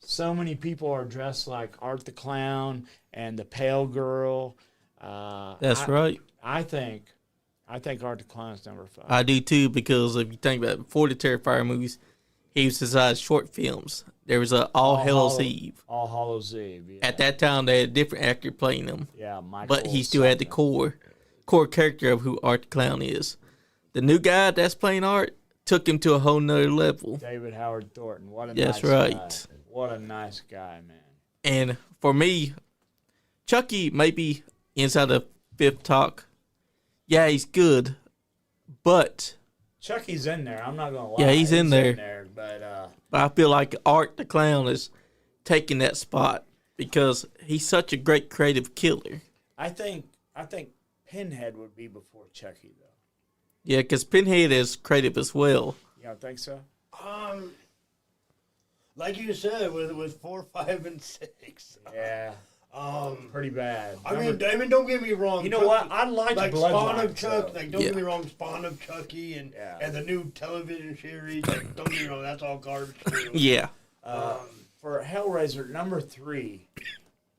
So many people are dressed like Art the Clown and the Pale Girl. That's right. I think Art the Clown's number 5. I do too, because if you think about it, before the Terrifier movies, he was designing short films. There was a All Hallows Eve. All Hallows Eve. Yeah. At that time, they had a different actor playing them. Yeah, Michael. But he still had the core character of who Art the Clown is. The new guy that's playing Art took him to a whole nother level. David Howard Thornton. What a That's nice right. guy. What a nice guy, man. And for me, Chucky maybe inside the fifth talk. Yeah, he's good, but Chucky's in there. I'm not gonna lie. Yeah, he's in there. But I feel like Art the Clown is taking that spot because he's such a great creative killer. I think Pinhead would be before Chucky though. Yeah, because Pinhead is creative as well. You don't think so? Like you said, with 4, 5, and 6. Yeah. Pretty bad. I mean, don't get me wrong. You know Chucky, what? I like Spawn Bloodline. of Chuck. So. Like, don't get me wrong, Spawn of Chucky and the new television series. Like, don't get me wrong, that's all garbage too. Yeah. For Hellraiser, number 3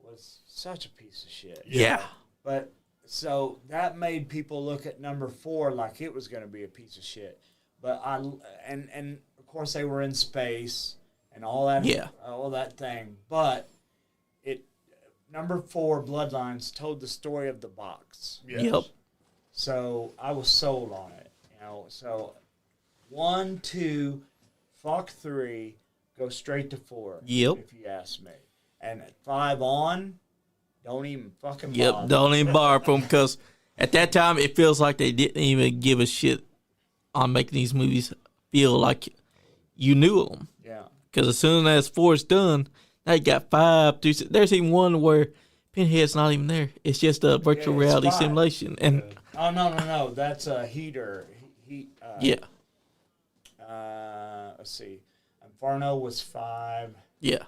was such a piece of shit. Yeah. But so that made people look at number 4 like it was going to be a piece of shit. But and of course they were in space and all that thing. But number 4 Bloodlines told the story of the box. Yes. Yep. So I was sold on it. So 1, 2, fuck 3, go straight to 4. Yep. If you ask me. And at 5 on, don't even fucking bother. Yep. Don't even borrow from because at that time it feels like they didn't even give a shit on making these movies feel like you knew them. Yeah. Because as soon as 4 is done, now you got 5 through 6. There's even one where Pinhead's not even there. It's just a virtual reality 5. simulation. And Oh, no. That's a heater. yeah. Let's see. Inferno was 5. Yeah.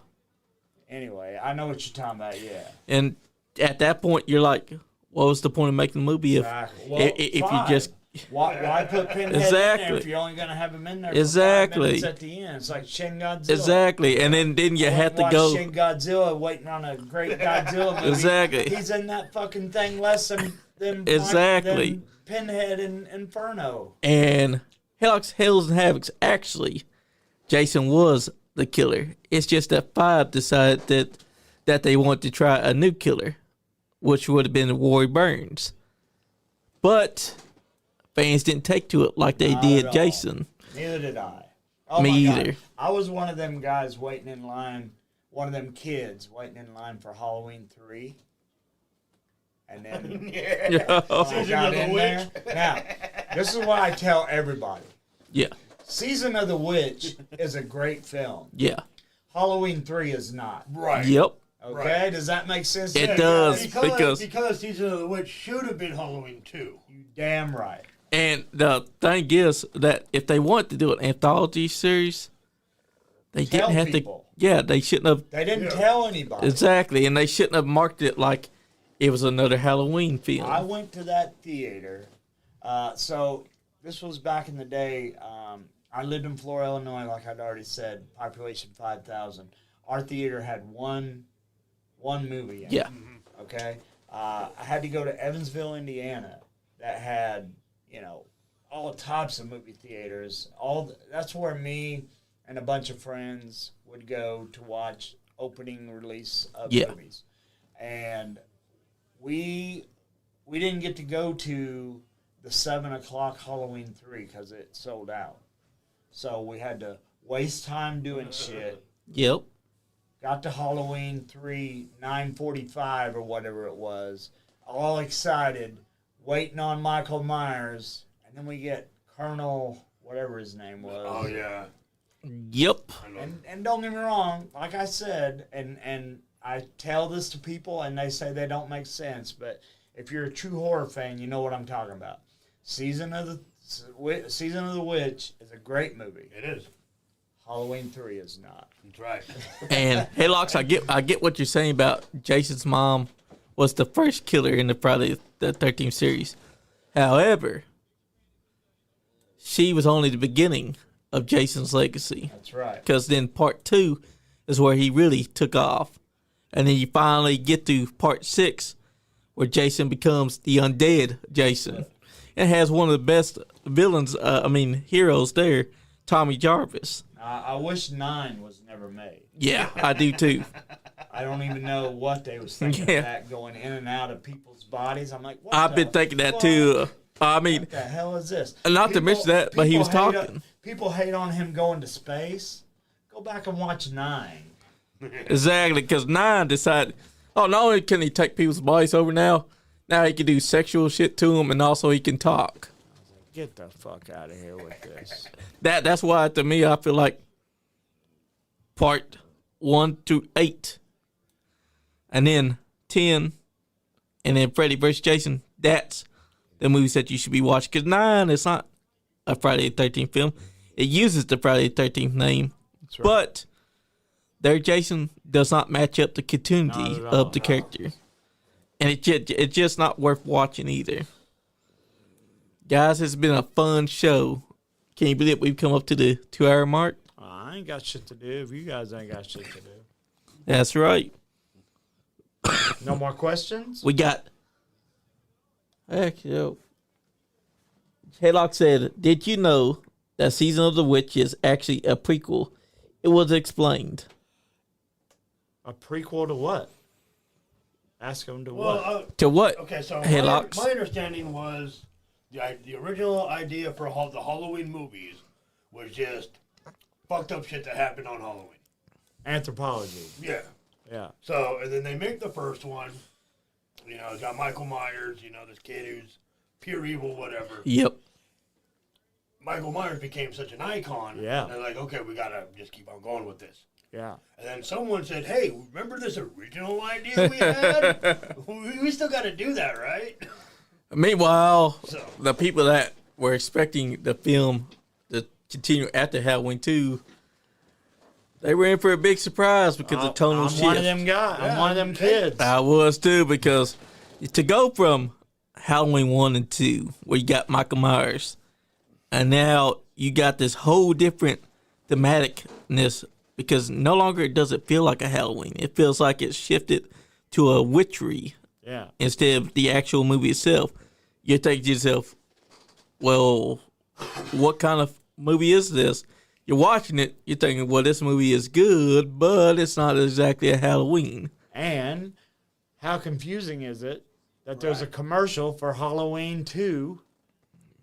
Anyway, I know what you're talking about, yeah. And at that point, you're like, what was the point of making the movie Exactly. Well, if you 5. just... Why put Pinhead in Exactly. there if you're only going to have him in there for Exactly. 5 minutes at the end? It's like Shin Godzilla. Exactly. And then you have to go... Shin Godzilla waiting on a great Godzilla movie. Exactly. He's in that fucking thing less than Exactly. than Pinhead and Inferno. And Hells and Havocs, actually, Jason was the killer. It's just that 5 decided that they wanted to try a new killer, which would have been Roy Burns. But fans didn't take to it like they Not did at all. Jason. Neither did I. Oh Me my God. either. I was one of them guys waiting in line, one of them kids waiting in line for Halloween 3. And then when I got in there. Now, this is what I tell everybody. Yeah. Season of the Witch is a great film. Yeah. Halloween 3 is not. Right. Yep. Okay? Right. Does that make sense? It does. Because because Season of the Witch should have been Halloween 2. You damn right. and the thing is that if they want to do an anthology series, they Tell didn't have people. to. Yeah, they shouldn't have. They didn't tell anybody. Exactly, and they shouldn't have marketed it like it was another Halloween film. I went to that theater. So this was back in the day. I lived in Florida, Illinois, like I'd already said, population 5,000. Our theater had one movie in it. Yeah. Okay? I had to go to Evansville, Indiana, that had, all types of movie theaters. That's where me and a bunch of friends would go to watch opening release of movies. And we didn't get to go to the 7 o'clock Halloween 3 because it sold out. So we had to waste time doing shit. Yep. Got to Halloween 3, 9:45 or whatever it was. All excited, waiting on Michael Myers. And then we get Colonel, whatever his name was. Oh, yeah. Yep. And don't get me wrong, like I said, and I tell this to people and they say they don't make sense, but if you're a true horror fan, you know what I'm talking about. Season of the Witch is a great movie. It is. Halloween 3 is not. That's right. And hey, Locks, I get what you're saying about Jason's mom was the first killer in the Friday the 13th series. However, she was only the beginning of Jason's legacy. That's right. Because then part 2 is where he really took off. And then you finally get to part 6 where Jason becomes the undead Jason. And has one of the best villains, heroes there, Tommy Jarvis. I wish 9 was never made. Yeah, I do too. I don't even know what they was thinking Yeah. of that going in and out of people's bodies. I'm like, what I've been thinking that too. What the hell is this? Not to mention that, but he was people hate talking. People hate on him going to space. Go back and watch 9. Exactly, because 9 decided, not only can he take people's bodies over now he can do sexual shit to them, and also he can talk. Get the fuck out of here with this. That's why, to me, I feel like part 1 through 8, and then 10, and then Freddy vs. Jason, that's the movies that you should be watching. Because 9 is not a Friday the 13th film. It uses the Friday the 13th name, That's right. but their Jason does not match up the continuity of the character. And it's just not worth watching either. Guys, it's been a fun show. Can you believe we've come up to the 2-hour mark? I ain't got shit to do if you guys ain't got shit to do. That's right. No more questions? We got... Heck, yo. Haylock said, did you know that Season of the Witch is actually a prequel? It was explained. A prequel to what? Ask them to Well, what? To what? okay, so Hey, my Locks. understanding was the original idea for the Halloween movies was just fucked up shit that happened on Halloween. Anthropology. Yeah. Yeah. So, and then they make the first one. It's got Michael Myers, this kid who's pure evil, whatever. Yep. Michael Myers became such an icon. Yeah. And they're like, okay, we gotta just keep on going with this. Yeah. And then someone said, hey, remember this original idea we had? we still gotta do that, right? Meanwhile, So. the people that were expecting the film to continue after Halloween 2, they were in for a big surprise because of tonal I'm shift. one of them guys. I'm one of them kids. I was too, because to go from Halloween 1 and 2, where you got Michael Myers, and now you got this whole different thematicness, because no longer does it feel like a Halloween. It feels like it's shifted to a witchery Yeah. instead of the actual movie itself. You're thinking to yourself, well, what kind of movie is this? You're watching it, you're thinking, well, this movie is good, but it's not exactly a Halloween. And how confusing is it that there's a commercial for Halloween 2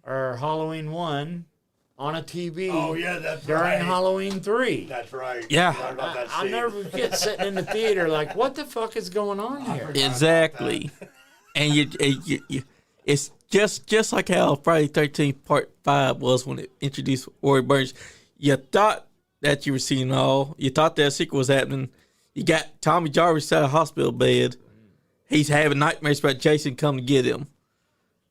or Halloween 1 on a TV Oh, yeah, that's during right. Halloween 3? That's right. Yeah. Forgot about that I'll scene. never forget sitting in the theater like, what the fuck is going on here? Exactly. And you it's just like how Friday 13th Part 5 was when it introduced Roy Burns. You thought that you were seeing all. You thought that sequel was happening. You got Tommy Jarvis out of hospital bed. He's having nightmares about Jason coming to get him.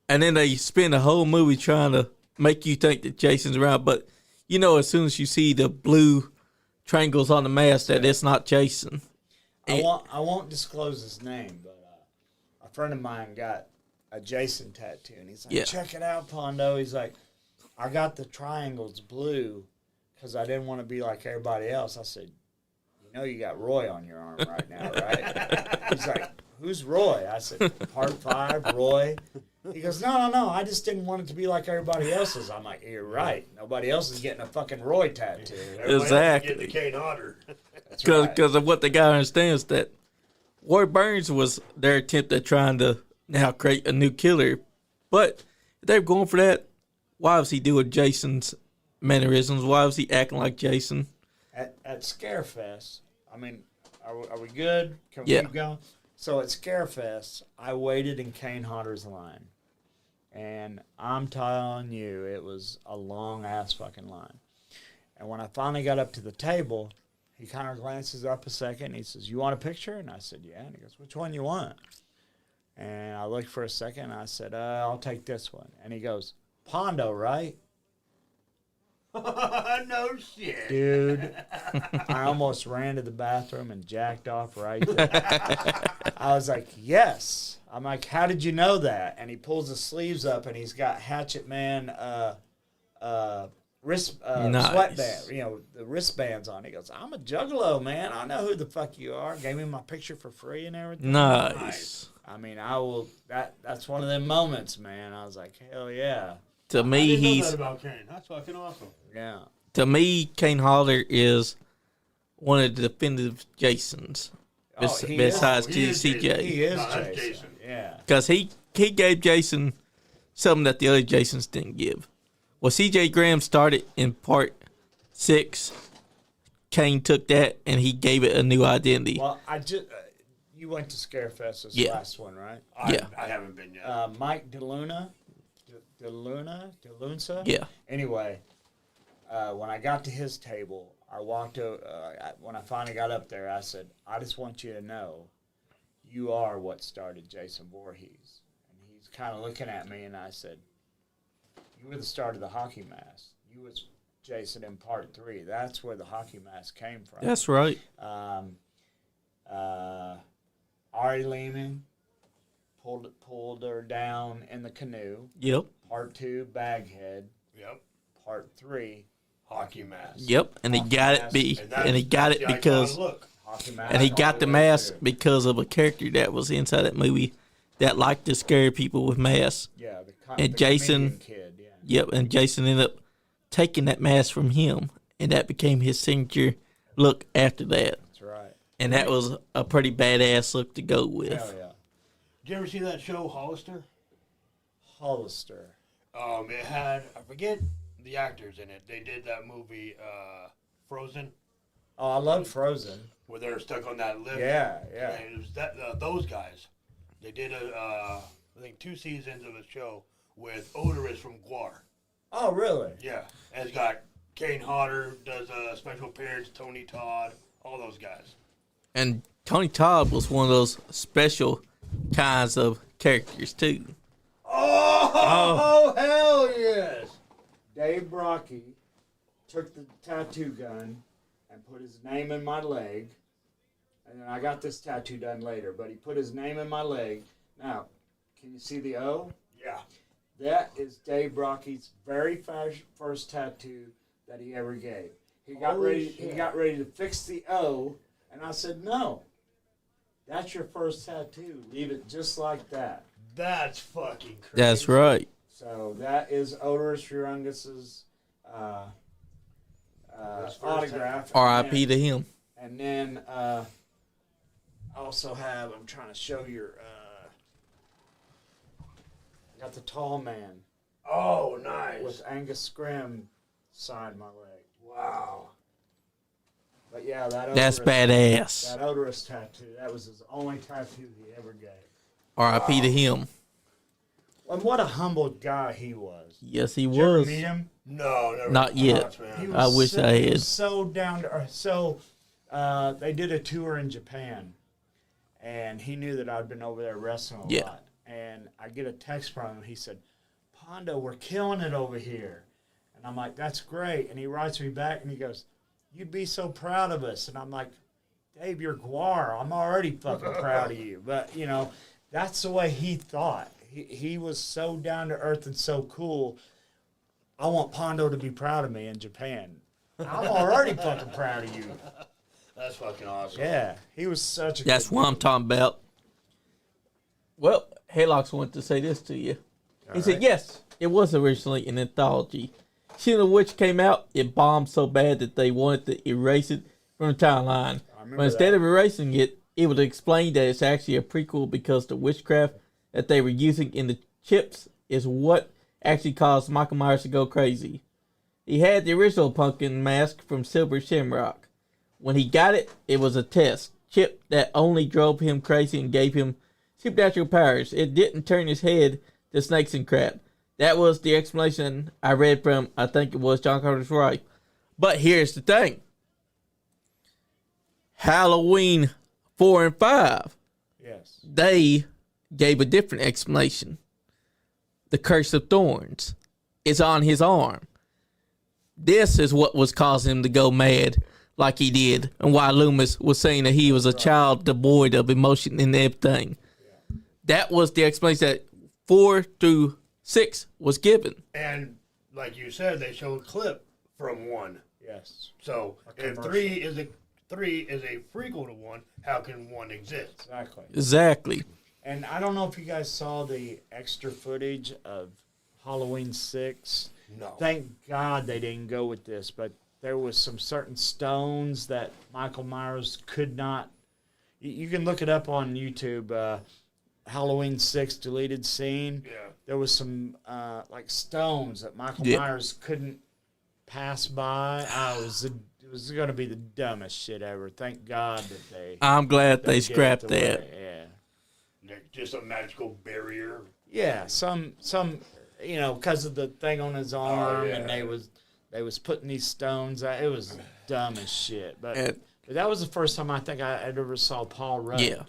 And then they spend the whole movie trying to make you think that Jason's around. But, as soon as you see the blue triangles on the mask, that it's not Jason. I won't disclose his name, but a friend of mine got a Jason tattoo, and he's like, Yeah. check it out, Pondo. He's like, I got the triangles blue because I didn't want to be like everybody else. I said, you got Roy on your arm right now, right? He's like, who's Roy? I said, Part 5, Roy. He goes, no, I just didn't want it to be like everybody else's. I'm like, you're right. Nobody else is getting a fucking Roy tattoo. Everybody else is Exactly. getting the Kane Otter. That's right. Because of what the guy understands, that Roy Burns was their attempt at trying to now create a new killer. But if they're going for that, why was he doing Jason's mannerisms. Why was he acting like Jason? At Scarefest, I mean, are we good? Can we Yeah. keep going? So at Scarefest, I waited in Kane Hodder's line. And I'm telling you, it was a long-ass fucking line. And when I finally got up to the table, he kind of glances up a second, and he says, "You want a picture?" And I said, "Yeah." And he goes, "Which one you want?" And I looked for a second, and I said, "I'll take this one." And he goes, "Pondo, right?" No shit. Dude, I almost ran to the bathroom and jacked off right there. I was like, yes. I'm like, how did you know that? And he pulls the sleeves up, and he's got Hatchet Man wrist Nice. sweatband, the wristbands on. He goes, "I'm a juggalo, man. I know who the fuck you are." Gave me my picture for free and everything. Nice. I mean, I will. That's one of them moments, man. I was like, hell yeah, To I me, didn't know he's that about Kane. That's fucking awesome. yeah. to me, Kane Hodder is one of the definitive Jasons. He Besides is. He is CJ. He is No, that's Jason. Jason. Yeah. Because he gave Jason something that the other Jasons didn't give. Well, CJ Graham started in part 6. Kane took that and he gave it a new identity. Well, I just you went to Scarefest this Yeah. last one, right? Yeah. I haven't been yet. Mike DeLunsa. Yeah. Anyway, when I got to his table, I walked over. When I finally got up there, I said, "I just want you to know, you are what started Jason Voorhees." And he's kind of looking at me, and I said, "You were the start of the hockey mask. You was Jason in part 3. That's where the hockey mask came from." That's right. Ari Lehman pulled her down in the canoe. Yep. Part 2, Baghead. Yep. Part 3, Hockey mask. Yep. And he got it and he got it that's the because iconic look. hockey mask. and he all got the way mask through. because of a character that was inside that movie that liked to scare people with masks. Yeah, and the Jason- comedian kid. Yeah. Yep, and Jason ended up taking that mask from him, and that became his signature look after that. That's right. And that was a pretty badass look to go with. Hell yeah. Did you ever see that show, Hollister? Hollister. It had, I forget the actors in it. They did that movie, Frozen, Oh, I love Frozen. where they're stuck on that lift. Yeah, yeah. And it was those guys. They did I think 2 seasons of a show with Odorous from Guar. Oh, really? Yeah, and it's got Kane Hodder does a special appearance, Tony Todd, all those guys. And Tony Todd was one of those special kinds of characters, too. Oh, hell yes! Dave Brocky took the tattoo gun and put his name in my leg. And then I got this tattoo done later, but he put his name in my leg. Now, can you see the O? Yeah. That is Dave Brocky's very first tattoo that he ever gave. He got Holy ready. He shit. got ready to fix the O, and I said, "No, that's your first tattoo. Leave it just like that." That's fucking crazy. That's right. So that is Odorous Urungus's His first autograph. R.I.P. to him. And then I also have. I'm trying to show your. I got the Tall Man Oh, nice. with Angus Scrim signed my leg. Wow. But yeah, that That's Odorous, badass. that Odorous tattoo. That was his only tattoo he ever gave. R.I.P. to him. And what a humble guy he was. Yes, he Did you ever was. meet him? No, never. Not yet. Man. He I wish I he had. was so down to earth. So they did a tour in Japan, and he knew that I'd been over there wrestling a Yeah. lot. And I get a text from him. He said, "Pondo, we're killing it over here." And I'm like, "That's great." And he writes me back, and he goes, "You'd be so proud of us." And I'm like, "Dave, you're Guar. I'm already fucking proud of you." But, you know, that's the way he thought. He was so down to earth and so cool. I want Pondo to be proud of me in Japan. I'm already fucking proud of you. That's fucking awesome. Yeah, he was such a That's good what I'm dude. talking about. Well, Haylox wanted to say this to you. He said, yes, it was originally an anthology. Season of which came out, it bombed so bad that they wanted to erase it from the timeline. remember But instead that. of erasing it, it would explain that it's actually a prequel because the witchcraft that they were using in the chips is what actually caused Michael Myers to go crazy. He had the original pumpkin mask from Silver Shamrock. When he got it, it was a test chip that only drove him crazy and gave him supernatural powers. It didn't turn his head to snakes and crap. That was the explanation I read from, I think it was John Carter's wife. But here's the thing. Halloween 4 and 5. Yes. They gave a different explanation. The Curse of Thorns is on his arm. This is what was causing him to go mad like he did, and why Loomis was saying that he was a child devoid of emotion and everything. Yeah. That was the explanation that 4 through 6 was given. And like you said, they show a clip from 1. Yes. So if 3 is a prequel to 1, how can 1 exist? Exactly. And I don't know if you guys saw the extra footage of Halloween 6. No. Thank God they didn't go with this, but there was some certain stones that Michael Myers could not. You can look it up on YouTube. Halloween 6 deleted scene. Yeah. There was some like stones that Michael Myers couldn't pass by. It was going to be the dumbest shit ever. Thank God that they. I'm glad they scrapped that. Yeah. Just a magical barrier. Yeah, some because of the thing on his arm, and they was putting these stones out. It was dumb as shit. But that was the first time I think I ever saw Paul Rudd. Yeah.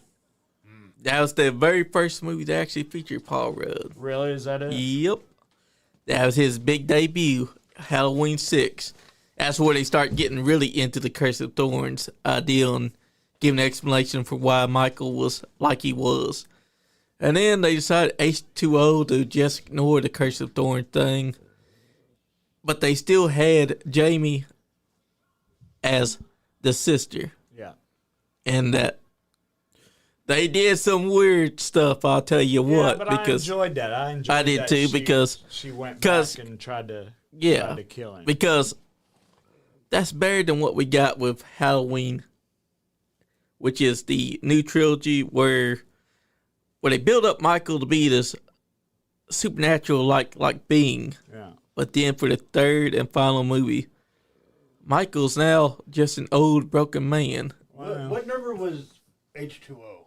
That was the very first movie that actually featured Paul Rudd. Really? Is that it? Yep. That was his big debut, Halloween 6. That's where they start getting really into the Curse of Thorns deal and giving an explanation for why Michael was like he was. And then they decided H2O to just ignore the Curse of Thorns thing. But they still had Jamie as the sister. Yeah. And that they did some weird stuff, I'll tell you what. But because I enjoyed that. I did that too, because she went back and tried to kill him. Because that's better than what we got with Halloween, which is the new trilogy where they build up Michael to be this supernatural like being. Yeah. But then for the third and final movie, Michael's now just an old broken man. Wow. What number was H2O?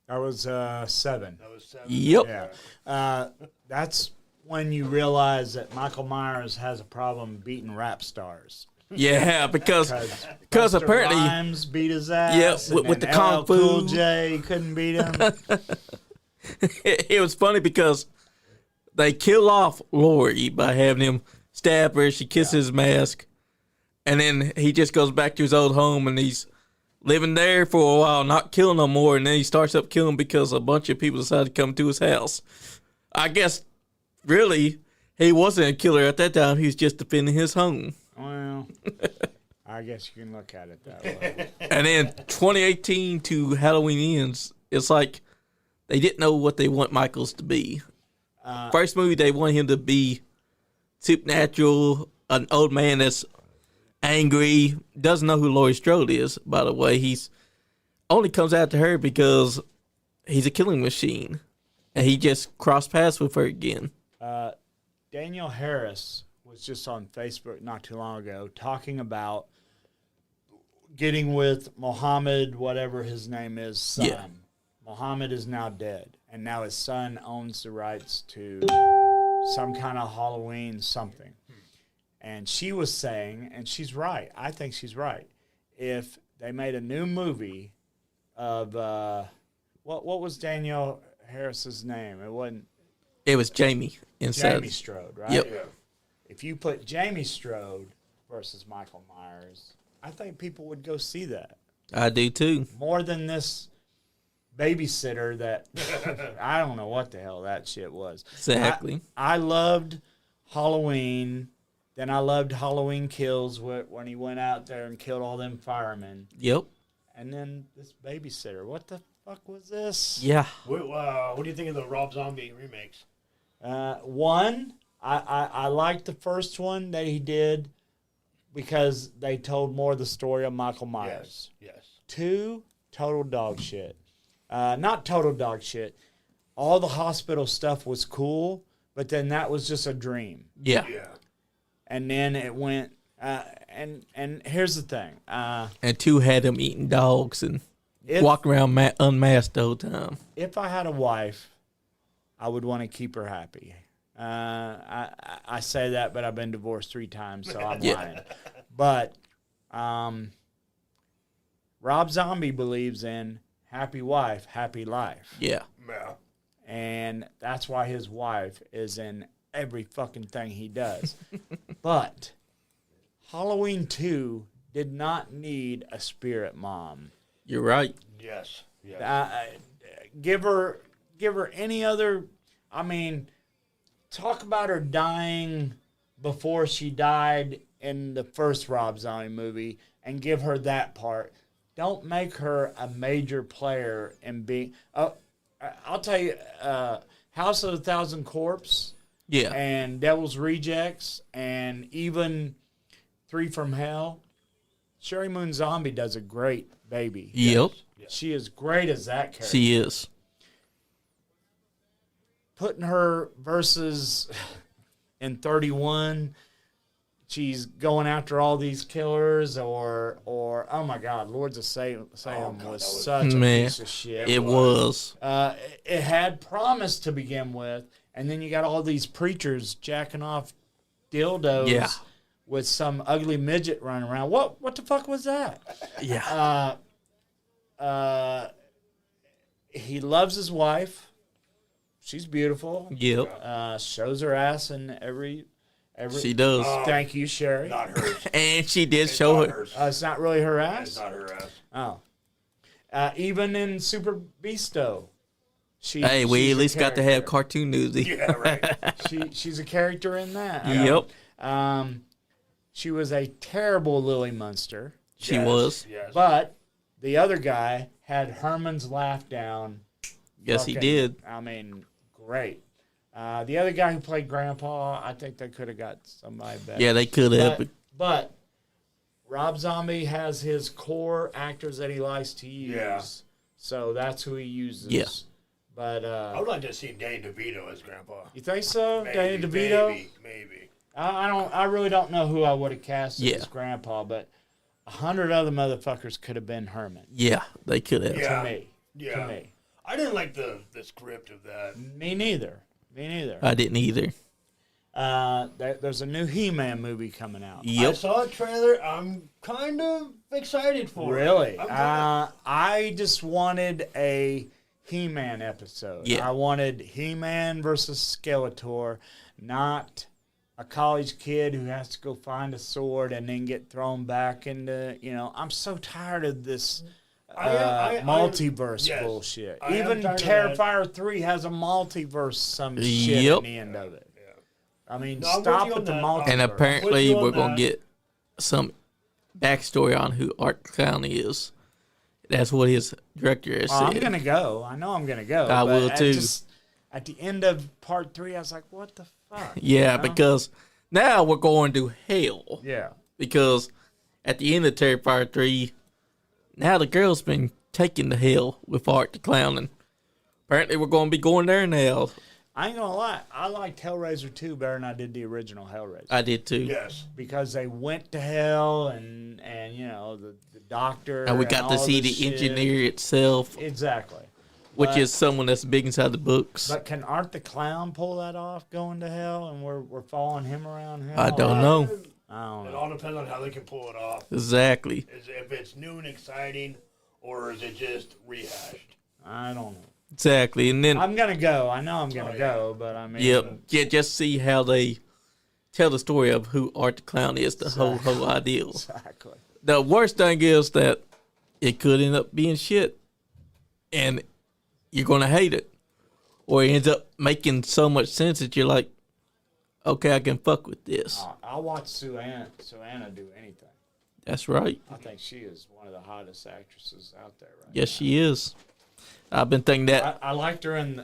That was 7. That was 7. Yep. Yeah. That's when you realize that Michael Myers has a problem beating rap stars. Yeah, because apparently Rhymes beat his ass. Yeah, with the Kung Fu. Cool J couldn't beat him. It was funny because they kill off Lori by having him stab her. She kisses his mask, and then he just goes back to his old home and he's living there for a while, not killing no more. And then he starts up killing because a bunch of people decided to come to his house. I guess really he wasn't a killer at that time. He was just defending his home. Well, I guess you can look at it that way. And then 2018 to Halloween ends. It's like they didn't know what they want Michaels to be. First movie, they want him to be supernatural, an old man that's angry, doesn't know who Laurie Strode is, by the way. He's only comes after her because he's a killing machine. And he just crossed paths with her again. Daniel Harris was just on Facebook not too long ago talking about getting with Mohammed, whatever his name is, son. Yeah. Mohammed is now dead, and now his son owns the rights to some kind of Halloween something. And she was saying, and she's right, I think she's right, if they made a new movie of, what was Daniel Harris's name? It was Jamie instead. Jamie Strode, right? Yep. Yeah. If you put Jamie Strode versus Michael Myers, I think people would go see that. I do too. More than this babysitter that I don't know what the hell that shit was. Exactly. I loved Halloween. Then I loved Halloween Kills when he went out there and killed all them firemen. Yep. And then this babysitter. What the fuck was this? Yeah. What do you think of the Rob Zombie remakes? One, I liked the first one that he did because they told more of the story of Michael Myers. Yes. 2, total dog shit. Not total dog shit. All the hospital stuff was cool, but then that was just a dream. Yeah. Yeah. and then it went. And here's the thing. And 2 had him eating dogs and If- walking around unmasked the whole time. If I had a wife, I would want to keep her happy. I say that, but I've been divorced 3 times, so I'm lying. But Rob Zombie believes in happy wife, happy life. Yeah. Yeah. And that's why his wife is in every fucking thing he does. But Halloween 2 did not need a spirit mom. You're right. Yes. Yes. Give her any other. I mean, talk about her dying before she died in the first Rob Zombie movie, and give her that part. Don't make her a major player in being. I'll tell you, House of the Thousand Corpse, Yeah. and Devil's Rejects, and even 3 from Hell. Sherry Moon Zombie does a great baby. Yep. She is great as that character. She is. Putting her versus in 31, she's going after all these killers, or oh my God, Lords of Salem was such a Man, piece of shit. It was. It had promise to begin with, and then you got all these preachers jacking off dildos. Yeah. With some ugly midget running around. What the fuck was that? Yeah. He loves his wife. She's beautiful. Yep. Shows her ass in every. She does. Thank you, Sherry. Not hers. And she did It's show not her. hers. It's not really her ass. It's not her ass. Oh. Even in Super Beasto, Hey, we she's at a least got to have character. cartoon newsy. Yeah, right. She's a character in that. Yep. She was a terrible Lily Munster, She Yes, was. Yes. but the other guy had Herman's laugh down. Yes, he Fucking- did. I mean, great. The other guy who played Grandpa, I think they could have got somebody better. Yeah, they could have. But Rob Zombie has his core actors that he likes to use. Yeah. So that's who he uses. Yeah. But I would like to see Danny DeVito as Grandpa. you think so? Maybe, Danny DeVito? Maybe. I really don't know who I would have cast Yeah. as Grandpa, but 100 other motherfuckers could have been Herman. Yeah, they could have. Yeah. To me. Yeah. To me. I didn't like the script of that. Me neither. I didn't either. There's a new He-Man movie coming out. I Yep. saw a trailer. I'm kind of excited for Really? it. I'm kinda- I just wanted a He-Man episode. Yeah. I wanted He-Man versus Skeletor, not a college kid who has to go find a sword and then get thrown back into, I'm so tired of this multiverse yes. bullshit. I am Even tired of Terrifier 3 has a multiverse some shit Yep. in the end of it. I mean, No, I'm with stop you with on the that. multiverse. And apparently, you on we're going that. to get some backstory on who Art Clown is. That's what his director has I'm said. gonna go. I know I'm gonna go. I but will too. At the end of part 3, I was like, "What the fuck?" Yeah, You know? because now we're going to hell. yeah, Because at the end of Terrifier 3, now the girl's been taken to hell with Art the Clown. And apparently, we're going to be going there now. I ain't gonna lie. I liked Hellraiser 2 better than I did the original Hellraiser I did too. Yes. because they went to hell and the doctor. And we got to all see this the shit. engineer itself, Exactly. which But- is someone that's big inside the books. But can Art the Clown pull that off, going to hell, and we're following him around hell? I don't know. I don't It know. all depends on how they can pull it off. Exactly. If it's new and exciting, or is it just rehashed? I don't know. Exactly. And then, I'm gonna go. I know I'm gonna yeah. go, but I mean, yep. Yeah, just see how they tell the story of who Art the Clown is, the whole ideal. exactly. The worst thing is that it could end up being shit, and you're gonna hate it, or it ends up making so much sense that you're like, okay, I can fuck with this. I'll watch Suanna do anything. That's right. I think she is one of the hottest actresses out there right Yes, she is. I've been thinking that. I liked her in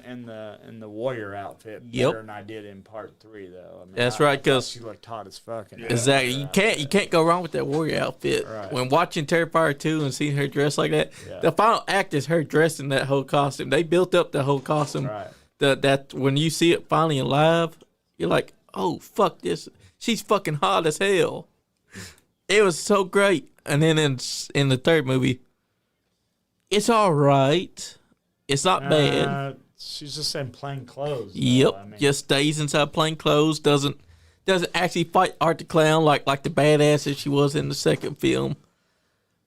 the warrior outfit Yep. better than I did in part 3 though. I mean, That's I right, thought 'cause- she looked hot as fuck. in that Exactly. warrior You can't go wrong with that warrior outfit. Right. When watching Terrifier 2 and seeing her dressed like that, Yeah. the final act is her dressed in that whole costume. They built up the whole costume. Right. That when you see it finally in live, you're like, oh fuck this. She's fucking hot as hell. It was so great. And then in the third movie, it's all right. It's not bad. She's just in plain clothes. Yep, just stays inside plain clothes. Doesn't actually fight Art the Clown like the badass that she was in the second film.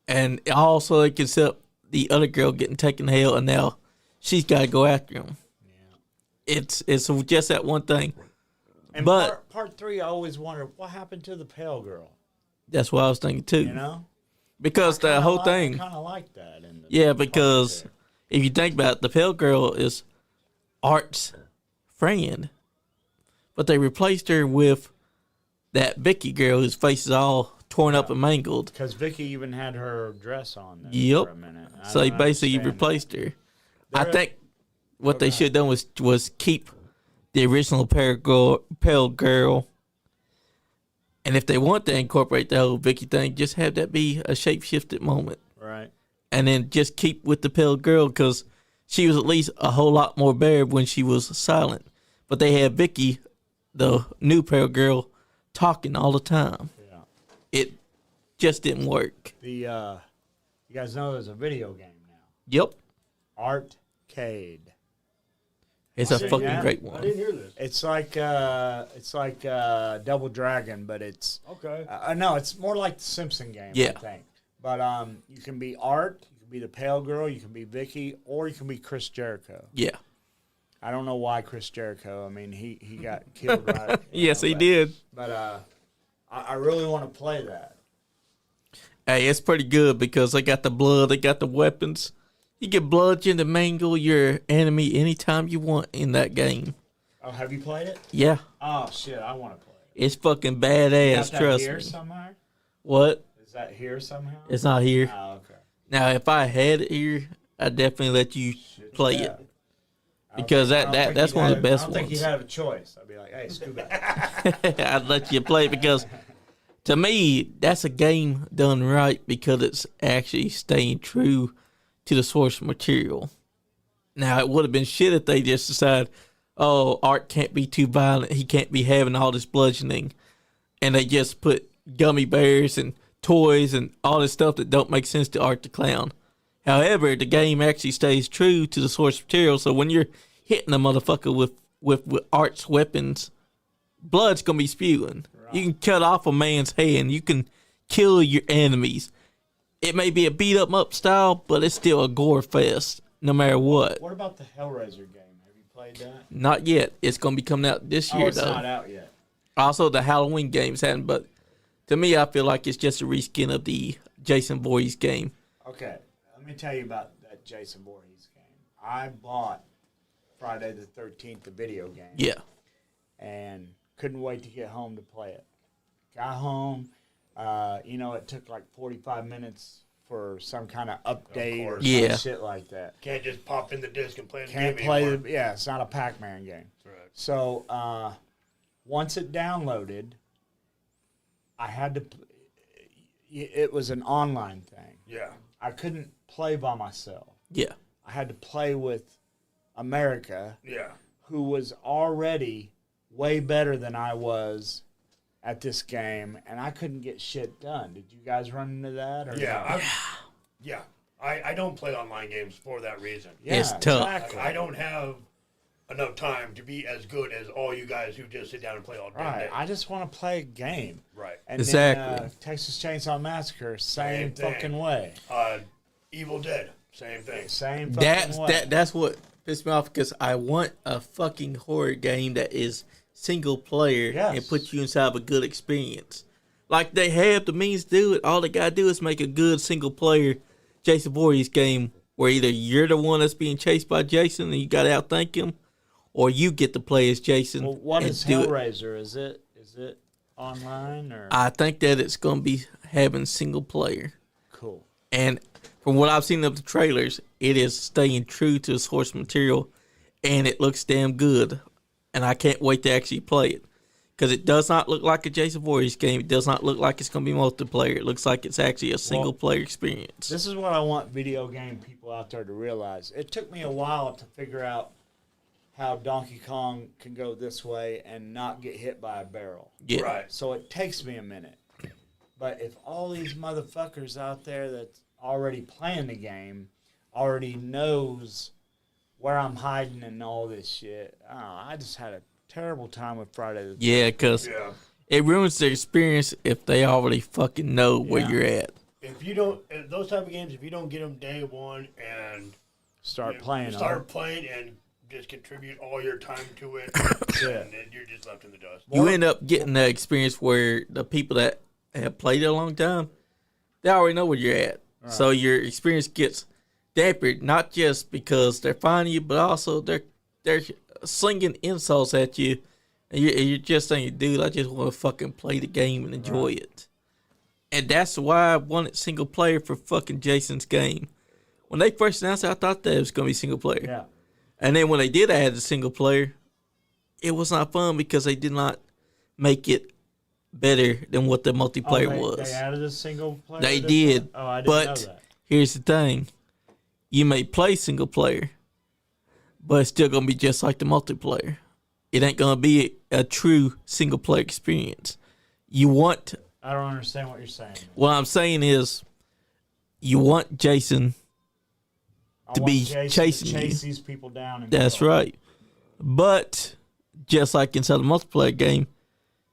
And also, except the other girl getting taken to hell, and now she's got to go after him. Yeah. It's just that one thing. And but part 3, I always wondered what happened to the pale girl. That's what I was thinking too. You know, because the whole thing. I kind of like that. Because if you think about it, the pale girl is Art's friend, but they replaced her with that Vicky girl whose face is all torn up and mangled. Because Vicky even had her dress on there yep. for a minute. So they basically replaced her. I think what they should have done was keep the original pale girl. And if they want to incorporate the whole Vicky thing, just have that be a shape-shifted moment. Right. And then just keep with the pale girl because she was at least a whole lot more bare when she was silent. But they had Vicky, the new pale girl, talking all the time. Yeah. It just didn't work. You guys know there's a video game now. Yep. Artcade. It's a fucking great one. I didn't hear this. It's like Double Dragon, but it's okay. No, it's more like the Simpson game. Yeah. I think. But you can be Art, you can be the pale girl, you can be Vicky, or you can be Chris Jericho. Yeah. I don't know why Chris Jericho. I mean, he got killed. Right? Yes, he did. But I really want to play that. Hey, it's pretty good because they got the blood, they got the weapons. You can bludgeon and mangle your enemy anytime you want in that game. Oh, have you played it? Yeah. Oh, shit, I want to play it. It's fucking badass, trust here me. Somewhere? What? Is that here somehow? It's not here. Oh, okay. Now, if I had it here, I'd definitely let you play it. Because that's one of the best ones. I don't think you'd have a choice. I'd be like, hey, scoot back. I'd let you play it because, to me, that's a game done right because it's actually staying true to the source material. Now, it would have been shit if they just decided, oh, Art can't be too violent. He can't be having all this bludgeoning. And they just put gummy bears and toys and all this stuff that don't make sense to Art the Clown. However, the game actually stays true to the source material. So when you're hitting a motherfucker with Art's weapons, blood's going to be spewing. Right. You can cut off a man's hand. You can kill your enemies. It may be a beat-up style, but it's still a gore fest, no matter what. What about the Hellraiser game? Have you played that? Not yet. It's going to be coming out this year, it's though. Not out yet. Also, the Halloween games hadn't, but to me, I feel like it's just a reskin of the Jason Voorhees game. Okay, let me tell you about that Jason Voorhees game. I bought Friday the 13th, the video game. Yeah. And couldn't wait to get home to play it. Got home. It took like 45 minutes for some kind of update or some shit like that. Can't just pop in the disc and play the Can't game play anymore. it's not a Pac-Man game. Right. So once it downloaded, I had to. It was an online thing. Yeah. I couldn't play by myself. Yeah. I had to play with America. Yeah. Who was already way better than I was at this game, and I couldn't get shit done. Did you guys run into that? Or Yeah. I don't play online games for that reason. Yeah, it's tough. Exactly. I don't have enough time to be as good as all you guys who just sit down and play all day. Right. I just want to play a game. Right. And exactly. Then, Texas Chainsaw Massacre, same fucking way. Evil Dead, same thing. Same fucking way. That's what pissed me off because I want a fucking horror game that is single player and put you inside of a good experience. Like they have the means to do it. All they gotta do is make a good single player Jason Voorhees game where either you're the one that's being chased by Jason and you gotta outthink him, or you get to play as Jason. Well, what is Hellraiser? Is it online or? I think that it's gonna be having single player. Cool. And from what I've seen of the trailers, it is staying true to the source material, and it looks damn good. And I can't wait to actually play it. Because it does not look like a Jason Voorhees game. It does not look like it's going to be multiplayer. It looks like it's actually a single-player experience. This is what I want video game people out there to realize. It took me a while to figure out how Donkey Kong can go this way and not get hit by a barrel. Yeah. Right. So it takes me a minute. But if all these motherfuckers out there that's already playing the game already knows where I'm hiding and all this shit, I just had a terrible time with Friday the 13th. Yeah, because it ruins their experience if they already fucking know where you're at. If you don't, those type of games, if you don't get them day one and Start playing and just contribute all your time to it, Yeah. and then you're just left in the dust. You end up getting that experience where the people that have played it a long time, they already know where you're at. Right. So your experience gets dampened, not just because they're finding you, but also they're slinging insults at you, and you're just saying, dude, I just want to fucking play the game and enjoy it. And that's why I wanted single player for fucking Jason's game. When they first announced it, I thought that it was going to be single player. Yeah. And then when they did add the single player, it was not fun because they did not make it better than what the multiplayer was. They added a single player? They did. Oh, I didn't but know that. Here's the thing. You may play single player, but it's still going to be just like the multiplayer. It ain't going to be a true single player experience. I don't understand what you're saying. What I'm saying is you want Jason to be chasing you. Chase these people down. That's right. But just like inside the multiplayer game,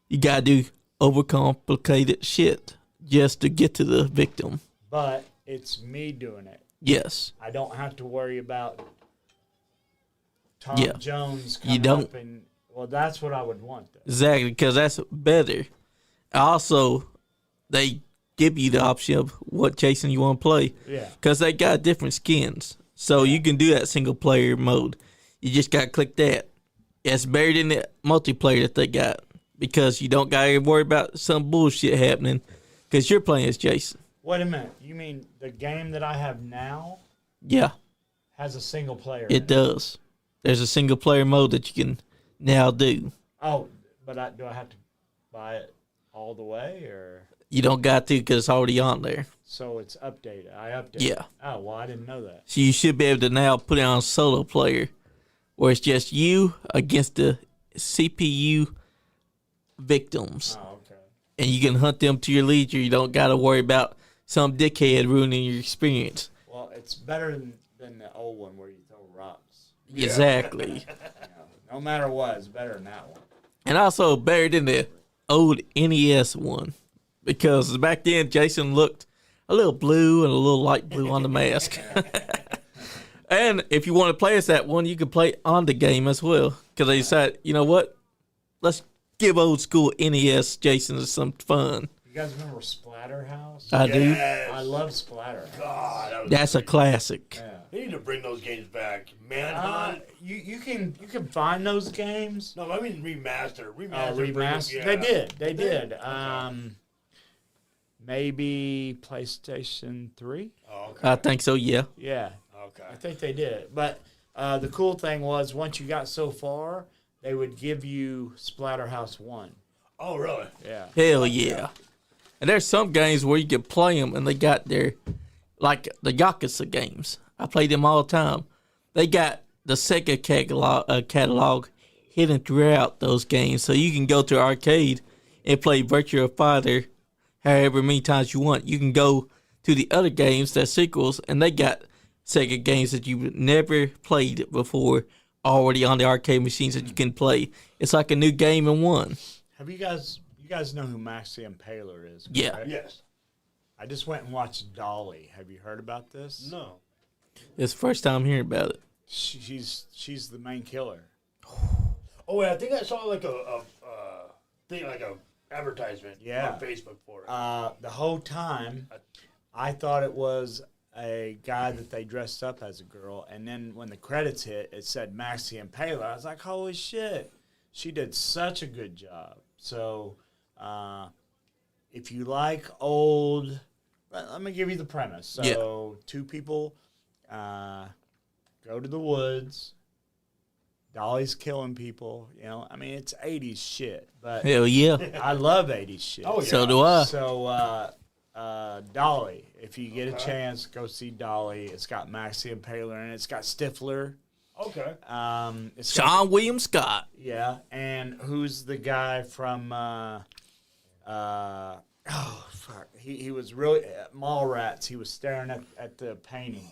you got to do overcomplicated shit just to get to the victim. But it's me doing it. Yes. I don't have to worry about Tom Jones You coming don't. up and... Well, that's what I would want, though. Exactly, because that's better. Also, they give you the option of what Jason you want to play. Yeah. Because they got different skins. So you can do that single player mode. You just got to click that. It's better than the multiplayer that they got. Because you don't got to worry about some bullshit happening. Because you're playing as Jason. Wait a minute. You mean the game that I have now Yeah, has a single player? it does. There's a single player mode that you can now do. Oh, but do I have to buy it all the way, or? You don't got to because it's already on there. So it's updated. I updated. Yeah. Oh, well, I didn't know that. So you should be able to now put it on solo player, where it's just you against the CPU victims. Oh, okay. And you can hunt them to your leisure. You don't got to worry about some dickhead ruining your experience. Well, it's better than the old one where you throw rocks. Exactly. No matter what, it's better than that one. And also better than the old NES one. Because back then, Jason looked a little blue and a little light blue on the mask. And if you want to play as that one, you can play on the game as well. Because they decided, you know what? Let's give old school NES Jason some fun. You guys remember Splatterhouse? I do. I love Splatterhouse. God, That's a classic. Yeah. They need to bring those games back. Manhunt. You can find those games. No, I mean remaster. Remaster. They did. Maybe PlayStation 3. Oh, okay. I think so, yeah. Yeah. Okay. I think they did. But the cool thing was once you got so far, they would give you Splatterhouse 1. Oh, really? Yeah. Hell yeah. And there's some games where you can play them and they got their, like the Yakuza games. I play them all the time. They got the Sega catalog hidden throughout those games. So you can go to arcade and play Virtua Fighter however many times you want. You can go to the other games, that sequels, and they got Sega games that you've never played before already on the arcade machines that you can play. It's like a new game in one. Have you guys know who Maxie Impaler is? Yeah. Correct? Yes. I just went and watched Dolly. Have you heard about this? No. It's the first time hearing about it. She's the main killer. Oh wait, I think I saw like a thing, like a advertisement on Facebook for it. The whole time, I thought it was a guy that they dressed up as a girl, and then when the credits hit, it said Maxie Impaler. I was like, holy shit. She did such a good job. So, if you like old... Let me give you the premise. So, two people go to the woods. Dolly's killing people. You know, I mean, it's 80s shit. But Hell yeah. I love 80s shit. Oh, yeah. So do I. So, Dolly, if you get a chance, go see Dolly. It's got Maxie Impaler and it's got Stifler. Okay. It's Sean William Scott. Yeah, and who's the guy from? Oh fuck, he was really Mallrats. He was staring at the painting.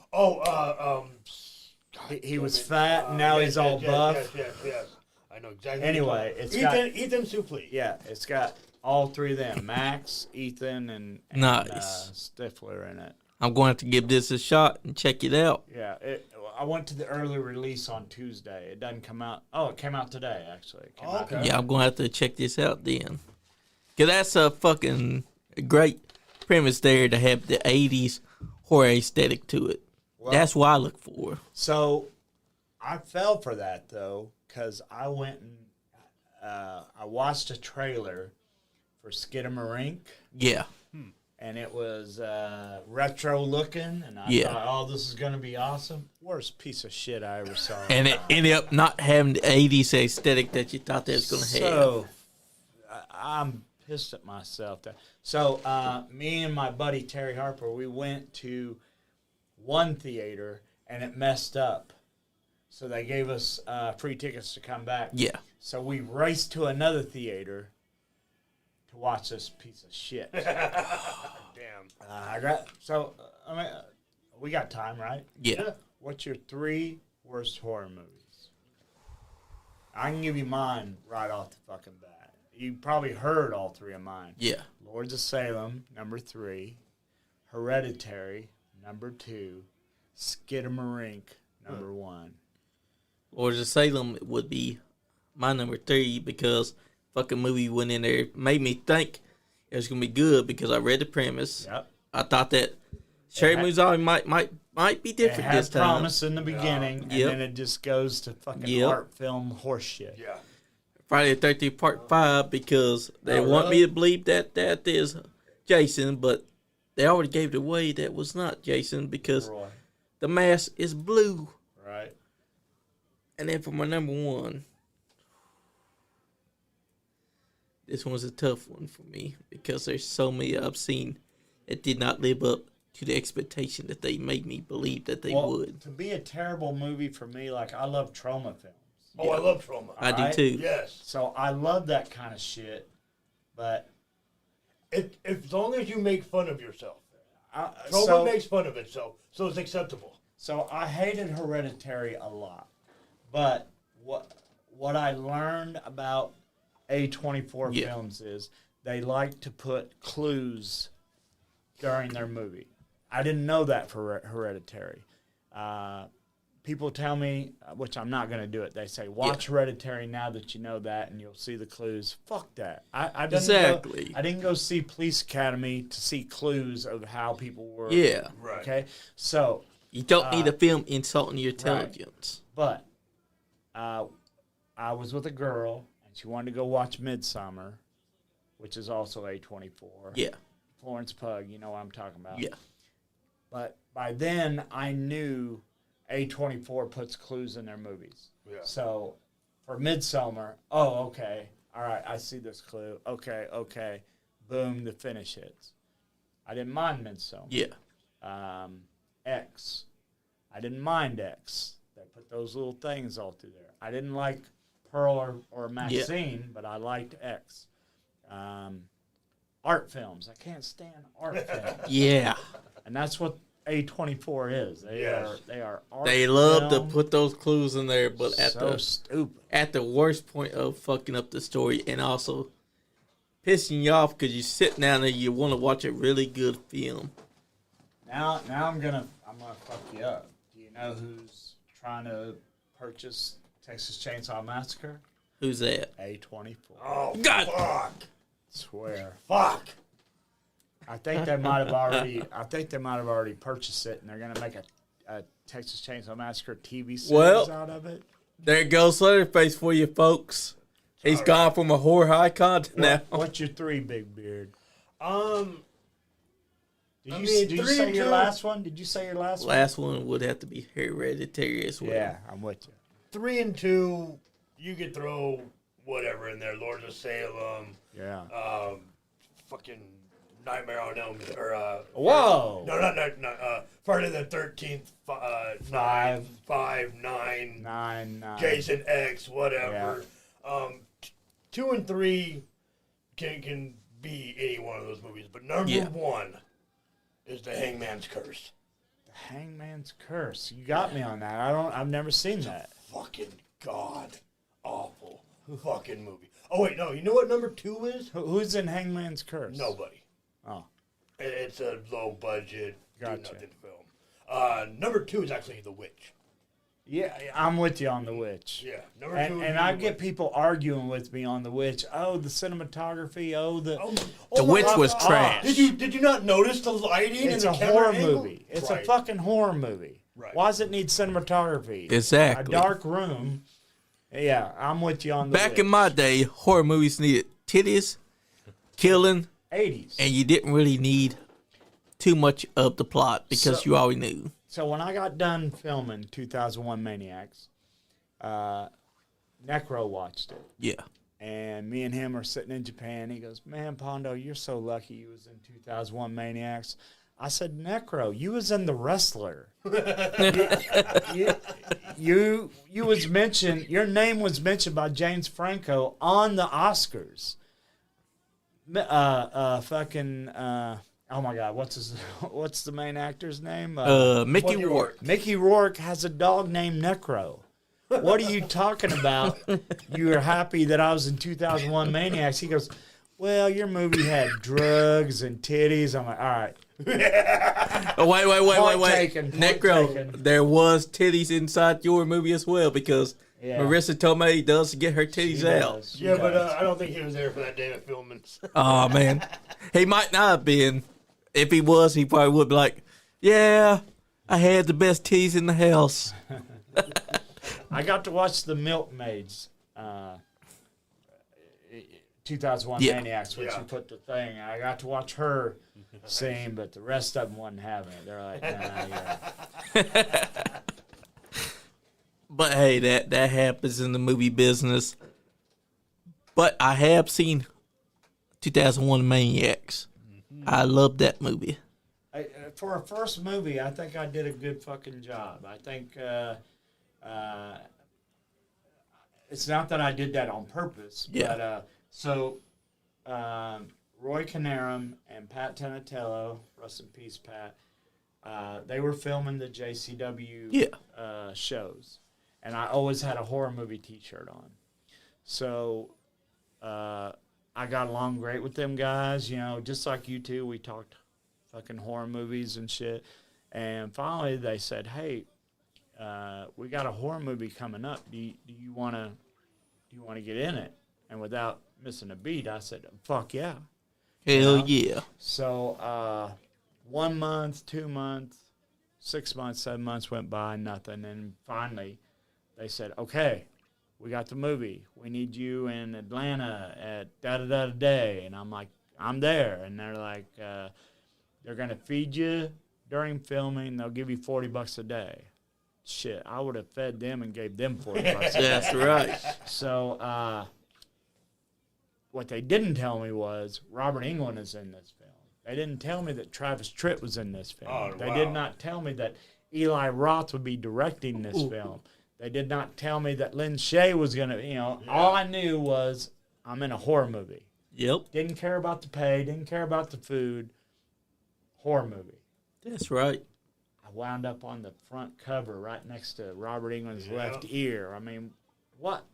He was fat, and now he's all buff. Yes. I know exactly. Anyway, it's Ethan Suplee. Yeah, it's got all three of them: Max, Ethan, and Nice. Stifler in it. I'm going to have to give this a shot and check it out. Yeah, I went to the early release on Tuesday. It doesn't come out. Oh, it came out today, actually. It came out. Yeah, I'm going to have to check this out then. Because that's a fucking great premise there to have the 80s horror aesthetic to it. Well, that's what I look for. So I fell for that, though, because I went and I watched a trailer for Skidamarink. Yeah. And it was retro looking, and I thought, oh, this is going to be awesome. Worst piece of shit I ever saw. And it ended up not having the 80s aesthetic that you thought that was going to have. So, I'm pissed at myself. So, me and my buddy Terry Harper, we went to one theater, and it messed up. So they gave us free tickets to come back. Yeah. So we raced to another theater to watch this piece of shit. Damn. We got time, right? Yeah. What's your 3 worst horror movies? I can give you mine right off the fucking bat. You probably heard all 3 of mine. Yeah. Lords of Salem, number 3. Hereditary, number 2. Skidamarink, number 1. Lords of Salem would be my number 3 because fucking movie went in there, made me think it was gonna be good because I read the premise. Yep. I thought that Sherry Moon's might be different this time. It had promise in the beginning, and then it just goes to fucking art film horseshit. Yeah. Friday the 13th Part 5 because they want me to believe that is Jason, but they already gave it away that was not Jason because the mask is blue. Right. And then for my number 1, this one's a tough one for me because there's so many I've seen that did not live up to the expectation that they made me believe that they would. To be a terrible movie for me, like I love trauma films. Oh, I love trauma. I do too. Yes. So I love that kind of shit, but as long as you make fun of yourself. Trauma makes fun of itself, so it's acceptable. So I hated Hereditary a lot, but what I learned about A24 films is they like to put clues during their movie. I didn't know that for Hereditary. People tell me, which I'm not going to do it, they say, watch Hereditary now that you know that and you'll see the clues. Fuck that. I didn't go see Police Academy to see clues of how people were. Yeah. Right. Okay? So. You don't need a film insulting your intelligence. Right. But I was with a girl, and she wanted to go watch Midsummer, which is also A24. Yeah. Florence Pugh, you know what I'm talking about. Yeah. But by then, I knew A24 puts clues in their movies. Yeah. So for Midsummer, okay, all right, I see this clue. Okay. Boom, the finish hits. I didn't mind Midsummer. Yeah. X. I didn't mind X. They put those little things all through there. I didn't like Pearl or Maxine, but I liked X. Art films. I can't stand art films. Yeah. And that's what A24 is. They are art They love film. to put those clues in there, but stupid. At the worst point of fucking up the story and also pissing you off because you're sitting down there, you want to watch a really good film. Now I'm gonna fuck you up. Do you know who's trying to purchase Texas Chainsaw Massacre? Who's that? A24. Oh, God. fuck. Swear. Fuck. I think they might have already purchased it, and they're gonna make a Texas Chainsaw Massacre TV series out of it. There goes Leatherface for you, folks. He's gone from a horror icon to now. What's your 3, Big Beard? Did you three say and your two. last one? Did you say your last one? Last one would have to be Hereditary as well. Yeah, I'm with you. 3 and 2, you could throw whatever in there. Lords of Salem. Yeah. Fucking Nightmare on Elm Whoa! No, not Friday the 13th. 9, 9. Jason X, whatever. 2 and 3 can be any one of those movies, but number 1 is The Hangman's Curse. The Hangman's Curse. You got me on that. I've never seen that. Fucking god awful fucking movie. Oh wait, no. You know what number 2 is? Who's in Hangman's Curse? Nobody. Oh, It's a low budget, Gotcha. do nothing film. Number 2 is actually The Witch. yeah. I'm with you on The Witch. Yeah, number 2. And I get people arguing with me on The Witch. Oh, the cinematography. The Witch was trash. Did you not notice the lighting? It's and a the camera horror angle? movie. It's Right. a fucking horror movie. Right. Why does it need cinematography? Exactly. A dark room. Yeah, I'm with you on The Back Witch. in my day, horror movies needed titties, killing, 80s. and you didn't really need too much of the plot because you already knew. So when I got done filming 2001 Maniacs, Necro watched it. Yeah. And me and him are sitting in Japan. He goes, "Man, Pondo, you're so lucky you was in 2001 Maniacs." I said, "Necro, you was in The Wrestler. you was mentioned. Your name was mentioned by James Franco on the Oscars. Oh my God, what's the main actor's name? Mickey Rourke. Mickey Rourke has a dog named Necro. What are you talking about? You were happy that I was in 2001 Maniacs. He goes, "Well, your movie had drugs and titties." I'm like, all right. Oh, wait. Point taken. Necro, there was titties inside your movie as well because Yeah. Marissa Tomei does get her titties She out. does. She Yeah, but does. I don't think he was there for that day of filming. Oh, man. He might not have been. If he was, he probably would be like, "Yeah, I had the best titties in the house." I got to watch The Milkmaids, 2001 Yeah. Maniacs, which Yeah. you put the thing. I got to watch her scene, but the rest of them wasn't having it. They're like, nah, yeah. But hey, that happens in the movie business. But I have seen 2001 Maniacs. I love that movie. For a first movie, I think I did a good fucking job. I think it's not that I did that on purpose, Yeah. but Roy Canarum and Pat Tenatello, rest in peace, Pat, they were filming the JCW shows, and I always had a horror movie T-shirt on. So I got along great with them guys, you know, just like you two. We talked fucking horror movies and shit. And finally they said, "Hey, we got a horror movie coming up. Do you want to get in it?" And without missing a beat, I said, "Fuck yeah." Hell Yeah. yeah. So 1 month, 2 months, 6 months, 7 months went by, nothing. And finally they said, "Okay, we got the movie. We need you in Atlanta at da-da-da day." And I'm like, "I'm there." And they're like, "They're going to feed you during filming. They'll give you $40 a day." Shit, I would have fed them and gave them $40 a day. That's right. So what they didn't tell me was Robert Englund is in this film. They didn't tell me that Travis Tritt was in this film. Oh, They wow. did not tell me that Eli Roth would be directing this film. They did not tell me that Lynn Shay was going to, all I knew was I'm in a horror movie. Yep. Didn't care about the pay, didn't care about the food. Horror movie. That's right. I wound up on the front cover right next to Robert Englund's left ear. I mean, what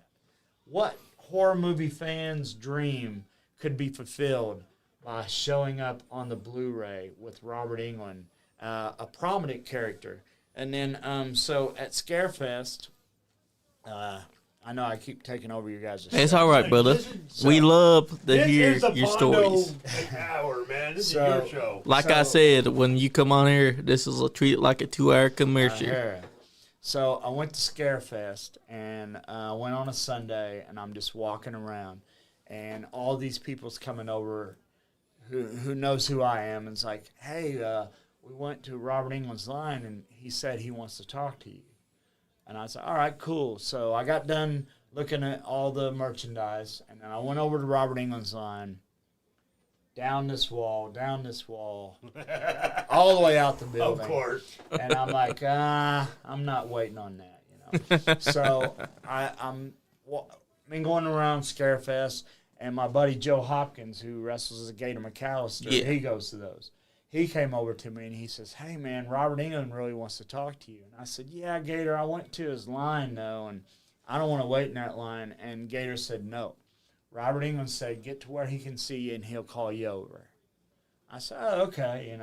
horror movie fan's dream could be fulfilled by showing up on the Blu-ray with Robert Englund, a prominent character? And then, so at Scarefest, I know I keep taking over your guys' It's show. all right, brother. We love to This hear is the your Pondo stories. hour, man. This So- is your show. Like I said, when you come on here, this is treat it like a 2-hour commercial. So I went to Scarefest and went on a Sunday, and I'm just walking around, and all these people's coming over who knows who I am, and it's like, "Hey, we went to Robert Englund's line, and he said he wants to talk to you." And I said, "All right, cool." So I got done looking at all the merchandise, and then I went over to Robert Englund's line, down this wall, all the way out the building. Of course. And I'm like, I'm not waiting on that, So I'm been going around Scarefest, and my buddy Joe Hopkins, who wrestles as Gator McAllister, he goes to those. He came over to me and he says, "Hey man, Robert England really wants to talk to you." And I said, "Yeah, Gator, I went to his line though, and I don't want to wait in that line." And Gator said, "No." Robert England said, "Get to where he can see you and he'll call you over." I said, "Oh, okay,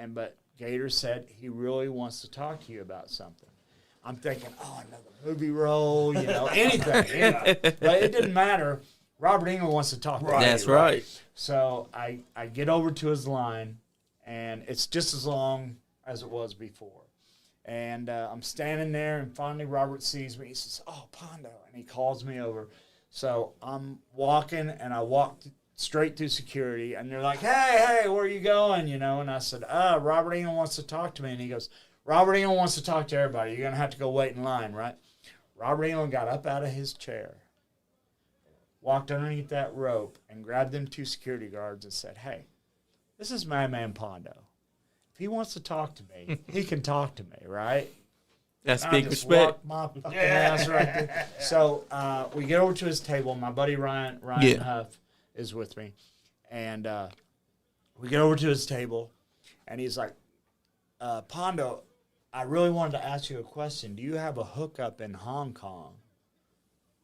But Gator said he really wants to talk to you about something." I'm thinking, another movie role, anything. But it didn't matter. Robert England wants to talk to me. That's right. So I get over to his line, and it's just as long as it was before. And I'm standing there, and finally Robert sees me. He says, "Oh, Pondo," and he calls me over. So I'm walking, and I walked straight through security, and they're like, hey, where are you going, And I said, Robert England wants to talk to me. And he goes, "Robert England wants to talk to everybody. You're going to have to go wait in line, right?" Robert England got up out of his chair, walked underneath that rope, and grabbed them 2 security guards and said, "Hey, this is my man Pondo. If he wants to talk to me, he can talk to me, right?" That's I big just respect. walked my fucking ass right there. So we get over to his table. My buddy Ryan Huff is with me. And we get over to his table, and he's like, "Pondo, I really wanted to ask you a question. Do you have a hookup in Hong Kong?"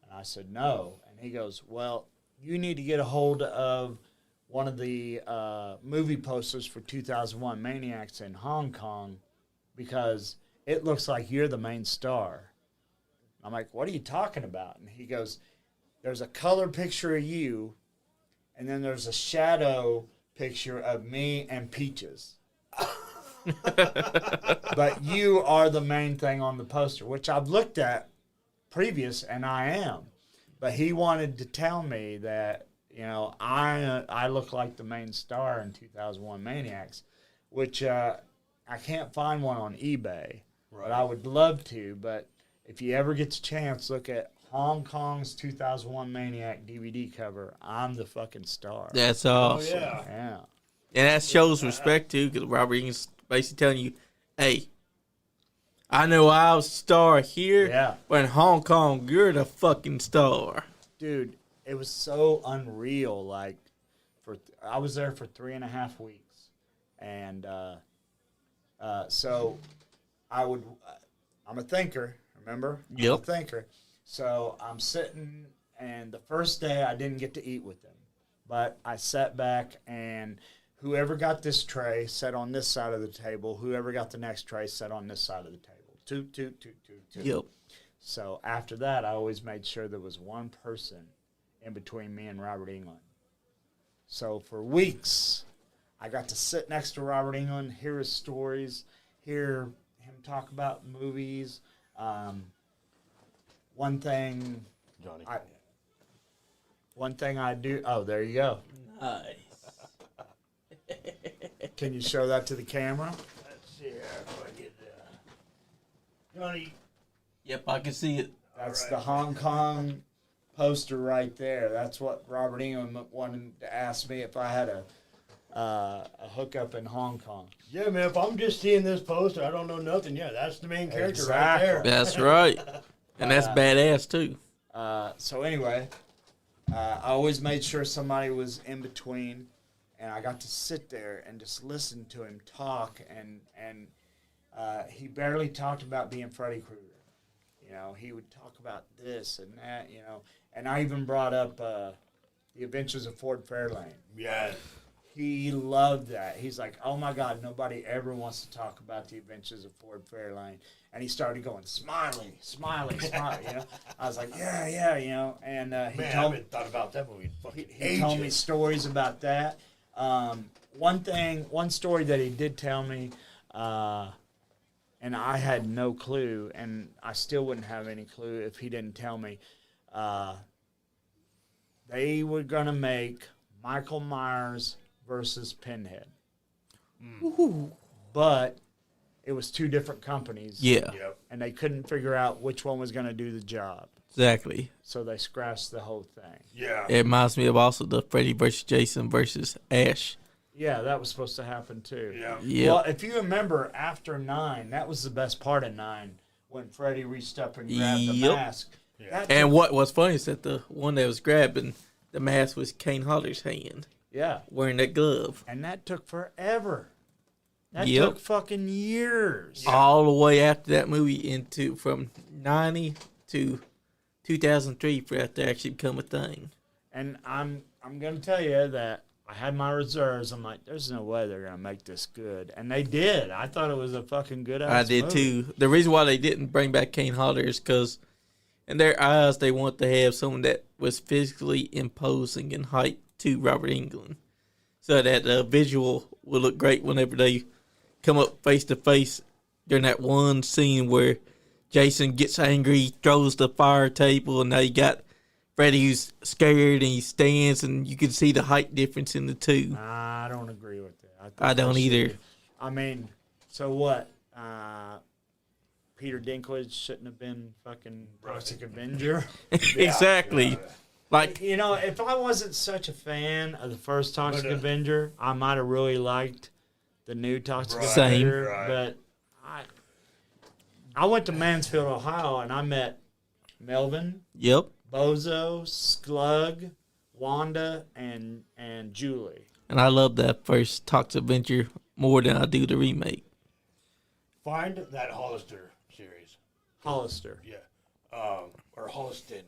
And I said, "No." And he goes, "Well, you need to get a hold of one of the movie posters for 2001 Maniacs in Hong Kong, because it looks like you're the main star." I'm like, "What are you talking about?" And he goes, "There's a color picture of you, and then there's a shadow picture of me and Peaches. But you are the main thing on the poster," which I've looked at previous, and I am. But he wanted to tell me that, I look like the main star in 2001 Maniacs, which I can't find one on eBay. Right. But I would love to. But if you ever get the chance, look at Hong Kong's 2001 Maniac DVD cover. I'm the fucking star. That's awesome. Oh, yeah. Yeah. And that shows respect, too, because Robert England's basically telling you, hey, I know I was a star here, but in Hong Kong, you're the fucking star. Dude, it was so unreal. Like, I was there for 3.5 weeks. And so I'm a thinker, remember? Yep. I'm a thinker. So I'm sitting, and the first day I didn't get to eat with them. But I sat back, and whoever got this tray sat on this side of the table. Whoever got the next tray sat on this side of the table. Two. Yep. So after that, I always made sure there was one person in between me and Robert England. So for weeks, I got to sit next to Robert England, hear his stories, hear him talk about movies. One thing I do. Oh, there you go. Nice. Can you show that to the camera? Let's see here if I get Johnny. Yep, I can see it. That's the Hong Kong poster right there. That's what Robert England wanted to ask me if I had a hookup in Hong Kong. Yeah, man, if I'm just seeing this poster, I don't know nothing. Yeah, that's the main character Exactly. right there. That's right. And that's badass, too. So anyway, I always made sure somebody was in between, and I got to sit there and just listen to him talk, and he barely talked about being Freddy Krueger. He would talk about this and that, and I even brought up The Adventures of Ford Fairlane. Yeah. He loved that. He's like, "Oh my God, nobody ever wants to talk about The Adventures of Ford Fairlane." And he started going, smiley. I was like, yeah. And he Man, I told me, haven't thought about that movie in fucking he told me stories about that. One story that he did tell me, and I had no clue, and I still wouldn't have any clue if he didn't tell me. They were going to make Michael Myers versus Pinhead. Ooh. But it was 2 different companies. Yeah. Yep. And they couldn't figure out which one was going to do the job. Exactly. So they scratched the whole thing. Yeah. It reminds me of also the Freddy versus Jason versus Ash. Yeah, that was supposed to happen too. Yeah. Yeah. Well, if you remember, after 9, that was the best part of 9, when Freddy reached up and grabbed the Yep. mask. Yeah. That And took- what was funny is that the one that was grabbing the mask was Kane Hodder's hand, Yeah, wearing that glove. and that took forever. That Yep. took fucking years. All the way after that movie into from 90 to 2003 for that to actually become a thing. And I'm gonna tell you that I had my reserves. I'm like, there's no way they're gonna make this good, and they did. I thought it was a fucking good ass I did movie. too. The reason why they didn't bring back Kane Hodder is because in their eyes they want to have someone that was physically imposing in height to Robert Englund, so that the visual will look great whenever they come up face to face during that one scene where Jason gets angry, throws the fire table, and now you got Freddy who's scared and he stands, and you can see the height difference in the two. I don't agree with that. I don't they either. should- I mean, so what? Peter Dinklage shouldn't have been fucking Toxic Avenger. Exactly. Like, You know, if I wasn't such a fan of the first Toxic But, Avenger, I might have really liked the new Toxic Right. Same. Avenger. Right. But I went to Mansfield, Ohio, and I met Melvin, yep. Bozo, Slug, Wanda, and Julie. And I love that first Toxic Avenger more than I do the remake. Find that Hollister series. Hollister. Yeah. Or Holliston.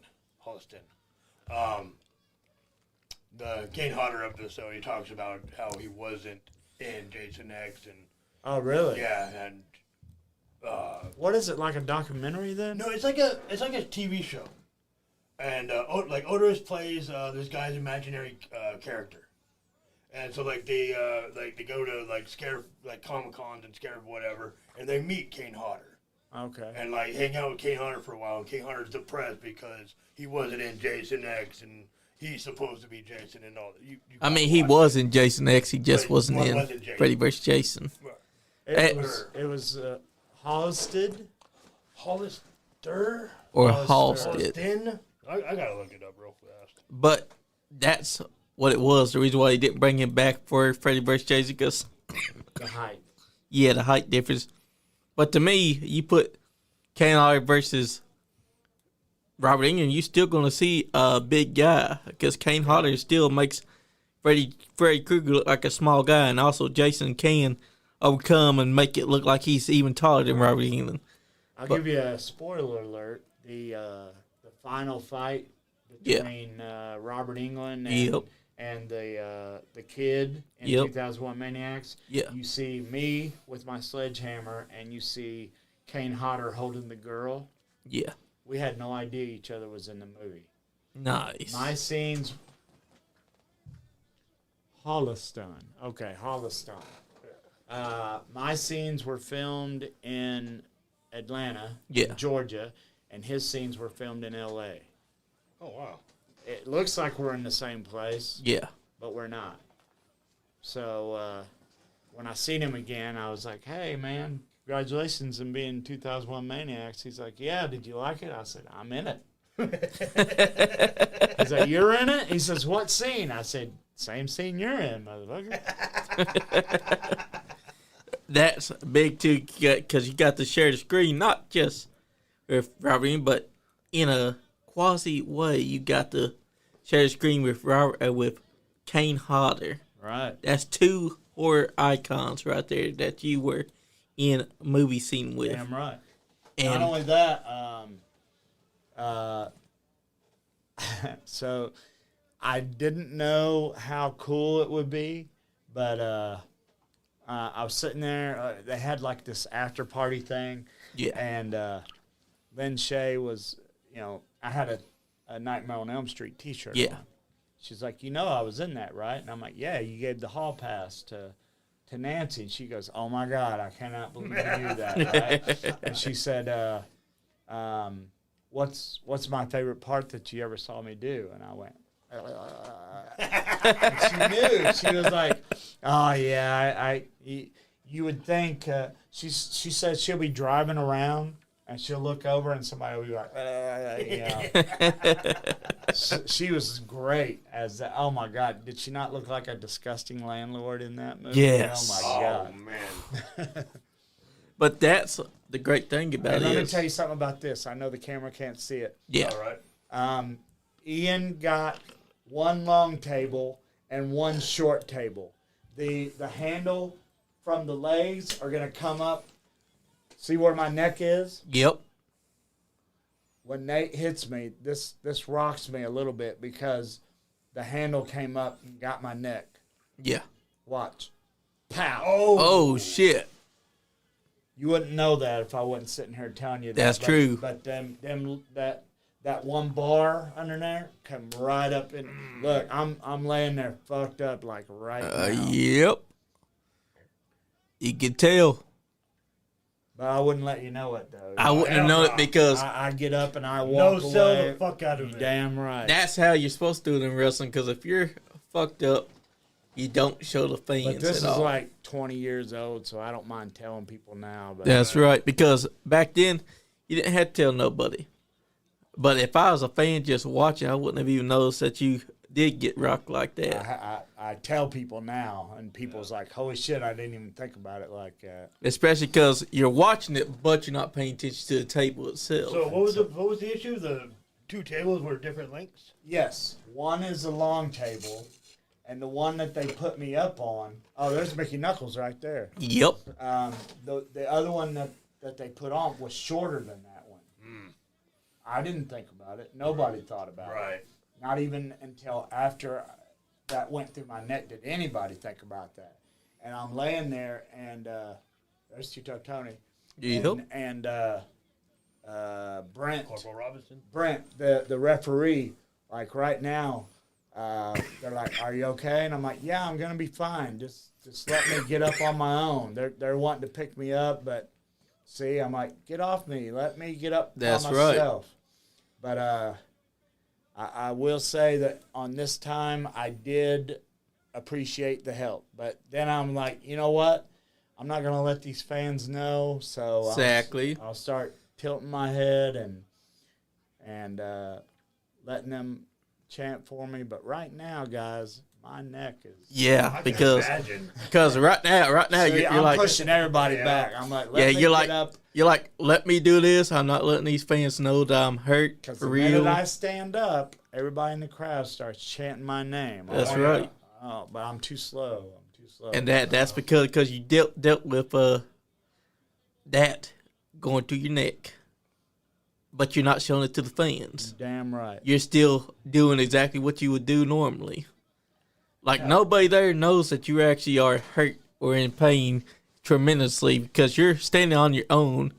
The Kane Hodder episode, he talks about how he wasn't in Jason X, and Oh, really? yeah, and What is it, like a documentary then? no, it's like a TV show, and like Odorous plays this guy's imaginary character, and so like they go to like scare like Comic Cons and scare whatever, and they meet Kane Hodder. Okay. And like hang out with Kane Hodder for a while. And Kane Hodder's depressed because he wasn't in Jason X, and he's supposed to be Jason and all that. You I mean, he was in Jason X. He just But wasn't in wasn't Jason. Freddy vs. Jason. It was Hollisted. Hollister. Or Hollister. Halstead. Holliston. I gotta look it up real fast. But that's what it was. The reason why they didn't bring him back for Freddy vs. Jason, because, The height. yeah, the height difference. But to me, you put Kane Hodder versus Robert Englund, you still going to see a big guy, because Kane Hodder still makes Freddy Krueger look like a small guy, and also Jason can overcome and make it look like he's even taller than Robert Englund. I'll give you a spoiler alert. The final fight Yeah. between Robert Englund Yep. and the kid in Yep. 2001 Maniacs. Yeah. You see me with my sledgehammer, and you see Kane Hodder holding the girl. Yeah. We had no idea each other was in the movie. Nice. My scenes. Holliston. Okay, Holliston. My scenes were filmed in Atlanta, Yeah. Georgia, and his scenes were filmed in L.A. Oh wow. It looks like we're in the same place, Yeah. but we're not. So when I seen him again, I was like, "Hey, man, congratulations on being 2001 Maniacs." He's like, "Yeah, did you like it?" I said, "I'm in it." He's like, "You're in it?" He says, "What scene?" I said, "Same scene you're in, motherfucker." That's big too, because you got to share the screen, not just with Robert Englund, but in a quasi way, you got to share the screen with with Kane Hodder. Right. That's two horror icons right there that you were in a movie scene with. Damn right. And Not only that, so I didn't know how cool it would be, but I was sitting there. They had like this after party thing, yeah, and Lynn Shay was, I had a Nightmare on Elm Street T-shirt. Yeah. on. She's like, I was in that, right? And I'm like, yeah, you gave the hall pass to Nancy. And she goes, oh my God, I cannot believe you do that, right? And she said, what's my favorite part that you ever saw me do? And I went, and she knew. She was like, oh yeah, you would think, she said she'll be driving around and she'll look over and somebody will be like, she was great as that. Oh my God, did she not look like a disgusting landlord in that movie? Yes. Oh my God. Man. But that's the great thing about And it. let me tell you something about this. I know the camera can't see it. Yeah. All right. Ian got one long table and one short table. The handle from the legs are going to come up. See where my neck is? Yep. When Nate hits me, this rocks me a little bit because the handle came up and got my neck. Yeah. Watch. Pow. Oh shit. You wouldn't know that if I wasn't sitting here telling you that. That's true. But that one bar under there come right up in. Look, I'm laying there fucked up like right now. Yep. You can tell. But I wouldn't let you know it though. I wouldn't have known it because I get up and I walk No, away. sell the fuck out of You it. damn right. that's how you're supposed to do it in wrestling. Because if you're fucked up, you don't show the fans But this is at all. like 20 years old, so I don't mind telling people now. But That's right. Because back then, you didn't have to tell nobody. But if I was a fan just watching, I wouldn't have even noticed that you did get rocked like that. I tell people now, and people's like, "Holy shit, I didn't even think about it like that." Especially because you're watching it, but you're not paying attention to the table itself. So what was the issue? The two tables were different lengths? Yes, one is a long table, and the one that they put me up on. Oh, there's Mickey Knuckles right there. Yep. The other one that they put on was shorter than that one. I didn't think about it. Nobody thought about it. Right. Not even until after that went through my neck did anybody think about that. And I'm laying there, and there's Tito Tony. Yep. And Brent. Corporal Robinson? Brent, the referee, like right now, they're like, "Are you okay?" And I'm like, "Yeah, I'm gonna be fine. Just let me get up on my own." They're wanting to pick me up, but see, I'm like, "Get off me. Let me get up That's by right. myself." But I will say that on this time, I did appreciate the help. But then I'm like, you know what? I'm not gonna let these fans know. So Exactly. I'll start tilting my head and letting them chant for me. But right now, guys, my neck is. Yeah, I can because imagine. right now See, you're I'm like pushing everybody Yeah. back. I'm like, yeah, let me you're get like up. you're like let me do this. I'm not letting these fans know that I'm hurt Because for the real. minute I stand up, everybody in the crowd starts chanting my name. That's Oh, right. Oh, but I'm too slow. And that's because you dealt with that going to your neck, but you're not showing it to the fans. Damn right. You're still doing exactly what you would do normally. Like nobody there knows that you actually are hurt or in pain tremendously because you're standing on your own.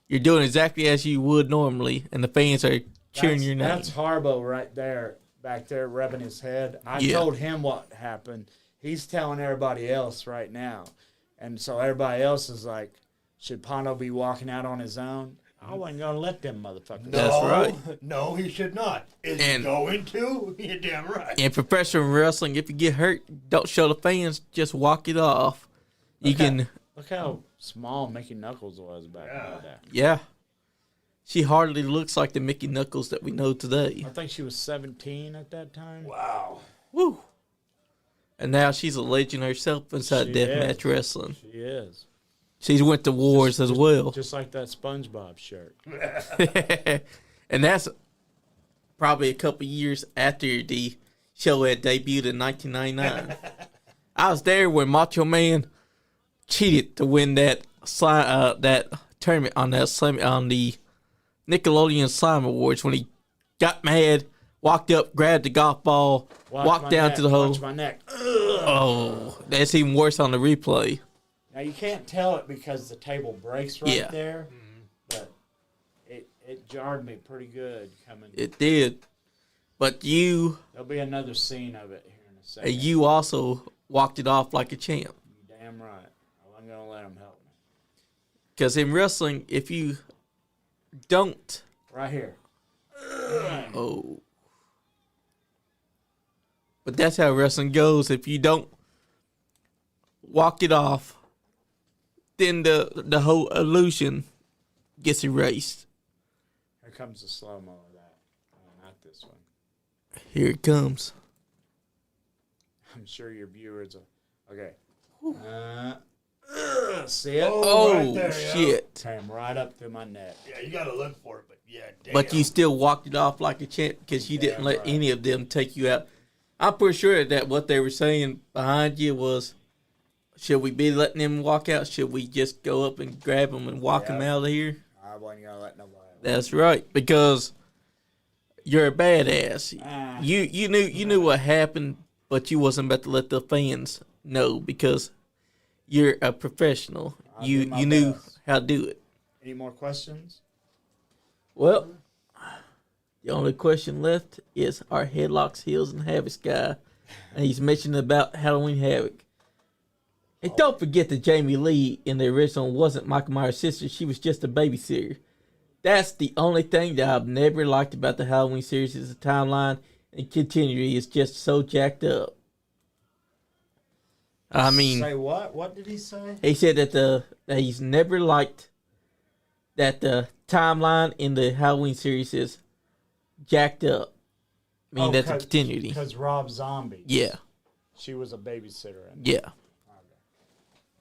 You're doing exactly as you would normally, and the fans are cheering your name. That's Harbo right there, back there, rubbing his head. I Yeah. told him what happened. He's telling everybody else right now. And so everybody else is like, should Pondo be walking out on his own? I wasn't going to let them motherfuckers. That's right. No, he should not. Is he And- going to? You're damn right. In professional wrestling, if you get hurt, don't show the fans. Just walk it off. You can, Look how small Mickey Knuckles was back in the day. yeah. She hardly looks like the Mickey Knuckles that we know today. I think she was 17 at that time. Wow. Woo! And now she's a legend herself inside She deathmatch is. wrestling. She is. She's went to wars as well. Just like that SpongeBob shirt. And that's probably a couple years after the show had debuted in 1999. I was there when Macho Man cheated to win that tournament on the Nickelodeon Slime Awards when he got mad, walked up, grabbed the golf ball, Watch walked my down neck, to the hole. Watch my neck. Oh, that's even worse on the replay. Now you can't tell it because the table breaks right Yeah. there, but it jarred me pretty good coming. It did. But There'll be another scene of it here in a second. you also walked it off like a champ. You're damn right. I wasn't gonna let him help me. Because in wrestling, if you don't, Right here. oh. But that's how wrestling goes. If you don't walk it off, then the whole illusion gets erased. Here comes the slow-mo of that. Not this one. Here it comes. I'm sure your viewers are... Okay. See it? Oh, right there, shit. Came right up through my neck. Yeah, you gotta look for it, but yeah, damn. But you still walked it off like a champ because you didn't let any of them take you out. I'm pretty sure that what they were saying behind you was, should we be letting them walk out? Should we just go up and grab them and walk them out of here? I wasn't going to let nobody. That's right, because you're a badass. You knew what happened, but you wasn't about to let the fans know because you're a professional. You knew how to do it. Any more questions? Well, the only question left is our Headlocks, Heels, and Havoc guy. And he's mentioning about Halloween Havoc. And don't forget that Jamie Lee in the original wasn't Michael Myers' sister. She was just a babysitter. That's the only thing that I've never liked about the Halloween series is the timeline and continuity is just so jacked up. I mean... Say what? What did he say? He said that he's never liked that the timeline in the Halloween series is jacked up. I mean, that's a continuity. Because Rob Zombie. Yeah. She was a babysitter. Yeah.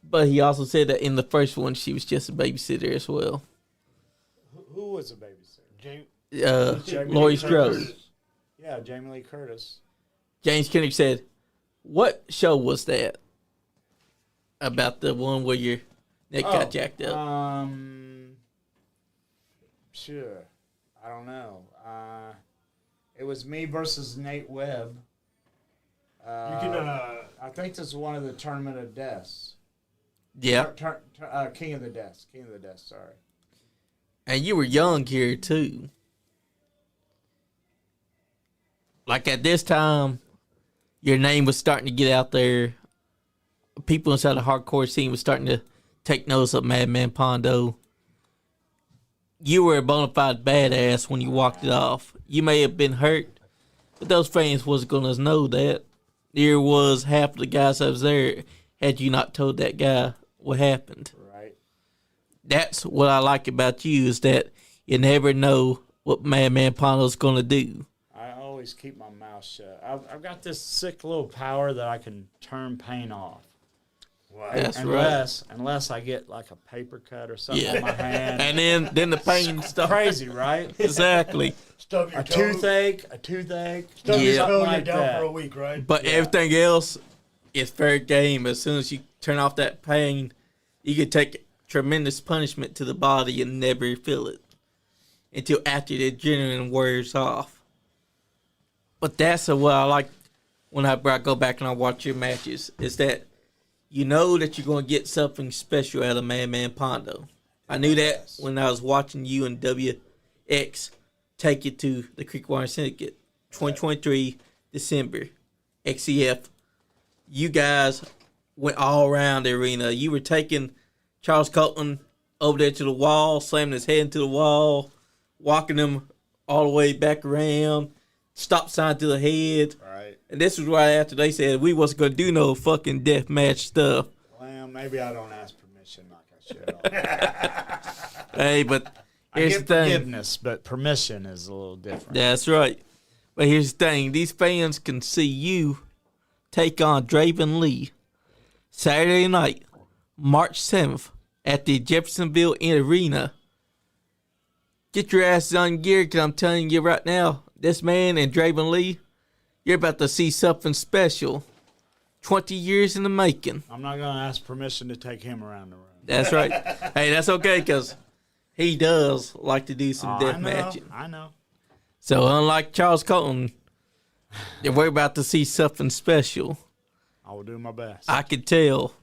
But he also said that in the first one, she was just a babysitter as well. Who was a babysitter? Laurie Strode. Yeah, Jamie Lee Curtis. James Kendrick said, what show was that? About the one where your neck got jacked up. Sure. I don't know. It was me versus Nate Webb. You can, I think this is one of the Tournament of Deaths. Yeah. King of the Deaths. King of the Deaths, sorry. And you were young here, too. Like, at this time, your name was starting to get out there. People inside the hardcore scene was starting to take notice of Man Pondo. You were a bona fide badass when you walked it off. You may have been hurt, but those fans wasn't going to know that. There was half of the guys that was there had you not told that guy what happened. Right. That's what I like about you is that you never know what Man Pondo's going to do. I always keep my mouth shut. I've got this sick little power that I can turn pain off. wow. That's right. Unless I get like a paper cut or something on my hand. And then the pain stuff. Crazy, right? Exactly. Stub your A toe. toothache. Stub your Yeah. toe, you're like down that. for a week, right? But everything else is fair game. As soon as you turn off that pain, you can take tremendous punishment to the body and never feel it until after the adrenaline wears off. But that's what I like when I go back and I watch your matches, is that you know that you're going to get something special out of Man Pondo. I knew that when I was watching you and WX take it to the Creekwater Syndicate, 2023, December, XCF. You guys went all around the arena. You were taking Charles Colton over there to the wall, slamming his head into the wall, walking him all the way back around, stop sign to the head. Right. And this was right after they said we wasn't going to do no fucking deathmatch stuff. Well, maybe I don't ask permission like I should. Hey, but I here's get the thing. forgiveness, but permission is a little different. That's right. But here's the thing. These fans can see you take on Draven Lee Saturday night, March 7th at the Jeffersonville Arena. Get your asses on gear, because I'm telling you right now, this man and Draven Lee, you're about to see something special. 20 years in the making. I'm not going to ask permission to take him around the room. That's right. Hey, that's okay, because he does like to do some death matching. I know. So unlike Charles Colton, we're about to see something special. I will do my best. I can tell.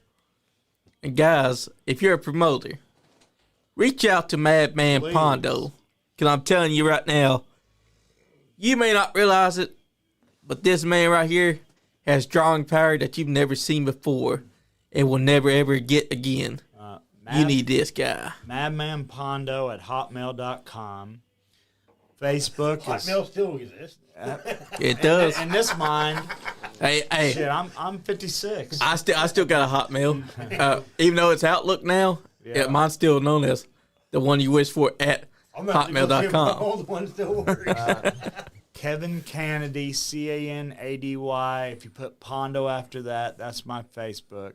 And guys, if you're a promoter, reach out to Madman Please. Pondo. Because I'm telling you right now, you may not realize it, but this man right here has drawing power that you've never seen before and will never ever get again. You need this guy. Madman Pondo at hotmail.com. Facebook Hotmail still exists. It does. In this mind, Hey, shit, I'm 56. I still got a Hotmail. Even though it's Outlook now, Yeah. mine's still known as The one you wish for at I'm gonna have to go see if my hotmail.com. old one still works. Kevin Canady, Canady. If you put Pondo after that, that's my Facebook.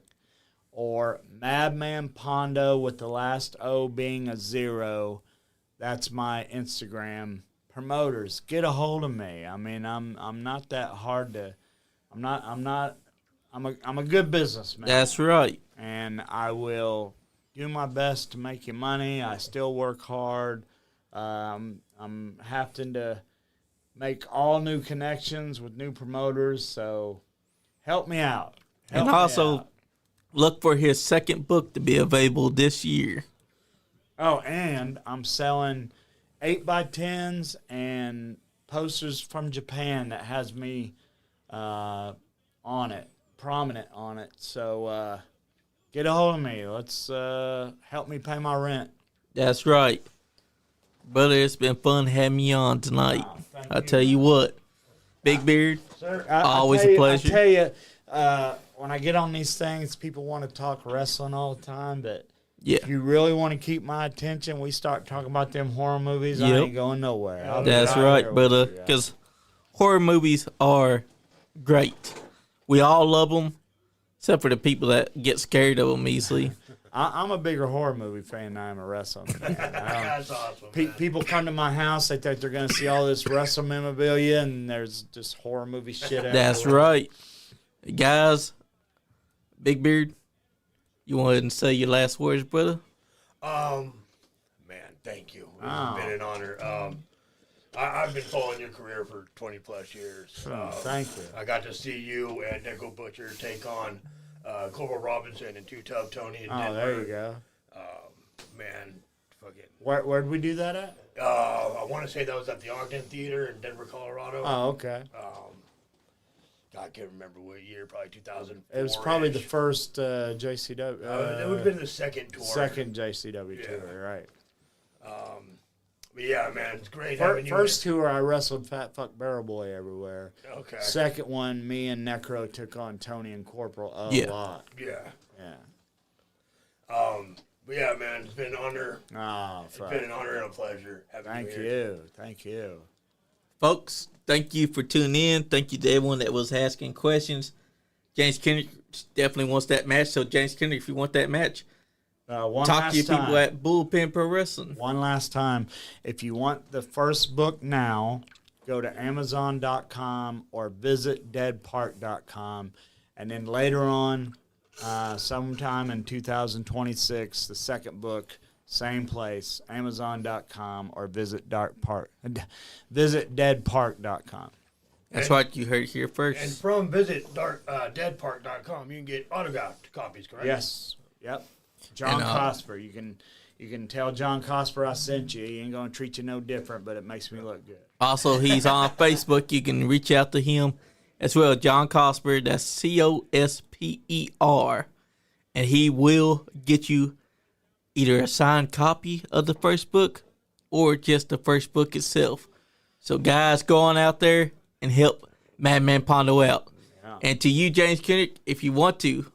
Or Madman Pondo with the last O being a 0. That's my Instagram. Promoters, get a hold of me. I mean, I'm not that hard to. I'm a good businessman. That's right. And I will do my best to make you money. I still work hard. I'm having to make all new connections with new promoters. So help me out. And also look for his second book to be available this year. Oh, and I'm selling 8x10s and posters from Japan that has me on it, prominent on it. So get a hold of me. Let's help me pay my rent. That's right. Brother, it's been fun having you on tonight. I tell you what, Big Beard, Sir, always I tell a you- pleasure. I tell you, when I get on these things, people want to talk wrestling all the time, but Yeah, if you really want to keep my attention, we start talking about them horror movies, I Yep. ain't going nowhere. I'll be that's there right, with brother. you. Because horror movies are great. We all love them, except for the people that get scared of them easily. I'm a bigger horror movie fan than I am a wrestling fan. That's awesome. man. People come to my house, they think they're going to see all this wrestle memorabilia, and there's just horror movie shit That's everywhere. right. Guys, Big Beard, you want to say your last words, brother? Man, thank you. It's been an honor. I've been following your career for 20 plus years. Thank you. I got to see you and Nickel Butcher take on Cobra Robinson and Two Tub Tony in Oh, Denver. there you go. Man, fucking. Where'd we do that at? I want to say that was at the Ogden Theater in Denver, Colorado. Oh, okay. I can't remember what year, probably 2004. It was probably the first JCW. It would have been the second tour. second JCW Yeah. tour, right? But yeah, man, it's great Fir- having you. First tour, I wrestled Fat Fuck Barrel Boy everywhere. Okay. Second one, me and Necro took on Tony and Corporal a Yeah. lot. Yeah. Yeah. But yeah, man, it's been an honor. Oh, It's been an honor and a pleasure having Thank you here. you. Thank you. Folks, thank you for tuning in. Thank you to everyone that was asking questions. James Kendrick definitely wants that match. So, James Kendrick, if you want that match, One talk last to your time. people at Bullpen Pro Wrestling. One last time. If you want the first book now, go to Amazon.com or visit deadpark.com. And then later on, sometime in 2026, the second book, same place, Amazon.com or visit deadpark.com. That's right. You heard it here And first. from deadpark.com, you can get autographed copies, correct? Yes. Yep. John And, Cosper. You can tell John Cosper I sent you. He ain't gonna treat you no different, but it makes me look good. Also, he's on Facebook. You can reach out to him as well. John Cosper. That's Cosper. And he will get you either a signed copy of the first book or just the first book itself. So, guys, go on out there and help Madman Pondo out. Yeah. And to you, James Kendrick, if you want to,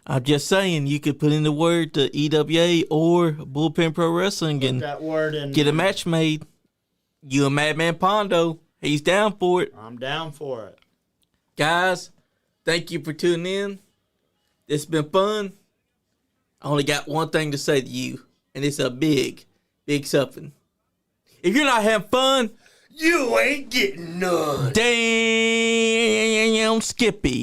I'm just saying you could put in the word to EWA or Bullpen Pro Wrestling and That word in. get a match made. You and Madman Pondo, he's down for it. I'm down for it. Guys, thank you for tuning in. It's been fun. I only got one thing to say to you, and it's a big, big something. If you're not having fun, You ain't getting none. damn Skippy.